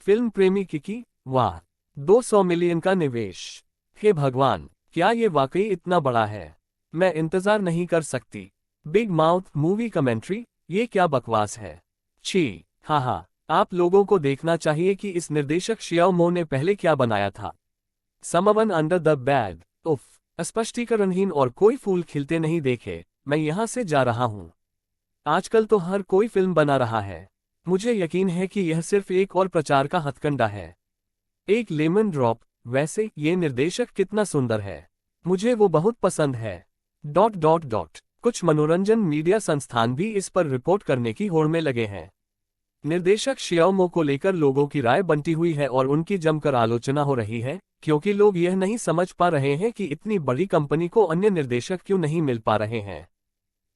फिल्म प्रेमी किकी, वाह, 200 मिलियन का निवेश, हे भगवान, क्या ये वाकई इतना बड़ा है? मैं इंतजार नहीं कर सकती। बिग माउथ मूवी कमेंट्री, ये क्या बकवास है। छी, हाँ, आप लोगों को देखना चाहिए कि इस निर्देशक शियाओ मो ने पहले क्या बनाया था। समवन अंडर द बैग, उफ, स्पष्टीकरणहीन और कोई फूल खिलते नहीं देखे, मैं यहाँ से जा रहा हूँ। आजकल तो हर कोई फिल्म बना रहा है। मुझे यकीन है कि यह सिर्फ एक और प्रचार का हथकंडा है। एक लेमन ड्रॉप। वैसे ये निर्देशक कितना सुंदर है, मुझे वो बहुत पसंद है। ... कुछ मनोरंजन मीडिया संस्थान भी इस पर रिपोर्ट करने की होड़ में लगे हैं। निर्देशक शियाओ मो को लेकर लोगों की राय बंटी हुई है और उनकी जमकर आलोचना हो रही है, क्योंकि लोग यह नहीं समझ पा रहे हैं कि इतनी बड़ी कंपनी को अन्य निर्देशक क्यों नहीं मिल पा रहे हैं।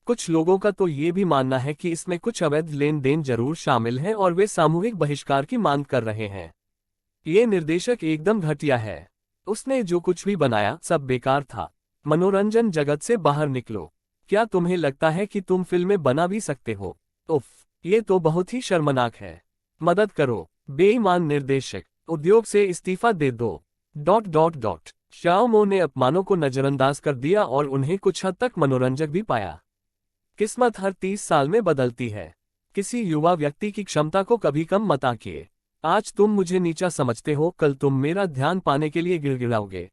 कुछ लोगों का तो ये भी मानना है कि इसमें कुछ अवैध लेन देन जरूर शामिल है और वे सामूहिक बहिष्कार की मांग कर रहे हैं। ये निर्देशक एकदम घटिया है। उसने जो कुछ भी बनाया सब बेकार था। मनोरंजन जगत से बाहर निकलो। क्या तुम्हें लगता है कि तुम फिल्में बना भी सकते हो? उफ, ये तो बहुत ही शर्मनाक है। मदद करो, बेईमान निर्देशक, उद्योग से इस्तीफा दे दो। ... शाओ मो ने अपमानों को नजरअंदाज कर दिया और उन्हें कुछ हद तक मनोरंजक भी पाया। किस्मत हर 30 साल में बदलती है। किसी युवा व्यक्ति की क्षमता को कभी कम मत आंकिए। आज तुम मुझे नीचा समझते हो, कल तुम मेरा ध्यान पाने के लिए गिड़गिड़ाओगे।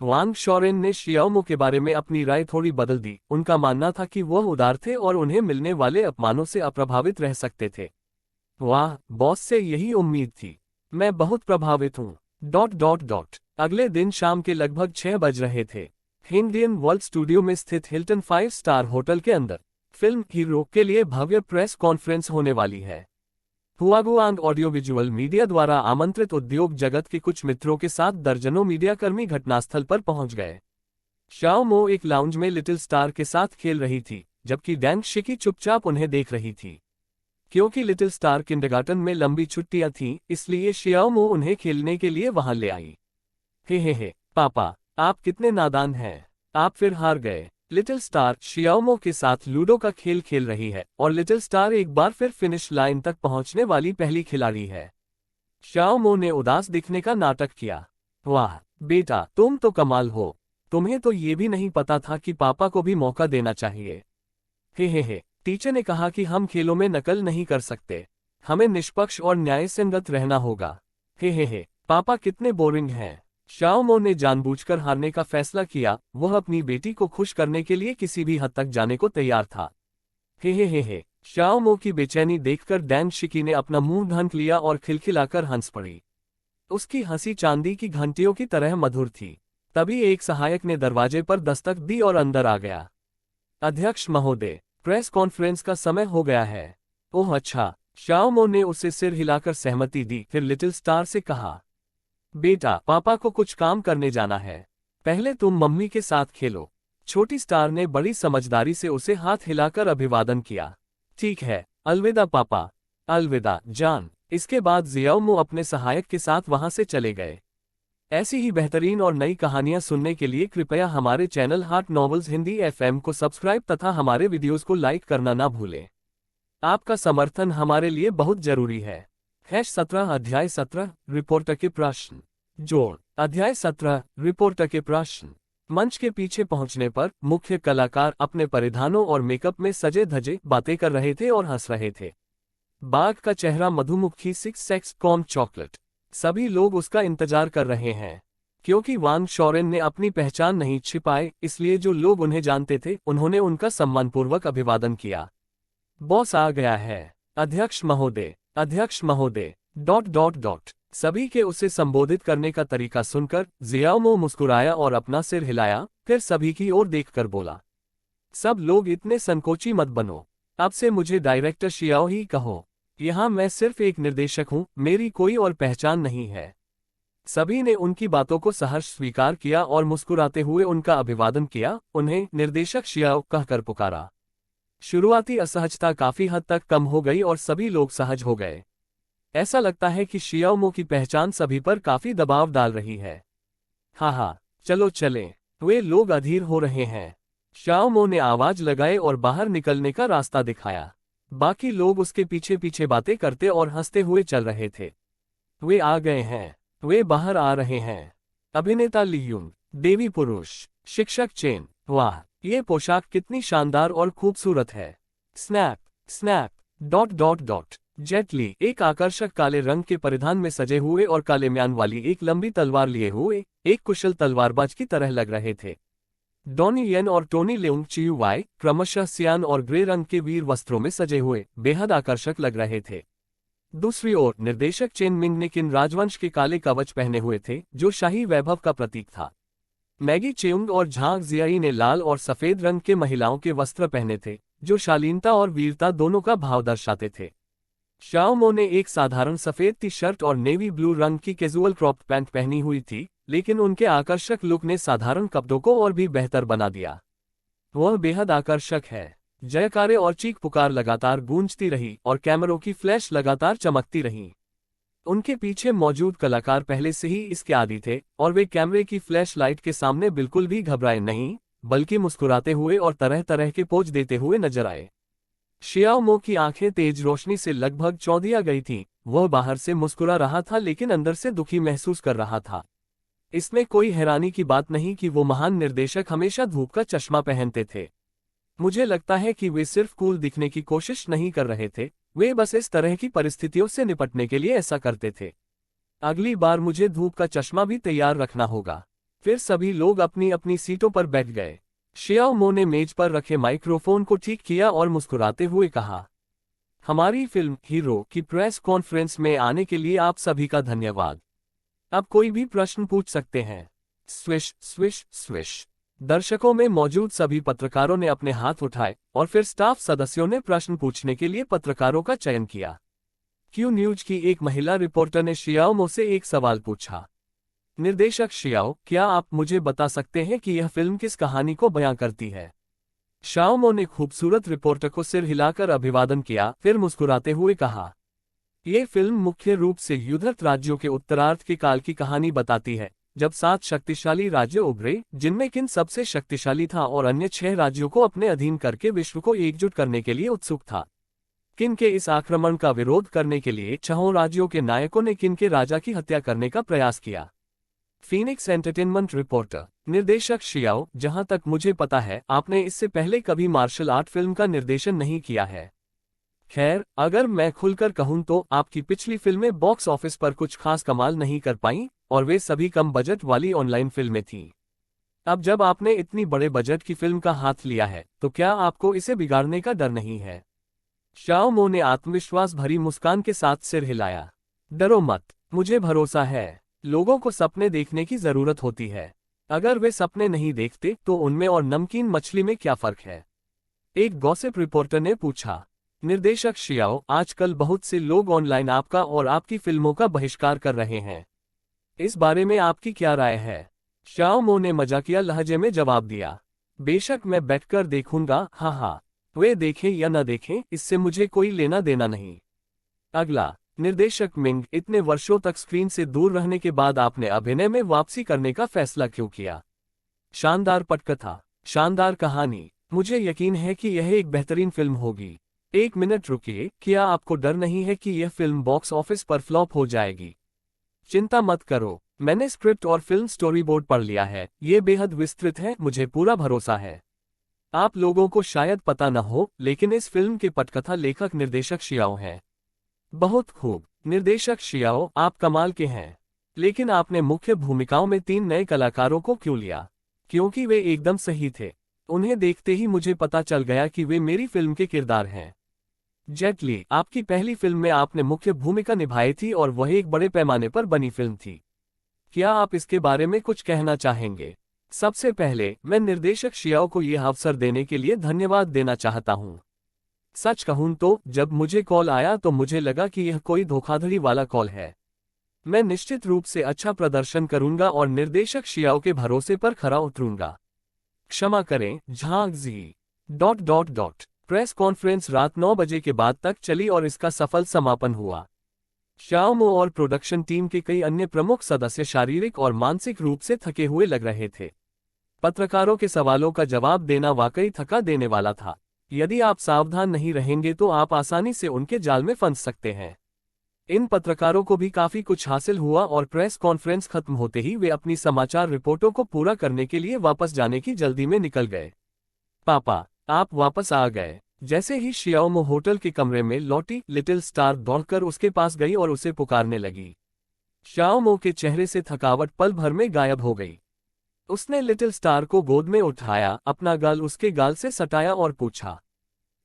वांग शॉरेन ने शियाओ मो के बारे में अपनी राय थोड़ी बदल दी। उनका मानना था कि वह उदार थे और उन्हें मिलने वाले अपमानों से अप्रभावित रह सकते थे। वाह, बॉस से यही उम्मीद थी। मैं बहुत प्रभावित हूँ। ... अगले दिन शाम के लगभग 6 बज रहे थे। हिंडियन वर्ल्ड स्टूडियो में स्थित हिल्टन 5 स्टार होटल के अंदर फिल्म हीरो के लिए भव्य प्रेस कॉन्फ्रेंस होने वाली है। हुआगुआंग ऑडियोविजुअल मीडिया द्वारा आमंत्रित उद्योग जगत के कुछ मित्रों के साथ दर्जनों मीडियाकर्मी घटनास्थल पर पहुंच गए। शाओ मो एक लाउंज में लिटिल स्टार के साथ खेल रही थी, जबकि डैंग शिकी चुपचाप उन्हें देख रही थी। क्योंकि लिटिल स्टार किंडरगार्टन में लंबी छुट्टियां थीं, इसलिए शियाओमो उन्हें खेलने के लिए वहां ले आई। हे पापा, आप कितने नादान हैं, आप फिर हार गए। लिटिल स्टार शियाओमो के साथ लूडो का खेल खेल रही है और लिटिल स्टार एक बार फिर फिनिश लाइन तक पहुंचने वाली पहली खिलाड़ी है। शियाओमो ने उदास दिखने का नाटक किया। वाह बेटा, तुम तो कमाल हो, तुम्हें तो ये भी नहीं पता था कि पापा को भी मौका देना चाहिए। हे टीचर ने कहा कि हम खेलों में नकल नहीं कर सकते, हमें निष्पक्ष और न्यायसंगत रहना होगा। हे पापा कितने बोरिंग हैं। शियाओमो ने जानबूझकर हारने का फैसला किया, वह अपनी बेटी को खुश करने के लिए किसी भी हद तक जाने को तैयार था। हे शियाओमो की बेचैनी देखकर डैंग शिकी ने अपना मुंह ढक लिया और खिलखिलाकर हंस पड़ी। उसकी हंसी चांदी की घंटियों की तरह मधुर थी। तभी एक सहायक ने दरवाजे पर दस्तक दी और अंदर आ गया। अध्यक्ष महोदय, प्रेस कॉन्फ्रेंस का समय हो गया है। ओह अच्छा, शियाओमो ने उसे सिर हिलाकर सहमति दी, फिर लिटिल स्टार से कहा, बेटा, पापा को कुछ काम करने जाना है, पहले तुम मम्मी के साथ खेलो। छोटी स्टार ने बड़ी समझदारी से उसे हाथ हिलाकर अभिवादन किया। ठीक है, अलविदा पापा। अलविदा जान। इसके बाद शियाओमो अपने सहायक के साथ वहां से चले गए। ऐसी ही बेहतरीन और नई कहानियां सुनने के लिए कृपया हमारे channel heart novels Hindi FM को सब्सक्राइब तथा हमारे वीडियोस को लाइक करना ना भूलें। आपका समर्थन हमारे लिए बहुत जरूरी है। 17 अध्याय 17 रिपोर्टर के प्रश्न। जोड़। अध्याय 17 रिपोर्टर के प्रश्न। मंच के पीछे पहुंचने पर मुख्य कलाकार अपने परिधानों और मेकअप में सजे धजे बातें कर रहे थे और हंस रहे थे। बाघ का चेहरा मधुमक्खी सेक्स कॉम चॉकलेट। सभी लोग उसका इंतजार कर रहे हैं। क्योंकि वांग शोरेन ने अपनी पहचान नहीं छिपाई, इसलिए जो लोग उन्हें जानते थे उन्होंने उनका सम्मानपूर्वक अभिवादन किया। बॉस आ गया है। अध्यक्ष महोदय, अध्यक्ष महोदय। ... सभी के उसे संबोधित करने का तरीका सुनकर शियाओमो मुस्कुराया और अपना सिर हिलाया, फिर सभी की ओर देखकर बोला, सब लोग इतने संकोची मत बनो, अब से मुझे डायरेक्टर शियाओ ही कहो। यहाँ मैं सिर्फ एक निर्देशक हूँ, मेरी कोई और पहचान नहीं है। सभी ने उनकी बातों को सहर्ष स्वीकार किया और मुस्कुराते हुए उनका अभिवादन किया, उन्हें निर्देशक शियाओ कहकर पुकारा। शुरुआती असहजता काफी हद तक कम हो गई और सभी लोग सहज हो गए। ऐसा लगता है कि शियाओमो की पहचान सभी पर काफी दबाव डाल रही है। हाँ, चलो चलें, वे लोग अधीर हो रहे हैं। शियाओमो ने आवाज लगाए और बाहर निकलने का रास्ता दिखाया। बाकी लोग उसके पीछे पीछे बातें करते और हंसते हुए चल रहे थे। वे आ गए हैं, वे बाहर आ रहे हैं। अभिनेता लियूंग, देवी पुरुष, शिक्षक चेन। वाह, ये पोशाक कितनी शानदार और खूबसूरत है। स्नैप स्नैप ... जेट ली एक आकर्षक काले रंग के परिधान में सजे हुए और काले म्यान वाली एक लंबी तलवार लिए हुए एक कुशल तलवारबाज की तरह लग रहे थे। डॉनी येन और टोनी लेउंग चियू वाई क्रमशः सियान और ग्रे रंग के वीर वस्त्रों में सजे हुए बेहद आकर्षक लग रहे थे। दूसरी ओर निर्देशक चेन मिंग ने किन राजवंश के काले कवच पहने हुए थे, जो शाही वैभव का प्रतीक था। मैगी चेउंग और झांग जियाई ने लाल और सफेद रंग के महिलाओं के वस्त्र पहने थे, जो शालीनता और वीरता दोनों का भाव दर्शाते थे। शियाओमो ने एक साधारण सफेद टी शर्ट और नेवी ब्लू रंग की कैजुअल क्रॉप पैंट पहनी हुई थी, लेकिन उनके आकर्षक लुक ने साधारण कपड़ों को और भी बेहतर बना दिया। वह बेहद आकर्षक है। जयकारे और चीख पुकार लगातार गूंजती रही और कैमरों की फ्लैश लगातार चमकती रहीं। उनके पीछे मौजूद कलाकार पहले से ही इसके आदी थे और वे कैमरे की फ्लैश लाइट के सामने बिल्कुल भी घबराए नहीं, बल्कि मुस्कुराते हुए और तरह तरह के पोज देते हुए नजर आए। शियाओमो की आंखें तेज रोशनी से लगभग चौंधिया गई थीं। वह बाहर से मुस्कुरा रहा था लेकिन अंदर से दुखी महसूस कर रहा था। इसमें कोई हैरानी की बात नहीं कि वो महान निर्देशक हमेशा धूप का चश्मा पहनते थे। मुझे लगता है कि वे सिर्फ कूल दिखने की कोशिश नहीं कर रहे थे, वे बस इस तरह की परिस्थितियों से निपटने के लिए ऐसा करते थे। अगली बार मुझे धूप का चश्मा भी तैयार रखना होगा। फिर सभी लोग अपनी अपनी सीटों पर बैठ गए। शियाओमो ने मेज पर रखे माइक्रोफोन को ठीक किया और मुस्कुराते हुए कहा, हमारी फिल्म हीरो की प्रेस कॉन्फ्रेंस में आने के लिए आप सभी का धन्यवाद। अब कोई भी प्रश्न पूछ सकते हैं। Swish swish swish. दर्शकों में मौजूद सभी पत्रकारों ने अपने हाथ उठाए और फिर स्टाफ सदस्यों ने प्रश्न पूछने के लिए पत्रकारों का चयन किया। क्यू न्यूज की एक महिला रिपोर्टर ने शियाओमो से एक सवाल पूछा, निर्देशक शियाओ, क्या आप मुझे बता सकते हैं कि यह फिल्म किस कहानी को बयां करती है? शाओमो ने खूबसूरत रिपोर्टर को सिर हिलाकर अभिवादन किया, फिर मुस्कुराते हुए कहा, ये फिल्म मुख्य रूप से युद्धरत राज्यों के उत्तरार्ध के काल की कहानी बताती है, जब 7 शक्तिशाली राज्य उभरे, जिनमें किन सबसे शक्तिशाली था और अन्य 6 राज्यों को अपने अधीन करके विश्व को एकजुट करने के लिए उत्सुक था। किन के इस आक्रमण का विरोध करने के लिए 6 राज्यों के नायकों ने किन के राजा की हत्या करने का प्रयास किया। Phoenix entertainment reporter. निर्देशक शियाओ, जहां तक मुझे पता है आपने इससे पहले कभी मार्शल आर्ट फिल्म का निर्देशन नहीं किया है। खैर, अगर मैं खुलकर कहूं तो आपकी पिछली फिल्में बॉक्स ऑफिस पर कुछ खास कमाल नहीं कर पाईं, और वे सभी कम बजट वाली ऑनलाइन फिल्में थीं। अब जब आपने इतनी बड़े बजट की फिल्म का हाथ लिया है, तो क्या आपको इसे बिगाड़ने का डर नहीं है? शाओमो ने आत्मविश्वास भरी मुस्कान के साथ सिर हिलाया। डरो मत, मुझे भरोसा है। लोगों को सपने देखने की जरूरत होती है। अगर वे सपने नहीं देखते तो उनमें और नमकीन मछली में क्या फर्क है? एक गॉसिप रिपोर्टर ने पूछा। निर्देशक शियाओ, आजकल बहुत से लोग ऑनलाइन आपका और आपकी फिल्मों का बहिष्कार कर रहे हैं। इस बारे में आपकी क्या राय है? शाओमो ने मजाकिया लहजे में जवाब दिया। बेशक मैं बैठकर देखूंगा, हाँ, वे देखें या न देखें, इससे मुझे कोई लेना देना नहीं। अगला। निर्देशक मिंग, इतने वर्षों तक स्क्रीन से दूर रहने के बाद आपने अभिनय में वापसी करने का फैसला क्यों किया? शानदार पटकथा, शानदार कहानी, मुझे यकीन है कि यह एक बेहतरीन फिल्म होगी। 1 मिनट रुकिए, क्या आपको डर नहीं है कि यह फिल्म बॉक्स ऑफिस पर फ्लॉप हो जाएगी? चिंता मत करो, मैंने स्क्रिप्ट और फिल्म स्टोरी बोर्ड पढ़ लिया है, ये बेहद विस्तृत है, मुझे पूरा भरोसा है। आप लोगों को शायद पता न हो, लेकिन इस फिल्म के पटकथा लेखक निर्देशक शियाओ हैं। बहुत खूब, निर्देशक शियाओ, आप कमाल के हैं। लेकिन आपने मुख्य भूमिकाओं में 3 नए कलाकारों को क्यों लिया? क्योंकि वे एकदम सही थे। उन्हें देखते ही मुझे पता चल गया कि वे मेरी फिल्म के किरदार हैं। जेट ली, आपकी पहली फिल्म में आपने मुख्य भूमिका निभाई थी और वह एक बड़े पैमाने पर बनी फिल्म थी। क्या आप इसके बारे में कुछ कहना चाहेंगे? सबसे पहले मैं निर्देशक शियाओ को यह अवसर देने के लिए धन्यवाद देना चाहता हूं। सच कहूं तो जब मुझे कॉल आया तो मुझे लगा कि यह कोई धोखाधड़ी वाला कॉल है। मैं निश्चित रूप से अच्छा प्रदर्शन करूंगा और निर्देशक शियाओ के भरोसे पर खरा उतरूंगा। क्षमा करें, झांग जी। प्रेस कॉन्फ्रेंस रात 9 बजे के बाद तक चली और इसका सफल समापन हुआ। शाओमो और प्रोडक्शन टीम के कई अन्य प्रमुख सदस्य शारीरिक और मानसिक रूप से थके हुए लग रहे थे। पत्रकारों के सवालों का जवाब देना वाकई थका देने वाला था। यदि आप सावधान नहीं रहेंगे तो आप आसानी से उनके जाल में फंस सकते हैं। इन पत्रकारों को भी काफी कुछ हासिल हुआ और प्रेस कॉन्फ्रेंस खत्म होते ही वे अपनी समाचार रिपोर्टों को पूरा करने के लिए वापस जाने की जल्दी में निकल गए। पापा, आप वापस आ गए। जैसे ही शियाओमो होटल के कमरे में लौटी, लिटिल स्टार दौड़कर उसके पास गई और उसे पुकारने लगी। शियाओमो के चेहरे से थकावट पल भर में गायब हो गई। उसने लिटिल स्टार को गोद में उठाया, अपना गाल उसके गाल से सटाया और पूछा,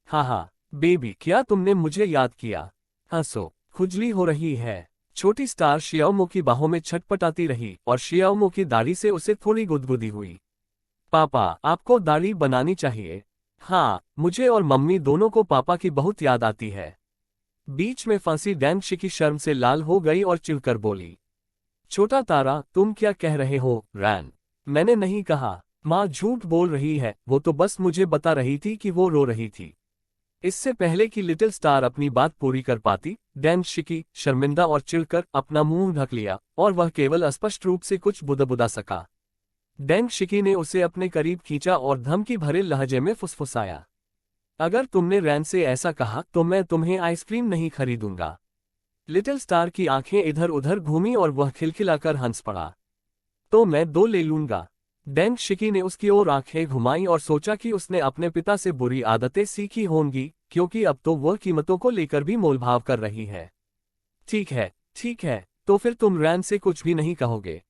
हाँ, बेबी, क्या तुमने मुझे याद किया? हंसो, खुजली हो रही है। छोटी स्टार शियाओमो की बाहों में छटपटाती रही और शियाओमो की दाढ़ी से उसे थोड़ी गुदगुदी हुई। पापा, आपको दाढ़ी बनानी चाहिए। हाँ, मुझे और मम्मी दोनों को पापा की बहुत याद आती है। बीच में फंसी डैंगशिकी शर्म से लाल हो गई और चिढ़कर बोली, छोटा तारा, तुम क्या कह रहे हो? रैन, मैंने नहीं कहा। माँ झूठ बोल रही है, वो तो बस मुझे बता रही थी कि वो रो रही थी। इससे पहले कि लिटिल स्टार अपनी बात पूरी कर पाती, डैंगशिकी शर्मिंदा और चिढ़कर अपना मुंह ढक लिया और वह केवल अस्पष्ट रूप से कुछ बुदबुदा सका। डैंगशिकी ने उसे अपने करीब खींचा और धमकी भरे लहजे में फुसफुसाया, अगर तुमने रैन से ऐसा कहा तो मैं तुम्हें आइसक्रीम नहीं खरीदूंगा। लिटिल स्टार की आंखें इधर उधर घूमी और वह खिलखिलाकर हंस पड़ा। तो मैं 2 ले लूंगा। डैंगशिकी ने उसकी ओर आंखें घुमाई और सोचा कि उसने अपने पिता से बुरी आदतें सीखी होंगी, क्योंकि अब तो वह कीमतों को लेकर भी मोलभाव कर रही है। ठीक है, तो फिर तुम रैन से कुछ भी नहीं कहोगे?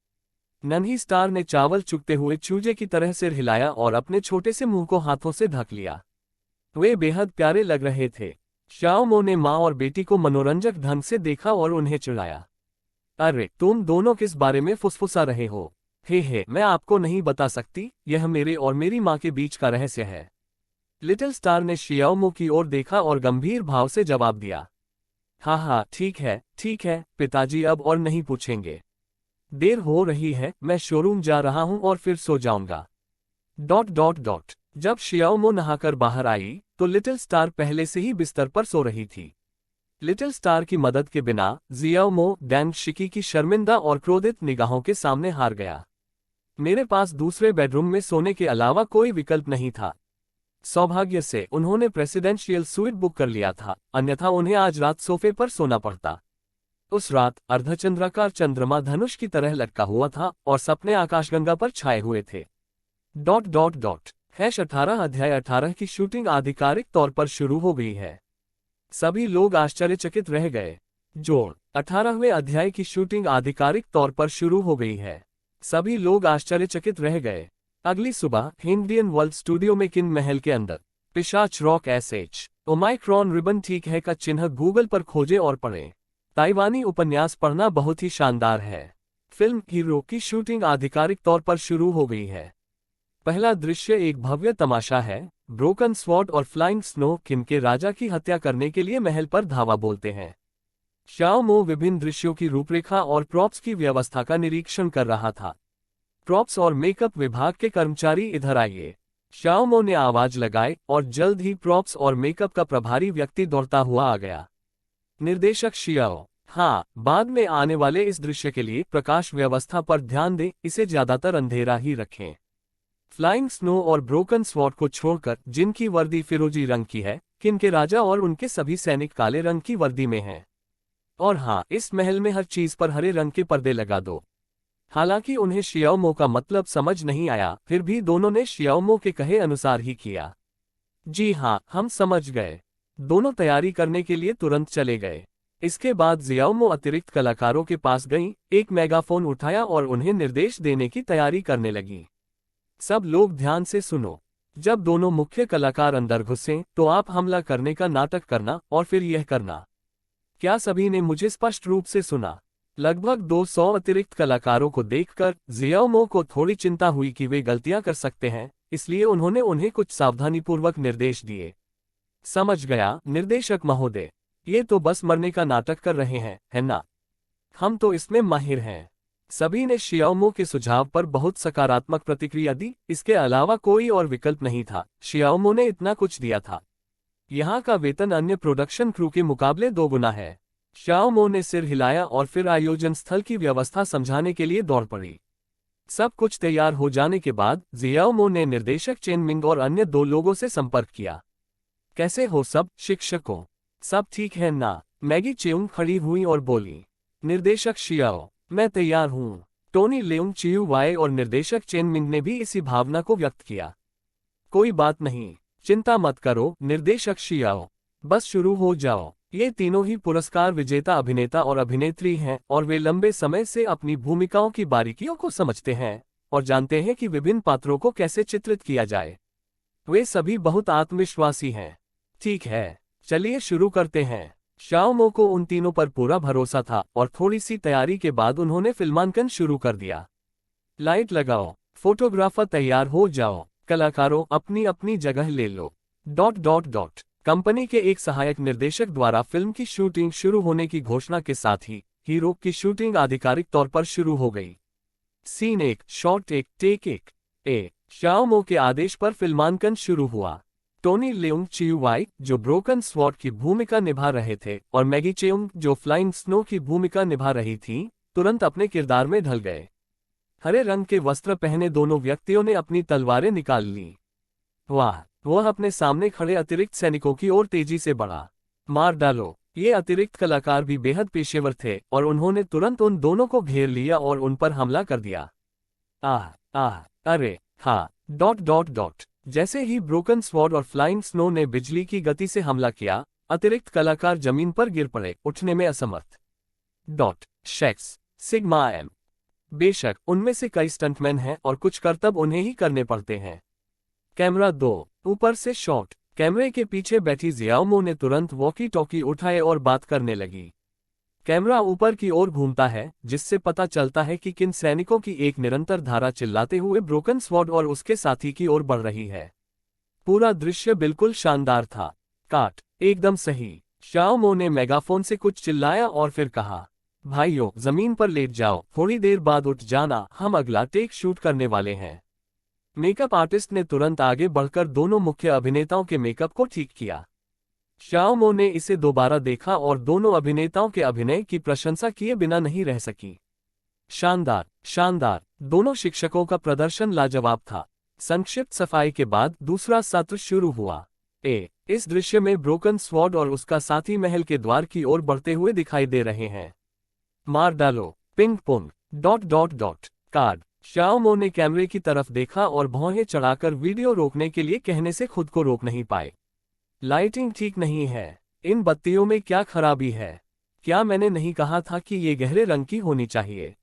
नन्ही स्टार ने चावल चुगते हुए चूजे की तरह सिर हिलाया और अपने छोटे से मुंह को हाथों से ढक लिया। वे बेहद प्यारे लग रहे थे। शाओमो ने माँ और बेटी को मनोरंजक ढंग से देखा और उन्हें चिढ़ाया, अरे, तुम दोनों किस बारे में फुसफुसा रहे हो? हे, मैं आपको नहीं बता सकती, यह मेरे और मेरी माँ के बीच का रहस्य है। लिटिल स्टार ने शियाओमो की ओर देखा और गंभीर भाव से जवाब दिया, हाँ, ठीक है, पिताजी अब और नहीं पूछेंगे। देर हो रही है, मैं शोरूम जा रहा हूं और फिर सो जाऊंगा। जब शियाओमो नहाकर बाहर आई तो लिटिल स्टार पहले से ही बिस्तर पर सो रही थी। लिटिल स्टार की मदद के बिना जियाओमो डैंग शिकी की शर्मिंदा और क्रोधित निगाहों के सामने हार गया। मेरे पास दूसरे बेडरूम में सोने के अलावा कोई विकल्प नहीं था। सौभाग्य से उन्होंने प्रेसिडेंशियल स्वीट बुक कर लिया था, अन्यथा उन्हें आज रात सोफे पर सोना पड़ता। उस रात अर्धचंद्राकार चंद्रमा धनुष की तरह लटका हुआ था और सपने आकाशगंगा पर छाए हुए थे। ####18 अध्याय 18 की शूटिंग आधिकारिक तौर पर शुरू हो गई है। सभी लोग आश्चर्यचकित रह गए। 18वें अध्याय की शूटिंग आधिकारिक तौर पर शुरू हो गई है। सभी लोग आश्चर्यचकित रह गए। अगली सुबह इंडियन वर्ल्ड स्टूडियो में किन महल के अंदर पिशाच रॉक SH ओमाइक्रॉन रिबन ठीक है का चिन्ह गूगल पर खोजे और पढ़ें। ताइवानी उपन्यास पढ़ना बहुत ही शानदार है। फिल्म हीरो की शूटिंग आधिकारिक तौर पर शुरू हो गई है। पहला दृश्य एक भव्य तमाशा है। ब्रोकन स्वॉर्ड और फ्लाइंग स्नो किन के राजा की हत्या करने के लिए महल पर धावा बोलते हैं। शाओमो विभिन्न दृश्यों की रूपरेखा और प्रॉप्स की व्यवस्था का निरीक्षण कर रहा था। प्रॉप्स और मेकअप विभाग के कर्मचारी इधर आइए। शाओमो ने आवाज लगाई और जल्द ही प्रॉप्स और मेकअप का प्रभारी व्यक्ति दौड़ता हुआ आ गया। निर्देशक शियाओ, हाँ, बाद में आने वाले इस दृश्य के लिए प्रकाश व्यवस्था पर ध्यान दें, इसे ज्यादातर अंधेरा ही रखें। फ्लाइंग स्नो और ब्रोकन स्वॉर्ड को छोड़कर जिनकी वर्दी फिरोजी रंग की है, किन के राजा और उनके सभी सैनिक काले रंग की वर्दी में हैं। और हाँ, इस महल में हर चीज पर हरे रंग के पर्दे लगा दो। हालांकि उन्हें शियाओमो का मतलब समझ नहीं आया, फिर भी दोनों ने शियाओमो के कहे अनुसार ही किया। जी हाँ, हम समझ गए। दोनों तैयारी करने के लिए तुरंत चले गए। इसके बाद जियाओमो अतिरिक्त कलाकारों के पास गईं, एक मेगाफोन उठाया और उन्हें निर्देश देने की तैयारी करने लगी। सब लोग ध्यान से सुनो। जब दोनों मुख्य कलाकार अंदर घुसें तो आप हमला करने का नाटक करना और फिर यह करना। क्या सभी ने मुझे स्पष्ट रूप से सुना? लगभग 200 अतिरिक्त कलाकारों को देखकर जियाओमो को थोड़ी चिंता हुई कि वे गलतियां कर सकते हैं, इसलिए उन्होंने उन्हें कुछ सावधानीपूर्वक निर्देश दिए। समझ गया निर्देशक महोदय, ये तो बस मरने का नाटक कर रहे हैं, है ना? हम तो इसमें माहिर हैं। सभी ने शियाओमो के सुझाव पर बहुत सकारात्मक प्रतिक्रिया दी। इसके अलावा कोई और विकल्प नहीं था। शियाओमो ने इतना कुछ दिया था। यहाँ का वेतन अन्य प्रोडक्शन क्रू के मुकाबले 2 गुना है। शियाओमो ने सिर हिलाया और फिर आयोजन स्थल की व्यवस्था समझाने के लिए दौड़ पड़ी। सब कुछ तैयार हो जाने के बाद जियाओमो ने निर्देशक चेन मिंग और अन्य 2 लोगों से संपर्क किया। कैसे हो सब शिक्षकों? सब ठीक है ना? मैगी चेउंग खड़ी हुई और बोली। निर्देशक शियाओ, मैं तैयार हूँ। टोनी लेउंग चियू वाई और निर्देशक चेन मिंग ने भी इसी भावना को व्यक्त किया। कोई बात नहीं, चिंता मत करो निर्देशक शियाओ, बस शुरू हो जाओ। ये तीनों ही पुरस्कार विजेता अभिनेता और अभिनेत्री हैं और वे लंबे समय से अपनी भूमिकाओं की बारीकियों को समझते हैं और जानते हैं कि विभिन्न पात्रों को कैसे चित्रित किया जाए। वे सभी बहुत आत्मविश्वासी हैं। ठीक है, चलिए शुरू करते हैं। शियाओमो को उन तीनों पर पूरा भरोसा था और थोड़ी सी तैयारी के बाद उन्होंने फिल्मांकन शुरू कर दिया। लाइट लगाओ, फोटोग्राफर तैयार हो जाओ, कलाकारों अपनी अपनी जगह ले लो। कंपनी के एक सहायक निर्देशक द्वारा फिल्म की शूटिंग शुरू होने की घोषणा के साथ ही हीरो की शूटिंग आधिकारिक तौर पर शुरू हो गई। Scene 1, shot 1, take 1। शियाओमो के आदेश पर फिल्मांकन शुरू हुआ। टोनी लेउंग चियू वाई, जो ब्रोकन स्वॉर्ड की भूमिका निभा रहे थे, और मैगी चेउंग, जो फ्लाइंग स्नो की भूमिका निभा रही थी, तुरंत अपने किरदार में ढल गए। हरे रंग के वस्त्र पहने दोनों व्यक्तियों ने अपनी तलवारें निकाल ली। वाह! वह अपने सामने खड़े अतिरिक्त सैनिकों की ओर तेजी से बढ़ा। मार डालो। ये अतिरिक्त कलाकार भी बेहद पेशेवर थे और उन्होंने तुरंत उन दोनों को घेर लिया और उन पर हमला कर दिया। अरे हाँ। जैसे ही ब्रोकन स्वॉर्ड और फ्लाइंग स्नो ने बिजली की गति से हमला किया, अतिरिक्त कलाकार जमीन पर गिर पड़े, उठने में असमर्थ। Shakes sigma M. बेशक उनमें से कई स्टंटमैन हैं और कुछ करतब उन्हें ही करने पड़ते हैं। कैमरा 2, ऊपर से शॉट। कैमरे के पीछे बैठी जियाओमो ने तुरंत वॉकी टॉकी उठाए और बात करने लगी। कैमरा ऊपर की ओर घूमता है, जिससे पता चलता है कि किन सैनिकों की एक निरंतर धारा चिल्लाते हुए ब्रोकन स्वॉर्ड और उसके साथी की ओर बढ़ रही है। पूरा दृश्य बिल्कुल शानदार था। काट, एकदम सही। शियाओमो ने मेगाफोन से कुछ चिल्लाया और फिर कहा, भाइयों जमीन पर लेट जाओ, थोड़ी देर बाद उठ जाना, हम अगला टेक शूट करने वाले हैं। मेकअप आर्टिस्ट ने तुरंत आगे बढ़कर दोनों मुख्य अभिनेताओं के मेकअप को ठीक किया। शाओमो ने इसे दोबारा देखा और दोनों अभिनेताओं के अभिनय की प्रशंसा किए बिना नहीं रह सकी। शानदार, शानदार, दोनों शिक्षकों का प्रदर्शन लाजवाब था। संक्षिप्त सफाई के बाद दूसरा सत्र शुरू हुआ। इस दृश्य में ब्रोकन स्वॉर्ड और उसका साथी महल के द्वार की ओर बढ़ते हुए दिखाई दे रहे हैं। मार डालो, पिंग पोंग, ... कार्ड। शाओमो ने कैमरे की तरफ देखा और भौहें चढ़ाकर वीडियो रोकने के लिए कहने से खुद को रोक नहीं पाए। लाइटिंग ठीक नहीं है। इन बत्तियों में क्या खराबी है? क्या मैंने नहीं कहा था कि ये गहरे रंग की होनी चाहिए?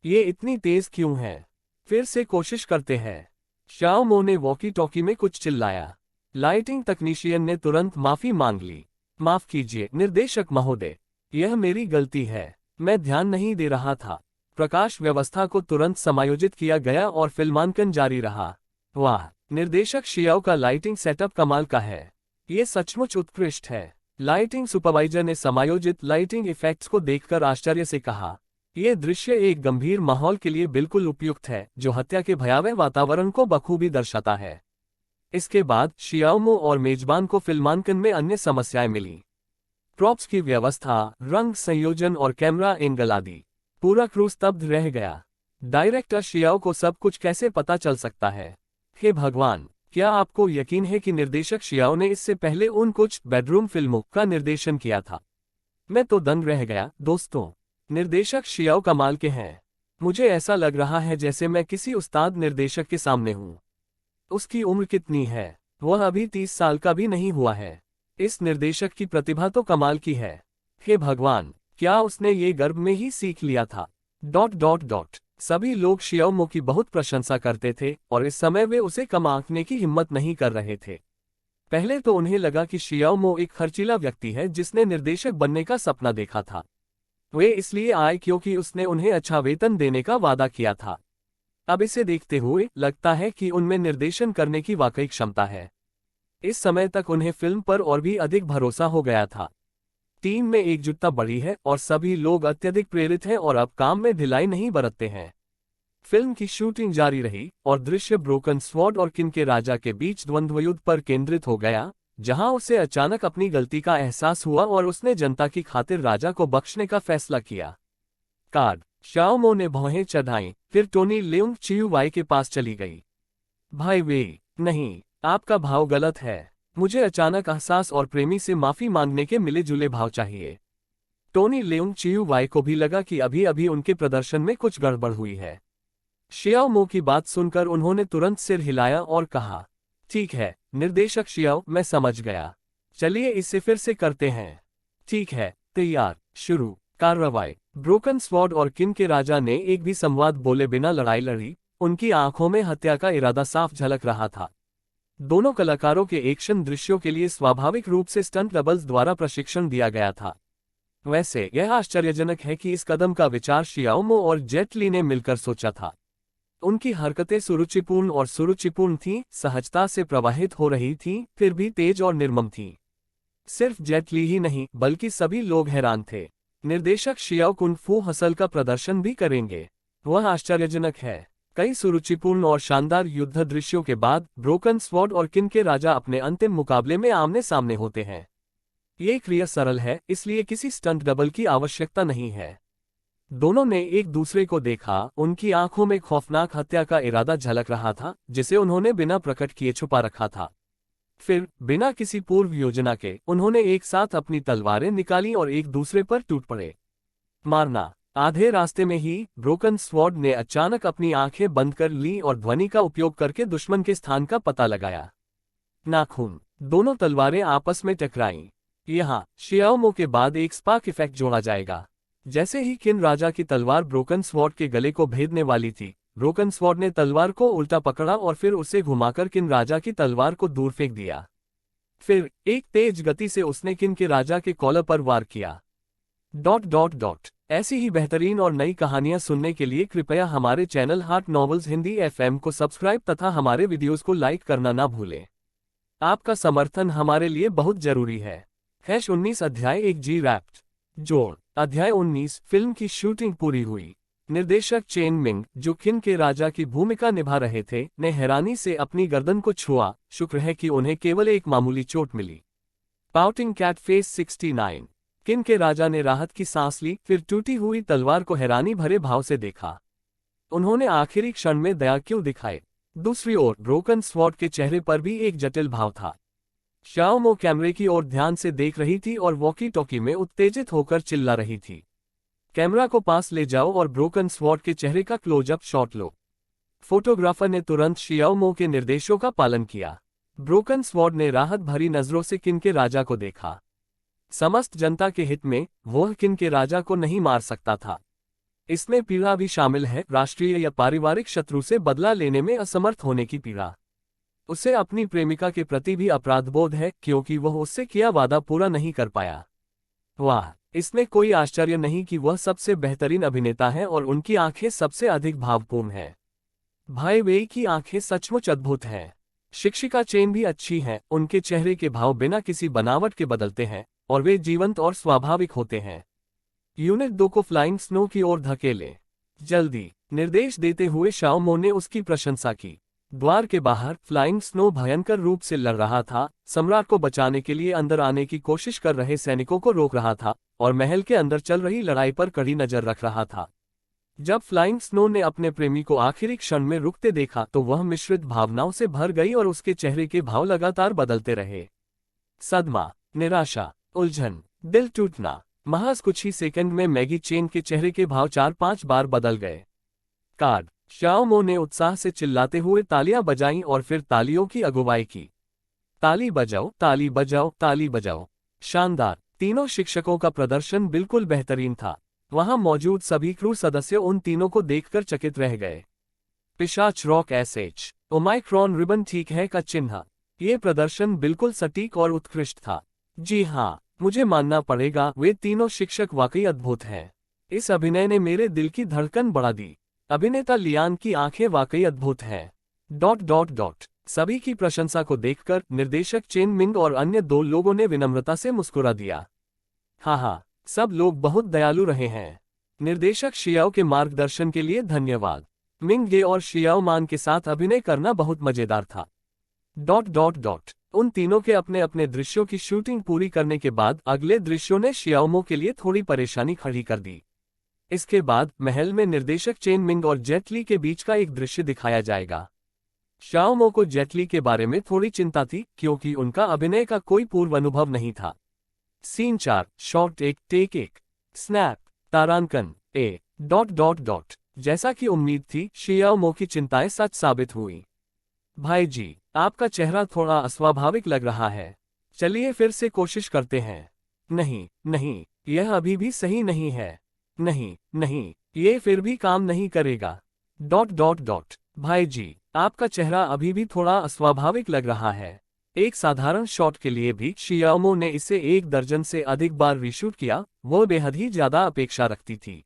ये इतनी तेज क्यों है? फिर से कोशिश करते हैं। शाओमो ने वॉकी टॉकी में कुछ चिल्लाया। लाइटिंग तकनीशियन ने तुरंत माफी मांग ली। माफ कीजिए निर्देशक महोदय, यह मेरी गलती है, मैं ध्यान नहीं दे रहा था। प्रकाश व्यवस्था को तुरंत समायोजित किया गया और फिल्मांकन जारी रहा। वाह, निर्देशक शियाओ का लाइटिंग सेटअप कमाल का है। ये सचमुच उत्कृष्ट है। लाइटिंग सुपरवाइजर ने समायोजित लाइटिंग इफेक्ट्स को देखकर आश्चर्य से कहा। ये दृश्य एक गंभीर माहौल के लिए बिल्कुल उपयुक्त है, जो हत्या के भयावह वातावरण को बखूबी दर्शाता है। इसके बाद शियाओमो और मेजबान को फिल्मांकन में अन्य समस्याएं मिली। प्रॉप्स की व्यवस्था, रंग संयोजन और कैमरा एंगल आदि। पूरा क्रू स्तब्ध रह गया। डायरेक्टर शियाओ को सब कुछ कैसे पता चल सकता है? हे भगवान, क्या आपको यकीन है कि निर्देशक शियाओ ने इससे पहले उन कुछ बेडरूम फिल्मों का निर्देशन किया था? मैं तो दंग रह गया। दोस्तों, निर्देशक शियाओ कमाल के हैं। मुझे ऐसा लग रहा है जैसे मैं किसी उस्ताद निर्देशक के सामने हूं। उसकी उम्र कितनी है? वह अभी 30 साल का भी नहीं हुआ है। इस निर्देशक की प्रतिभा तो कमाल की है। हे भगवान, क्या उसने ये गर्भ में ही सीख लिया था? ... सभी लोग शियाओमो की बहुत प्रशंसा करते थे और इस समय वे उसे कम आंकने की हिम्मत नहीं कर रहे थे। पहले तो उन्हें लगा कि शियाओमो एक खर्चीला व्यक्ति है जिसने निर्देशक बनने का सपना देखा था। वे इसलिए आए क्योंकि उसने उन्हें अच्छा वेतन देने का वादा किया था। अब इसे देखते हुए लगता है कि उनमें निर्देशन करने की वाकई क्षमता है। इस समय तक उन्हें फिल्म पर और भी अधिक भरोसा हो गया था। टीम में एकजुटता बढ़ी है और सभी लोग अत्यधिक प्रेरित हैं और अब काम में ढिलाई नहीं बरतते हैं। फिल्म की शूटिंग जारी रही और दृश्य ब्रोकन स्वॉर्ड और किन के राजा के बीच द्वंद्वयुद्ध पर केंद्रित हो गया, जहां उसे अचानक अपनी गलती का एहसास हुआ और उसने जनता की खातिर राजा को बख्शने का फैसला किया। कार्ड। शाओमो ने भौहें चढ़ाईं, फिर टोनी लेउंग चियुवाई के पास चली गई। भाई वे, नहीं, आपका भाव गलत है। मुझे अचानक एहसास और प्रेमी से माफी मांगने के मिले जुले भाव चाहिए। टोनी लेउंग चियुवाई को भी लगा कि अभी अभी उनके प्रदर्शन में कुछ गड़बड़ हुई है। शियाओमो की बात सुनकर उन्होंने तुरंत सिर हिलाया और कहा, ठीक है निर्देशक शियाओ, मैं समझ गया। चलिए इसे फिर से करते हैं। ठीक है, तैयार, शुरू, कार्रवाई। ब्रोकन स्वॉर्ड और किन के राजा ने एक भी संवाद बोले बिना लड़ाई लड़ी। उनकी आंखों में हत्या का इरादा साफ झलक रहा था। दोनों कलाकारों के एक्शन दृश्यों के लिए स्वाभाविक रूप से स्टंट डबल्स द्वारा प्रशिक्षण दिया गया था। वैसे यह आश्चर्यजनक है कि इस कदम का विचार शियाओमो और जेट ली ने मिलकर सोचा था। उनकी हरकतें सुरुचिपूर्ण थीं, सहजता से प्रवाहित हो रही थीं, फिर भी तेज और निर्मम थीं। सिर्फ जेट ली ही नहीं बल्कि सभी लोग हैरान थे। निर्देशक शियाओ कुंग फू हसल का प्रदर्शन भी करेंगे। वह आश्चर्यजनक है। कई सुरुचिपूर्ण और शानदार युद्ध दृश्यों के बाद ब्रोकन स्वॉर्ड और किन के राजा अपने अंतिम मुकाबले में आमने सामने होते हैं। ये क्रिया सरल है, इसलिए किसी स्टंट डबल की आवश्यकता नहीं है। दोनों ने एक दूसरे को देखा। उनकी आंखों में खौफनाक हत्या का इरादा झलक रहा था, जिसे उन्होंने बिना प्रकट किए छुपा रखा था। फिर बिना किसी पूर्व योजना के उन्होंने एक साथ अपनी तलवारें निकाली और एक दूसरे पर टूट पड़े। मारना। आधे रास्ते में ही ब्रोकन स्वॉर्ड ने अचानक अपनी आंखें बंद कर ली और ध्वनि का उपयोग करके दुश्मन के स्थान का पता लगाया। नाखून। दोनों तलवारें आपस में टकराईं। यहाँ शियाओमो के बाद एक स्पार्क इफेक्ट जोड़ा जाएगा। जैसे ही किन राजा की तलवार ब्रोकन स्वॉर्ड के गले को भेदने वाली थी, ब्रोकन स्वॉर्ड ने तलवार को उल्टा पकड़ा और फिर उसे घुमाकर किन राजा की तलवार को दूर फेंक दिया। फिर एक तेज गति से उसने किन के राजा के कॉलर पर वार किया। ... ऐसी ही बेहतरीन और नई कहानियां सुनने के लिए कृपया हमारे channel heart novels Hindi FM को सब्सक्राइब तथा हमारे वीडियोस को लाइक करना ना भूलें। आपका समर्थन हमारे लिए बहुत जरूरी है। 19 अध्याय 1 जी रैप्ट जोड़। अध्याय 19 फिल्म की शूटिंग पूरी हुई। निर्देशक चेन मिंग, जो किन के राजा की भूमिका निभा रहे थे, ने हैरानी से अपनी गर्दन को छुआ। शुक्र है कि उन्हें केवल एक मामूली चोट मिली। Pouting cat face 69। किन के राजा ने राहत की सांस ली, फिर टूटी हुई तलवार को हैरानी भरे भाव से देखा। उन्होंने आखिरी क्षण में दया क्यों दिखाए। दूसरी ओर ब्रोकन स्वॉर्ड के चेहरे पर भी एक जटिल भाव था। शाओ मो कैमरे की ओर ध्यान से देख रही थी और वॉकी टॉकी में उत्तेजित होकर चिल्ला रही थी। कैमरा को पास ले जाओ और ब्रोकन स्वॉर्ड के चेहरे का क्लोजअप शॉट लो। फोटोग्राफर ने तुरंत शियाओ मो के निर्देशों का पालन किया। ब्रोकन स्वॉर्ड ने राहत भरी नजरों से किन के राजा को देखा। समस्त जनता के हित में वह किन के राजा को नहीं मार सकता था। इसमें पीड़ा भी शामिल है, राष्ट्रीय या पारिवारिक शत्रु से बदला लेने में असमर्थ होने की पीड़ा। उसे अपनी प्रेमिका के प्रति भी अपराधबोध है, क्योंकि वह उससे किया वादा पूरा नहीं कर पाया। वाह, इसमें कोई आश्चर्य नहीं कि वह सबसे बेहतरीन अभिनेता है और उनकी आंखें सबसे अधिक भावपूर्ण हैं। भाई वेई की आंखें सचमुच अद्भुत हैं। शिक्षिका चेन भी अच्छी हैं, उनके चेहरे के भाव बिना किसी बनावट के बदलते हैं और वे जीवंत और स्वाभाविक होते हैं। यूनिट 2 को फ्लाइंग स्नो की ओर धकेले। जल्दी, निर्देश देते हुए शाओ मो ने उसकी प्रशंसा की। द्वार के बाहर फ्लाइंग स्नो भयंकर रूप से लड़ रहा था, सम्राट को बचाने के लिए अंदर आने की कोशिश कर रहे सैनिकों को रोक रहा था और महल के अंदर चल रही लड़ाई पर कड़ी नजर रख रहा था। जब फ्लाइंग स्नो ने अपने प्रेमी को आखिरी क्षण में रुकते देखा तो वह मिश्रित भावनाओं से भर गई और उसके चेहरे के भाव लगातार बदलते रहे। सदमा, निराशा, उलझन, दिल टूटना। महज कुछ ही सेकंड में मैगी चेन के चेहरे के भाव 4-5 बार बदल गए। कार्ड। शाओ मो ने उत्साह से चिल्लाते हुए तालियां बजाईं और फिर तालियों की अगुवाई की। ताली बजाओ, ताली बजाओ, ताली बजाओ। शानदार। तीनों शिक्षकों का प्रदर्शन बिल्कुल बेहतरीन था। वहां मौजूद सभी क्रू सदस्य उन तीनों को देखकर चकित रह गए। पिशाच रॉक एसएच ओमाइक्रॉन रिबन ठीक है का चिन्ह। ये प्रदर्शन बिल्कुल सटीक और उत्कृष्ट था। जी हाँ, मुझे मानना पड़ेगा, वे तीनों शिक्षक वाकई अद्भुत हैं। इस अभिनय ने मेरे दिल की धड़कन बढ़ा दी। अभिनेता लियान की आंखें वाकई अद्भुत हैं। सभी की प्रशंसा को देखकर निर्देशक चेन मिंग और अन्य 2 लोगों ने विनम्रता से मुस्कुरा दिया। हाँ, सब लोग बहुत दयालु रहे हैं। निर्देशक शियाओ के मार्गदर्शन के लिए धन्यवाद। मिंग गे और शियाओ मान के साथ अभिनय करना बहुत मजेदार था। उन तीनों के अपने अपने दृश्यों की शूटिंग पूरी करने के बाद अगले दृश्यों ने शियाओमो के लिए थोड़ी परेशानी खड़ी कर दी। इसके बाद महल में निर्देशक चेन मिंग और जेट ली के बीच का एक दृश्य दिखाया जाएगा। शियाओमो को जेट ली के बारे में थोड़ी चिंता थी, क्योंकि उनका अभिनय का कोई पूर्व अनुभव नहीं था। सीन 4, शॉट 1, टेक 1, स्नैप, तारांकन ए। जैसा कि उम्मीद थी, शियाओमो की चिंताएं सच साबित हुई। भाई जी, आपका चेहरा थोड़ा अस्वाभाविक लग रहा है। चलिए फिर से कोशिश करते हैं। नहीं, यह अभी भी सही नहीं है। नहीं, ये फिर भी काम नहीं करेगा। भाई जी, आपका चेहरा अभी भी थोड़ा अस्वाभाविक लग रहा है। एक साधारण शॉट के लिए भी शियाओमो ने इसे 1 दर्जन से अधिक बार रीशूट किया। वो बेहद ही ज्यादा अपेक्षा रखती थी।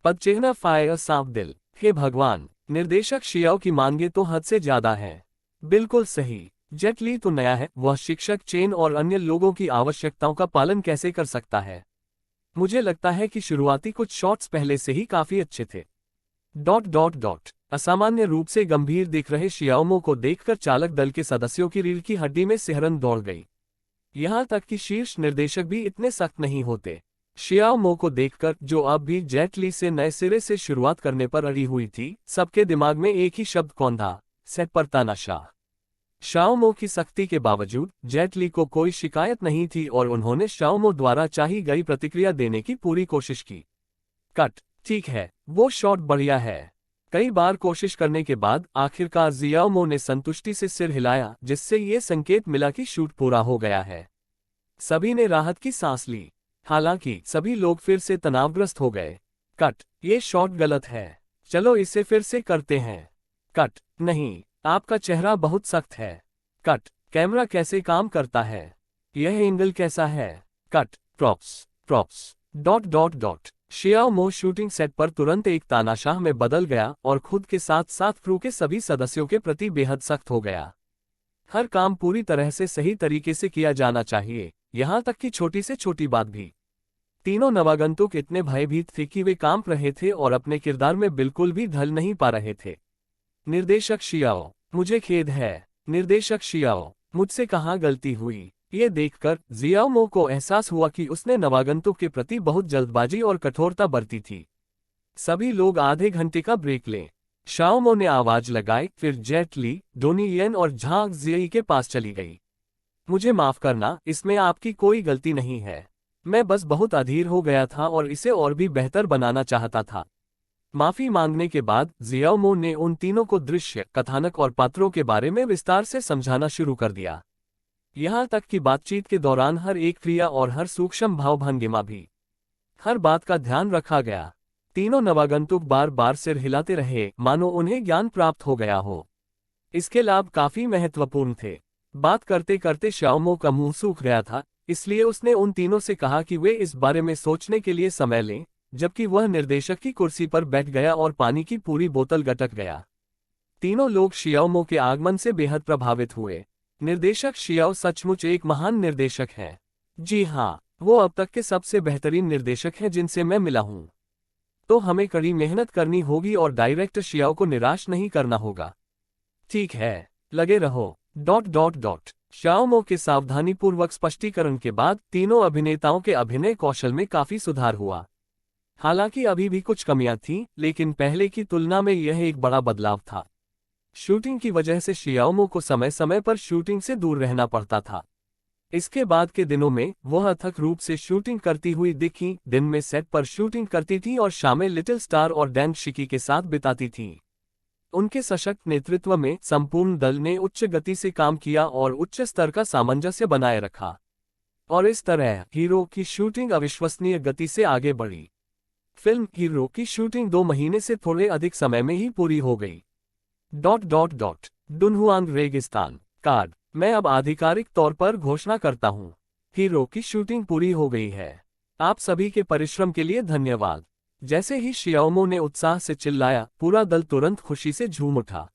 पदचिह्न फायर सांप दिल। हे भगवान, निर्देशक शियाओ की मांगे तो हद से ज्यादा है। बिल्कुल सही। जेट ली तो नया है, वह शिक्षक चेन और अन्य लोगों की आवश्यकताओं का पालन कैसे कर सकता है। मुझे लगता है कि शुरुआती कुछ शॉट्स पहले से ही काफी अच्छे थे। असामान्य रूप से गंभीर दिख रहे शियाओमो को देखकर चालक दल के सदस्यों की रीढ़ की हड्डी में सिहरन दौड़ गई। यहां तक कि शीर्ष निर्देशक भी इतने सख्त नहीं होते। शियाओमो को देखकर, जो अब भी जेट ली से नए सिरे से शुरुआत करने पर अड़ी हुई थी, सबके दिमाग में एक ही शब्द कौंधा, सेट पर तानाशाह। शियाओमो की सख्ती के बावजूद जेट ली को कोई शिकायत नहीं थी और उन्होंने शियाओमो द्वारा चाही गई प्रतिक्रिया देने की पूरी कोशिश की। कट। ठीक है, वो शॉट बढ़िया है। कई बार कोशिश करने के बाद आखिरकार शियाओमो ने संतुष्टि से सिर हिलाया, जिससे ये संकेत मिला कि शूट पूरा हो गया है। सभी ने राहत की सांस ली। हालांकि सभी लोग फिर से तनावग्रस्त हो गए। कट। ये शॉट गलत है। चलो इसे फिर से करते हैं। कट। नहीं, आपका चेहरा बहुत सख्त है। कट। कैमरा कैसे काम करता है? यह एंगल कैसा है? कट। प्रॉप्स। शियाओमो शूटिंग सेट पर तुरंत एक तानाशाह में बदल गया और खुद के साथ साथ क्रू के सभी सदस्यों के प्रति बेहद सख्त हो गया। हर काम पूरी तरह से सही तरीके से किया जाना चाहिए, यहां तक कि छोटी से छोटी बात भी। तीनों नवागंतुक इतने भयभीत थे कि वे कांप रहे थे और अपने किरदार में बिल्कुल भी ढल नहीं पा रहे थे। निर्देशक शियाओ, मुझे खेद है। निर्देशक शियाओ, मुझसे कहाँ गलती हुई। ये देखकर जियाओमो को एहसास हुआ कि उसने नवागंतुक के प्रति बहुत जल्दबाजी और कठोरता बरती थी। सभी लोग आधे घंटे का ब्रेक लें। शाओमो ने आवाज लगाई, फिर जेट ली, डोनी येन और झांग जियई के पास चली गई। मुझे माफ करना, इसमें आपकी कोई गलती नहीं है। मैं बस बहुत अधीर हो गया था और इसे और भी बेहतर बनाना चाहता था। माफी मांगने के बाद जियाओमो ने उन तीनों को दृश्य, कथानक और पात्रों के बारे में विस्तार से समझाना शुरू कर दिया। यहाँ तक कि बातचीत के दौरान हर एक क्रिया और हर सूक्ष्म भावभंगिमा भी, हर बात का ध्यान रखा गया। तीनों नवागंतुक बार बार सिर हिलाते रहे, मानो उन्हें ज्ञान प्राप्त हो गया हो। इसके लाभ काफी महत्वपूर्ण थे। बात करते करते शाओमो का मुंह सूख गया था, इसलिए उसने उन तीनों से कहा कि वे इस बारे में सोचने के लिए समय लें, जबकि वह निर्देशक की कुर्सी पर बैठ गया और पानी की पूरी बोतल गटक गया। तीनों लोग शियाओमो के आगमन से बेहद प्रभावित हुए। निर्देशक शियाओ सचमुच एक महान निर्देशक है। जी हाँ, वो अब तक के सबसे बेहतरीन निर्देशक हैं जिनसे मैं मिला हूँ। तो हमें कड़ी मेहनत करनी होगी और डायरेक्टर शियाओ को निराश नहीं करना होगा। ठीक है, लगे रहो। शाओमो के सावधानीपूर्वक स्पष्टीकरण के बाद तीनों अभिनेताओं के अभिनय कौशल में काफी सुधार हुआ। हालांकि अभी भी कुछ कमियां थीं, लेकिन पहले की तुलना में यह एक बड़ा बदलाव था। शूटिंग की वजह से शियाओमो को समय समय पर शूटिंग से दूर रहना पड़ता था। इसके बाद के दिनों में वह अथक रूप से शूटिंग करती हुई दिखीं, दिन में सेट पर शूटिंग करती थीं और शामें लिटिल स्टार और डैन शिकी के साथ बिताती थीं। उनके सशक्त नेतृत्व में संपूर्ण दल ने उच्च गति से काम किया और उच्च स्तर का सामंजस्य बनाए रखा। और इस तरह हीरो की शूटिंग अविश्वसनीय गति से आगे बढ़ी। फिल्म हीरो की शूटिंग 2 महीने से थोड़े अधिक समय में ही पूरी हो गई। डुनहुआंग रेगिस्तान कार्ड। मैं अब आधिकारिक तौर पर घोषणा करता हूँ, हीरो की शूटिंग पूरी हो गई है। आप सभी के परिश्रम के लिए धन्यवाद। जैसे ही शियाओमो ने उत्साह से चिल्लाया, पूरा दल तुरंत खुशी से झूम उठा।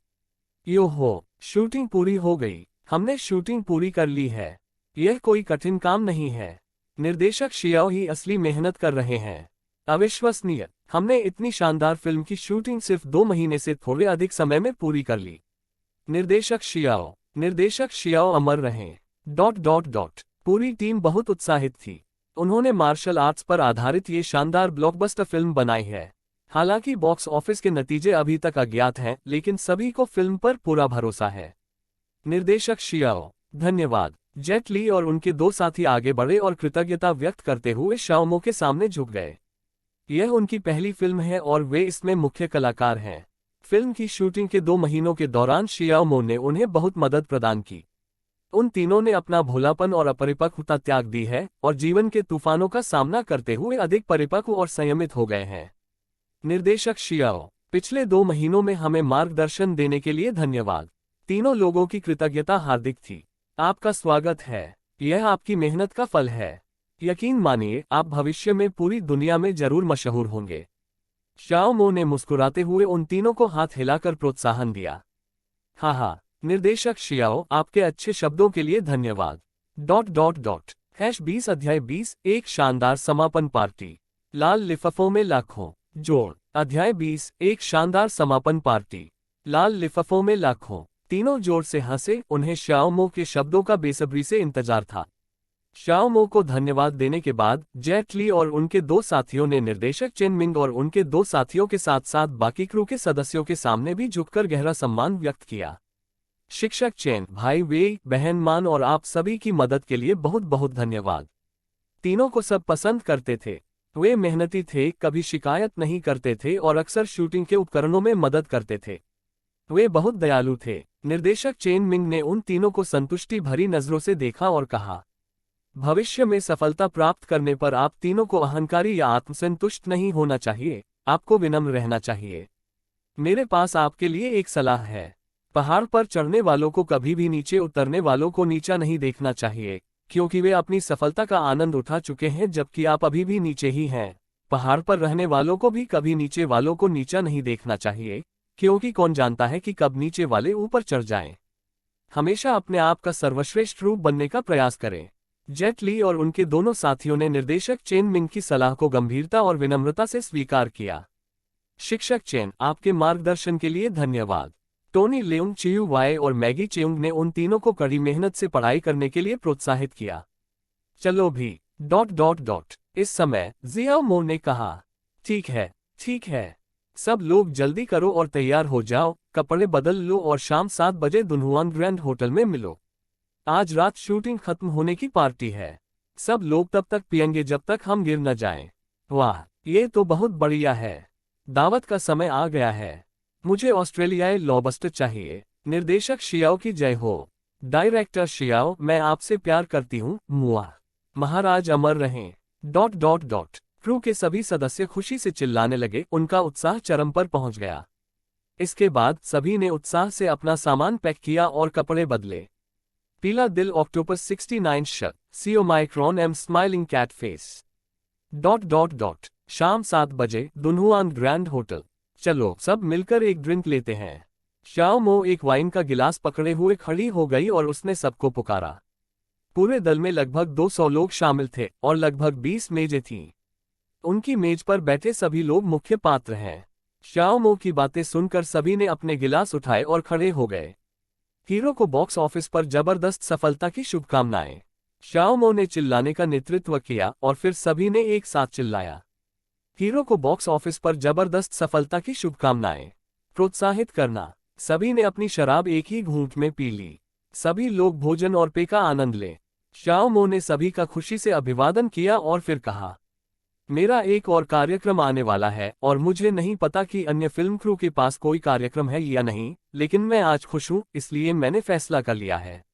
यो हो, शूटिंग पूरी हो गई। हमने शूटिंग पूरी कर ली है। यह कोई कठिन काम नहीं है। निर्देशक शियाओ ही असली मेहनत कर रहे हैं। अविश्वसनीय, हमने इतनी शानदार फिल्म की शूटिंग सिर्फ 2 महीने से थोड़े अधिक समय में पूरी कर ली। निर्देशक शियाओ अमर रहें। पूरी टीम बहुत उत्साहित थी। उन्होंने मार्शल आर्ट्स पर आधारित ये शानदार ब्लॉकबस्टर फिल्म बनाई है। हालांकि बॉक्स ऑफिस के नतीजे अभी तक अज्ञात हैं, लेकिन सभी को फिल्म पर पूरा भरोसा है। निर्देशक शियाओ, धन्यवाद। जेट ली और उनके 2 साथी आगे बढ़े और कृतज्ञता व्यक्त करते हुए शाओमो के सामने झुक गए। यह उनकी पहली फिल्म है और वे इसमें मुख्य कलाकार हैं। फिल्म की शूटिंग के 2 महीनों के दौरान शियाओमो ने उन्हें बहुत मदद प्रदान की। उन तीनों ने अपना भोलापन और अपरिपक्वता त्याग दी है और जीवन के तूफानों का सामना करते हुए अधिक परिपक्व और संयमित हो गए हैं। निर्देशक शियाओ, पिछले 2 महीनों में हमें मार्गदर्शन देने के लिए धन्यवाद। तीनों लोगों की कृतज्ञता हार्दिक थी। आपका स्वागत है। यह आपकी मेहनत का फल है। यकीन मानिए, आप भविष्य में पूरी दुनिया में जरूर मशहूर होंगे। शाओमो ने मुस्कुराते हुए उन तीनों को हाथ हिलाकर प्रोत्साहन दिया। हाँ, निर्देशक शियाओ, आपके अच्छे शब्दों के लिए धन्यवाद। #20 अध्याय 20 एक शानदार समापन पार्टी। लाल लिफाफों में लाखों जोड़। अध्याय 20 एक शानदार समापन पार्टी। लाल लिफाफों में लाखों। तीनों जोर से हंसे। उन्हें शाओमो के शब्दों का बेसब्री से इंतजार था। शाओमो को धन्यवाद देने के बाद जेट ली और उनके 2 साथियों ने निर्देशक चेन मिंग और उनके 2 साथियों के साथ साथ बाकी क्रू के सदस्यों के सामने भी झुककर गहरा सम्मान व्यक्त किया। शिक्षक चेन, भाई वेई, बहन मान और आप सभी की मदद के लिए बहुत बहुत धन्यवाद। तीनों को सब पसंद करते थे। वे मेहनती थे, कभी शिकायत नहीं करते थे और अक्सर शूटिंग के उपकरणों में मदद करते थे। वे बहुत दयालु थे। निर्देशक चेन मिंग ने उन तीनों को संतुष्टि भरी नजरों से देखा और कहा, भविष्य में सफलता प्राप्त करने पर आप तीनों को अहंकारी या आत्मसंतुष्ट नहीं होना चाहिए, आपको विनम्र रहना चाहिए। मेरे पास आपके लिए एक सलाह है। पहाड़ पर चढ़ने वालों को कभी भी नीचे उतरने वालों को नीचा नहीं देखना चाहिए, क्योंकि वे अपनी सफलता का आनंद उठा चुके हैं जबकि आप अभी भी नीचे ही हैं। पहाड़ पर रहने वालों को भी कभी नीचे वालों को नीचा नहीं देखना चाहिए, क्योंकि कौन जानता है कि कब नीचे वाले ऊपर चढ़ जाएं। हमेशा अपने आप का सर्वश्रेष्ठ रूप बनने का प्रयास करें। जेट ली और उनके दोनों साथियों ने निर्देशक चेन मिंग की सलाह को गंभीरता और विनम्रता से स्वीकार किया। शिक्षक चेन, आपके मार्गदर्शन के लिए धन्यवाद। टोनी लेउंग चियू वाई और मैगी चेउंग ने उन तीनों को कड़ी मेहनत से पढ़ाई करने के लिए प्रोत्साहित किया। चलो भी... इस समय जियाओ मो ने कहा, ठीक है, ठीक है। सब लोग जल्दी करो और तैयार हो जाओ, कपड़े बदल लो और शाम 7 बजे दुनहुआन ग्रैंड होटल में मिलो। आज रात शूटिंग खत्म होने की पार्टी है। सब लोग तब तक पियेंगे जब तक हम गिर न जाएं। वाह, ये तो बहुत बढ़िया है। दावत का समय आ गया है। मुझे ऑस्ट्रेलियाई लॉबस्टर चाहिए। निर्देशक शियाओ की जय हो। डायरेक्टर शियाओ, मैं आपसे प्यार करती हूँ, मुआ। महाराज अमर रहें। क्रू के सभी सदस्य खुशी से चिल्लाने लगे, उनका उत्साह चरम पर पहुंच गया। इसके बाद सभी ने उत्साह से अपना सामान पैक किया और कपड़े बदले। पीला दिल ऑक्टोपस 69 शक, CO micron M smiling cat face. शाम 7 बजे दुनहुआन ग्रैंड होटल। चलो सब मिलकर एक ड्रिंक लेते हैं। शाओ मो एक वाइन का गिलास पकड़े हुए खड़ी हो गई और उसने सबको पुकारा। पूरे दल में लगभग 200 लोग शामिल थे और लगभग 20 मेजें थीं। उनकी मेज पर बैठे सभी लोग मुख्य पात्र हैं। शाओ मो की बातें सुनकर सभी ने अपने गिलास उठाए और खड़े हो गए। हीरो को बॉक्स ऑफिस पर जबरदस्त सफलता की शुभकामनाएं। शाओ मो ने चिल्लाने का नेतृत्व किया और फिर सभी ने एक साथ चिल्लाया। हीरो को बॉक्स ऑफिस पर जबरदस्त सफलता की शुभकामनाएं। प्रोत्साहित करना। सभी ने अपनी शराब एक ही घूंट में पी ली। सभी लोग भोजन और पेय का आनंद लें। शाओ मो ने सभी का खुशी से अभिवादन किया और फिर कहा, मेरा एक और कार्यक्रम आने वाला है और मुझे नहीं पता कि अन्य फिल्म क्रू के पास कोई कार्यक्रम है या नहीं, लेकिन मैं आज खुश हूं, इसलिए मैंने फैसला कर लिया है।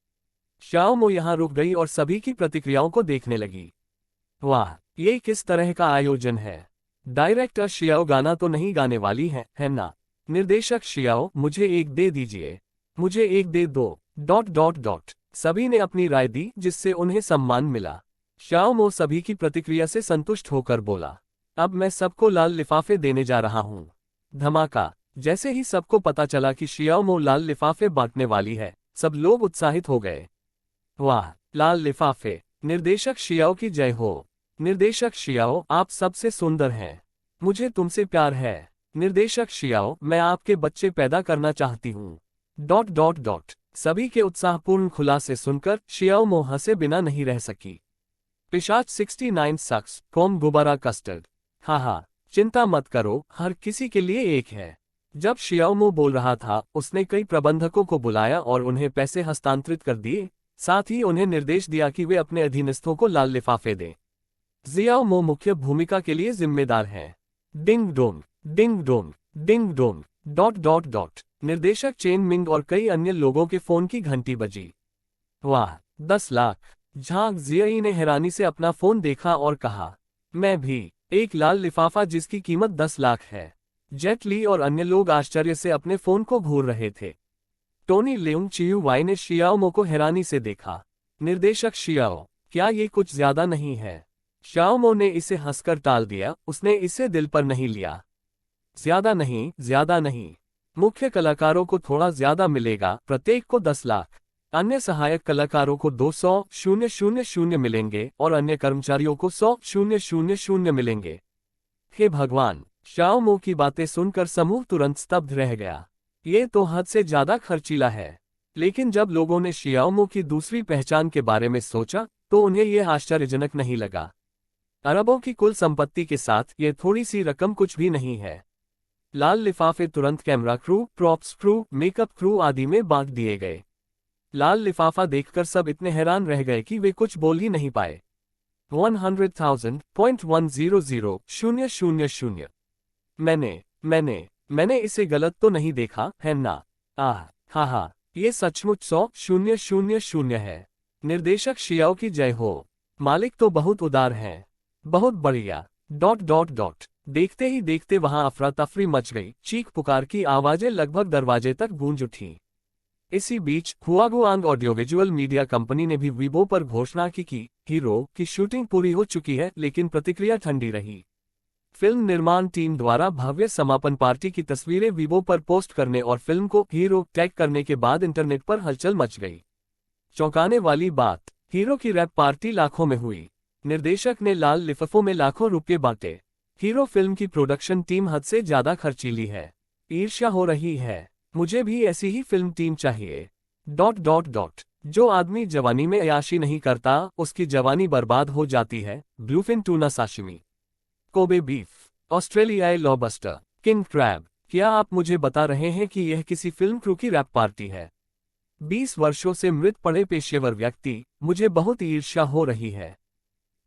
शाओ मो यहां रुक गई और सभी की प्रतिक्रियाओं को देखने लगी। वाह, ये किस तरह का आयोजन है। डायरेक्टर शियाओ गाना तो नहीं गाने वाली है ना। निर्देशक शियाओ, मुझे एक दे दीजिए, मुझे एक दे दो। सभी ने अपनी राय दी, जिससे उन्हें सम्मान मिला। शाओ मो सभी की प्रतिक्रिया से संतुष्ट होकर बोला, अब मैं सबको लाल लिफाफे देने जा रहा हूं। धमाका। जैसे ही सबको पता चला कि शियाओ मो लाल लिफाफे बांटने वाली है, सब लोग उत्साहित हो गए। वाह, लाल लिफाफे। निर्देशक शियाओ की जय हो। निर्देशक शियाओ, आप सबसे सुंदर हैं। मुझे तुमसे प्यार है। निर्देशक शियाओ, मैं आपके बच्चे पैदा करना चाहती हूँ। सभी के उत्साहपूर्ण खुलासे सुनकर शियाओ मो हंसे बिना नहीं रह सकी। पिशाच 69 सक्स, कॉम गुब्बारा कस्टर्ड। हाँ, चिंता मत करो, हर किसी के लिए एक है। जब शियाओ मो बोल रहा था, उसने कई प्रबंधकों को बुलाया और उन्हें पैसे हस्तांतरित कर दिए। साथ ही उन्हें निर्देश दिया कि वे अपने अधीनस्थों को लाल लिफाफे दें। जियाओ मो मुख्य भूमिका के लिए जिम्मेदार हैं। Ding dong, ding dong, ding dong. निर्देशक चेन मिंग और कई अन्य लोगों के फोन की घंटी बजी। वाह, 10 लाख। झांग जियाई ने हैरानी से अपना फोन देखा और कहा, मैं भी। एक लाल लिफाफा जिसकी कीमत 10 लाख है। जेट ली और अन्य लोग आश्चर्य से अपने फोन को घूर रहे थे। टोनी लेउंग चियू वाई ने शियाओ मो को हैरानी से देखा। निर्देशक शियाओ, क्या ये कुछ ज्यादा नहीं है? शाओ मो ने इसे हंसकर टाल दिया, उसने इसे दिल पर नहीं लिया। ज्यादा नहीं, ज्यादा नहीं। मुख्य कलाकारों को थोड़ा ज्यादा मिलेगा, प्रत्येक को 10 लाख। अन्य सहायक कलाकारों को 200,000 मिलेंगे और अन्य कर्मचारियों को 100,000 मिलेंगे। हे भगवान! शाओ मो की बातें सुनकर समूह तुरंत स्तब्ध रह गया। ये तो हद से ज्यादा खर्चीला है। लेकिन जब लोगों ने शियाओ मो की दूसरी पहचान के बारे में सोचा, तो उन्हें यह आश्चर्यजनक नहीं लगा। अरबों की कुल संपत्ति के साथ ये थोड़ी सी रकम कुछ भी नहीं है। लाल लिफाफे तुरंत camera crew, props crew, makeup crew आदि में बांट दिए गए। लाल लिफाफा देखकर सब इतने हैरान रह गए कि वे कुछ बोल ही नहीं पाए। 100,000.100,000। मैंने इसे गलत तो नहीं देखा, है ना? हाँ, ये सचमुच 100,000 है। निर्देशक शियाओ की जय हो। मालिक तो बहुत उदार हैं। बहुत बढ़िया। देखते ही देखते वहां अफरा तफरी मच गई, चीख पुकार की आवाजें लगभग दरवाजे तक गूंज उठी। इसी बीच हुआगुआंग ऑडियो विजुअल मीडिया कंपनी ने भी वीबो पर घोषणा की कि हीरो की शूटिंग पूरी हो चुकी है, लेकिन प्रतिक्रिया ठंडी रही। फिल्म निर्माण टीम द्वारा भव्य समापन पार्टी की तस्वीरें वीबो पर पोस्ट करने और फिल्म को हीरो टैग करने के बाद इंटरनेट पर हलचल मच गई। चौंकाने वाली बात, हीरो की रैप पार्टी लाखों में हुई। निर्देशक ने लाल लिफाफों में लाखों रुपये बांटे। हीरो फिल्म की प्रोडक्शन टीम हद से ज्यादा खर्चीली है। ईर्ष्या हो रही है। मुझे भी ऐसी ही फिल्म टीम चाहिए। ... जो आदमी जवानी में अय्याशी नहीं करता उसकी जवानी बर्बाद हो जाती है। Bluefin tuna sashimi, Kobe beef, ऑस्ट्रेलियाई लॉबस्टर, किंग क्रैब। क्या आप मुझे बता रहे हैं कि यह किसी फिल्म क्रू की रैप पार्टी है? 20 वर्षों से मृत पड़े पेशेवर व्यक्ति, मुझे बहुत ईर्ष्या हो रही है।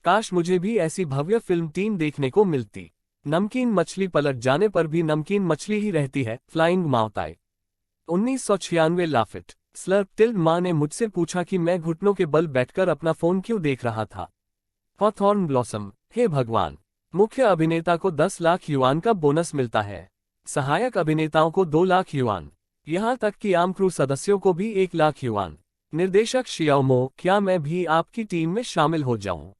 काश मुझे भी ऐसी भव्य फिल्म टीम देखने को मिलती। नमकीन मछली पलट जाने पर भी नमकीन मछली ही रहती है। फ्लाइंग माउताई, 1996। लाफिट स्लर्प टिल्ड माँ ने मुझसे पूछा कि मैं घुटनों के बल बैठकर अपना फोन क्यों देख रहा था। हॉथॉर्न ब्लॉसम, हे भगवान। मुख्य अभिनेता को 10 लाख युआन का बोनस मिलता है। सहायक अभिनेताओं को 2 लाख युआन। यहाँ तक कि आम क्रू सदस्यों को भी 1 लाख युआन। निर्देशक शियाओ मो, क्या मैं भी आपकी टीम में शामिल हो जाऊं?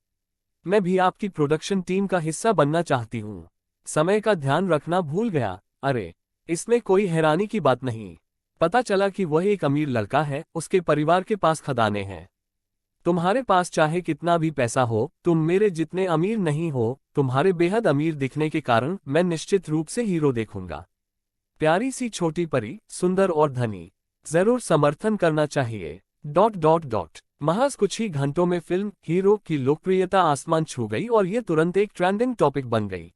मैं भी आपकी प्रोडक्शन टीम का हिस्सा बनना चाहती हूँ। समय का ध्यान रखना भूल गया। अरे, इसमें कोई हैरानी की बात नहीं। पता चला कि वह एक अमीर लड़का है, उसके परिवार के पास खदाने हैं। तुम्हारे पास चाहे कितना भी पैसा हो, तुम मेरे जितने अमीर नहीं हो। तुम्हारे बेहद अमीर दिखने के कारण मैं निश्चित रूप से हीरो देखूंगा। प्यारी सी छोटी परी, सुंदर और धनी। जरूर समर्थन करना चाहिए। ... महज कुछ ही घंटों में फिल्म हीरो की लोकप्रियता आसमान छू गई और ये तुरंत एक ट्रेंडिंग टॉपिक बन गई।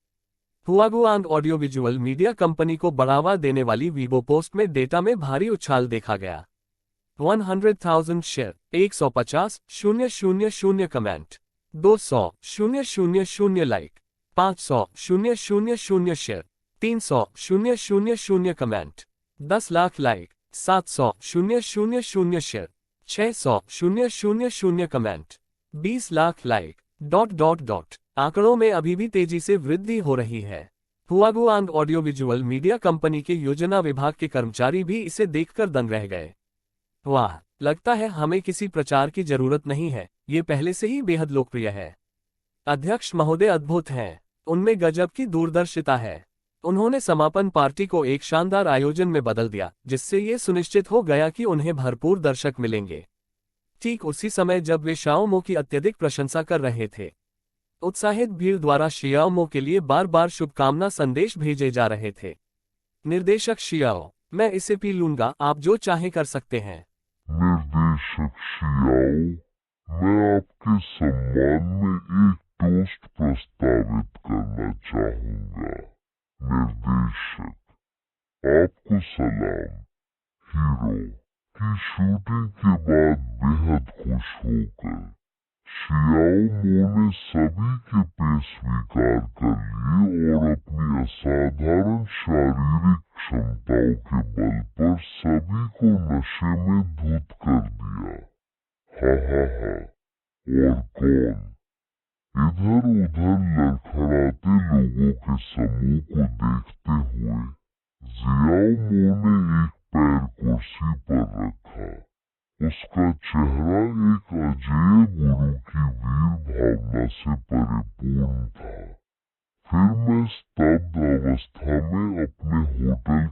हुआगुआंग ऑडियो विजुअल मीडिया कंपनी को बढ़ावा देने वाली वीबो पोस्ट में डेटा में भारी उछाल देखा गया। 100,000 share, 150,000 comment, 200,000 like, 500,000 share, 300,000 comment, 10 lakh like, 700,000 share, 600,000 comment, 20 lakh like... आंकड़ों में अभी भी तेजी से वृद्धि हो रही है। हुआगुआंग ऑडियो विजुअल मीडिया कंपनी के योजना विभाग के कर्मचारी भी इसे देखकर दंग रह गए। वाह, लगता है हमें किसी प्रचार की जरूरत नहीं है, ये पहले से ही बेहद लोकप्रिय है। अध्यक्ष महोदय अद्भुत हैं। उनमें गजब की दूरदर्शिता है। उन्होंने समापन पार्टी को एक शानदार आयोजन में बदल दिया, जिससे ये सुनिश्चित हो गया कि उन्हें भरपूर दर्शक मिलेंगे। ठीक उसी समय जब वे शाओ मो की अत्यधिक प्रशंसा कर रहे थे, उत्साहित भीड़ द्वारा शियाओ मो के लिए बार बार शुभकामना संदेश भेजे जा रहे थे। निर्देशक शियाओ, मैं इसे पी लूंगा, आप जो चाहे कर सकते हैं। निर्देशक शियाओ, मैं आपके सम्मान में एक टोस्ट प्रस्तावित करना चाहूंगा। निर्देशक, आपको सलाम। हीरो की शूटिंग के बाद बेहद खुश होकर शियाओ मो ने सभी के पेश स्वीकार कर लिए और अपनी असाधारण शारीरिक क्षमताओं के बल पर सभी को नशे में धुत कर दिया। हा हा हा। और कौन? इधर उधर लड़खड़ाते लोगों के समूह को देखते हुए जियाओ मो ने एक पैर कुर्सी पर रखा। उसका चेहरा एक अजेय गुरु की वीर भावना से परिपूर्ण था। फिर मैं स्तब्ध अवस्था में अपने होटल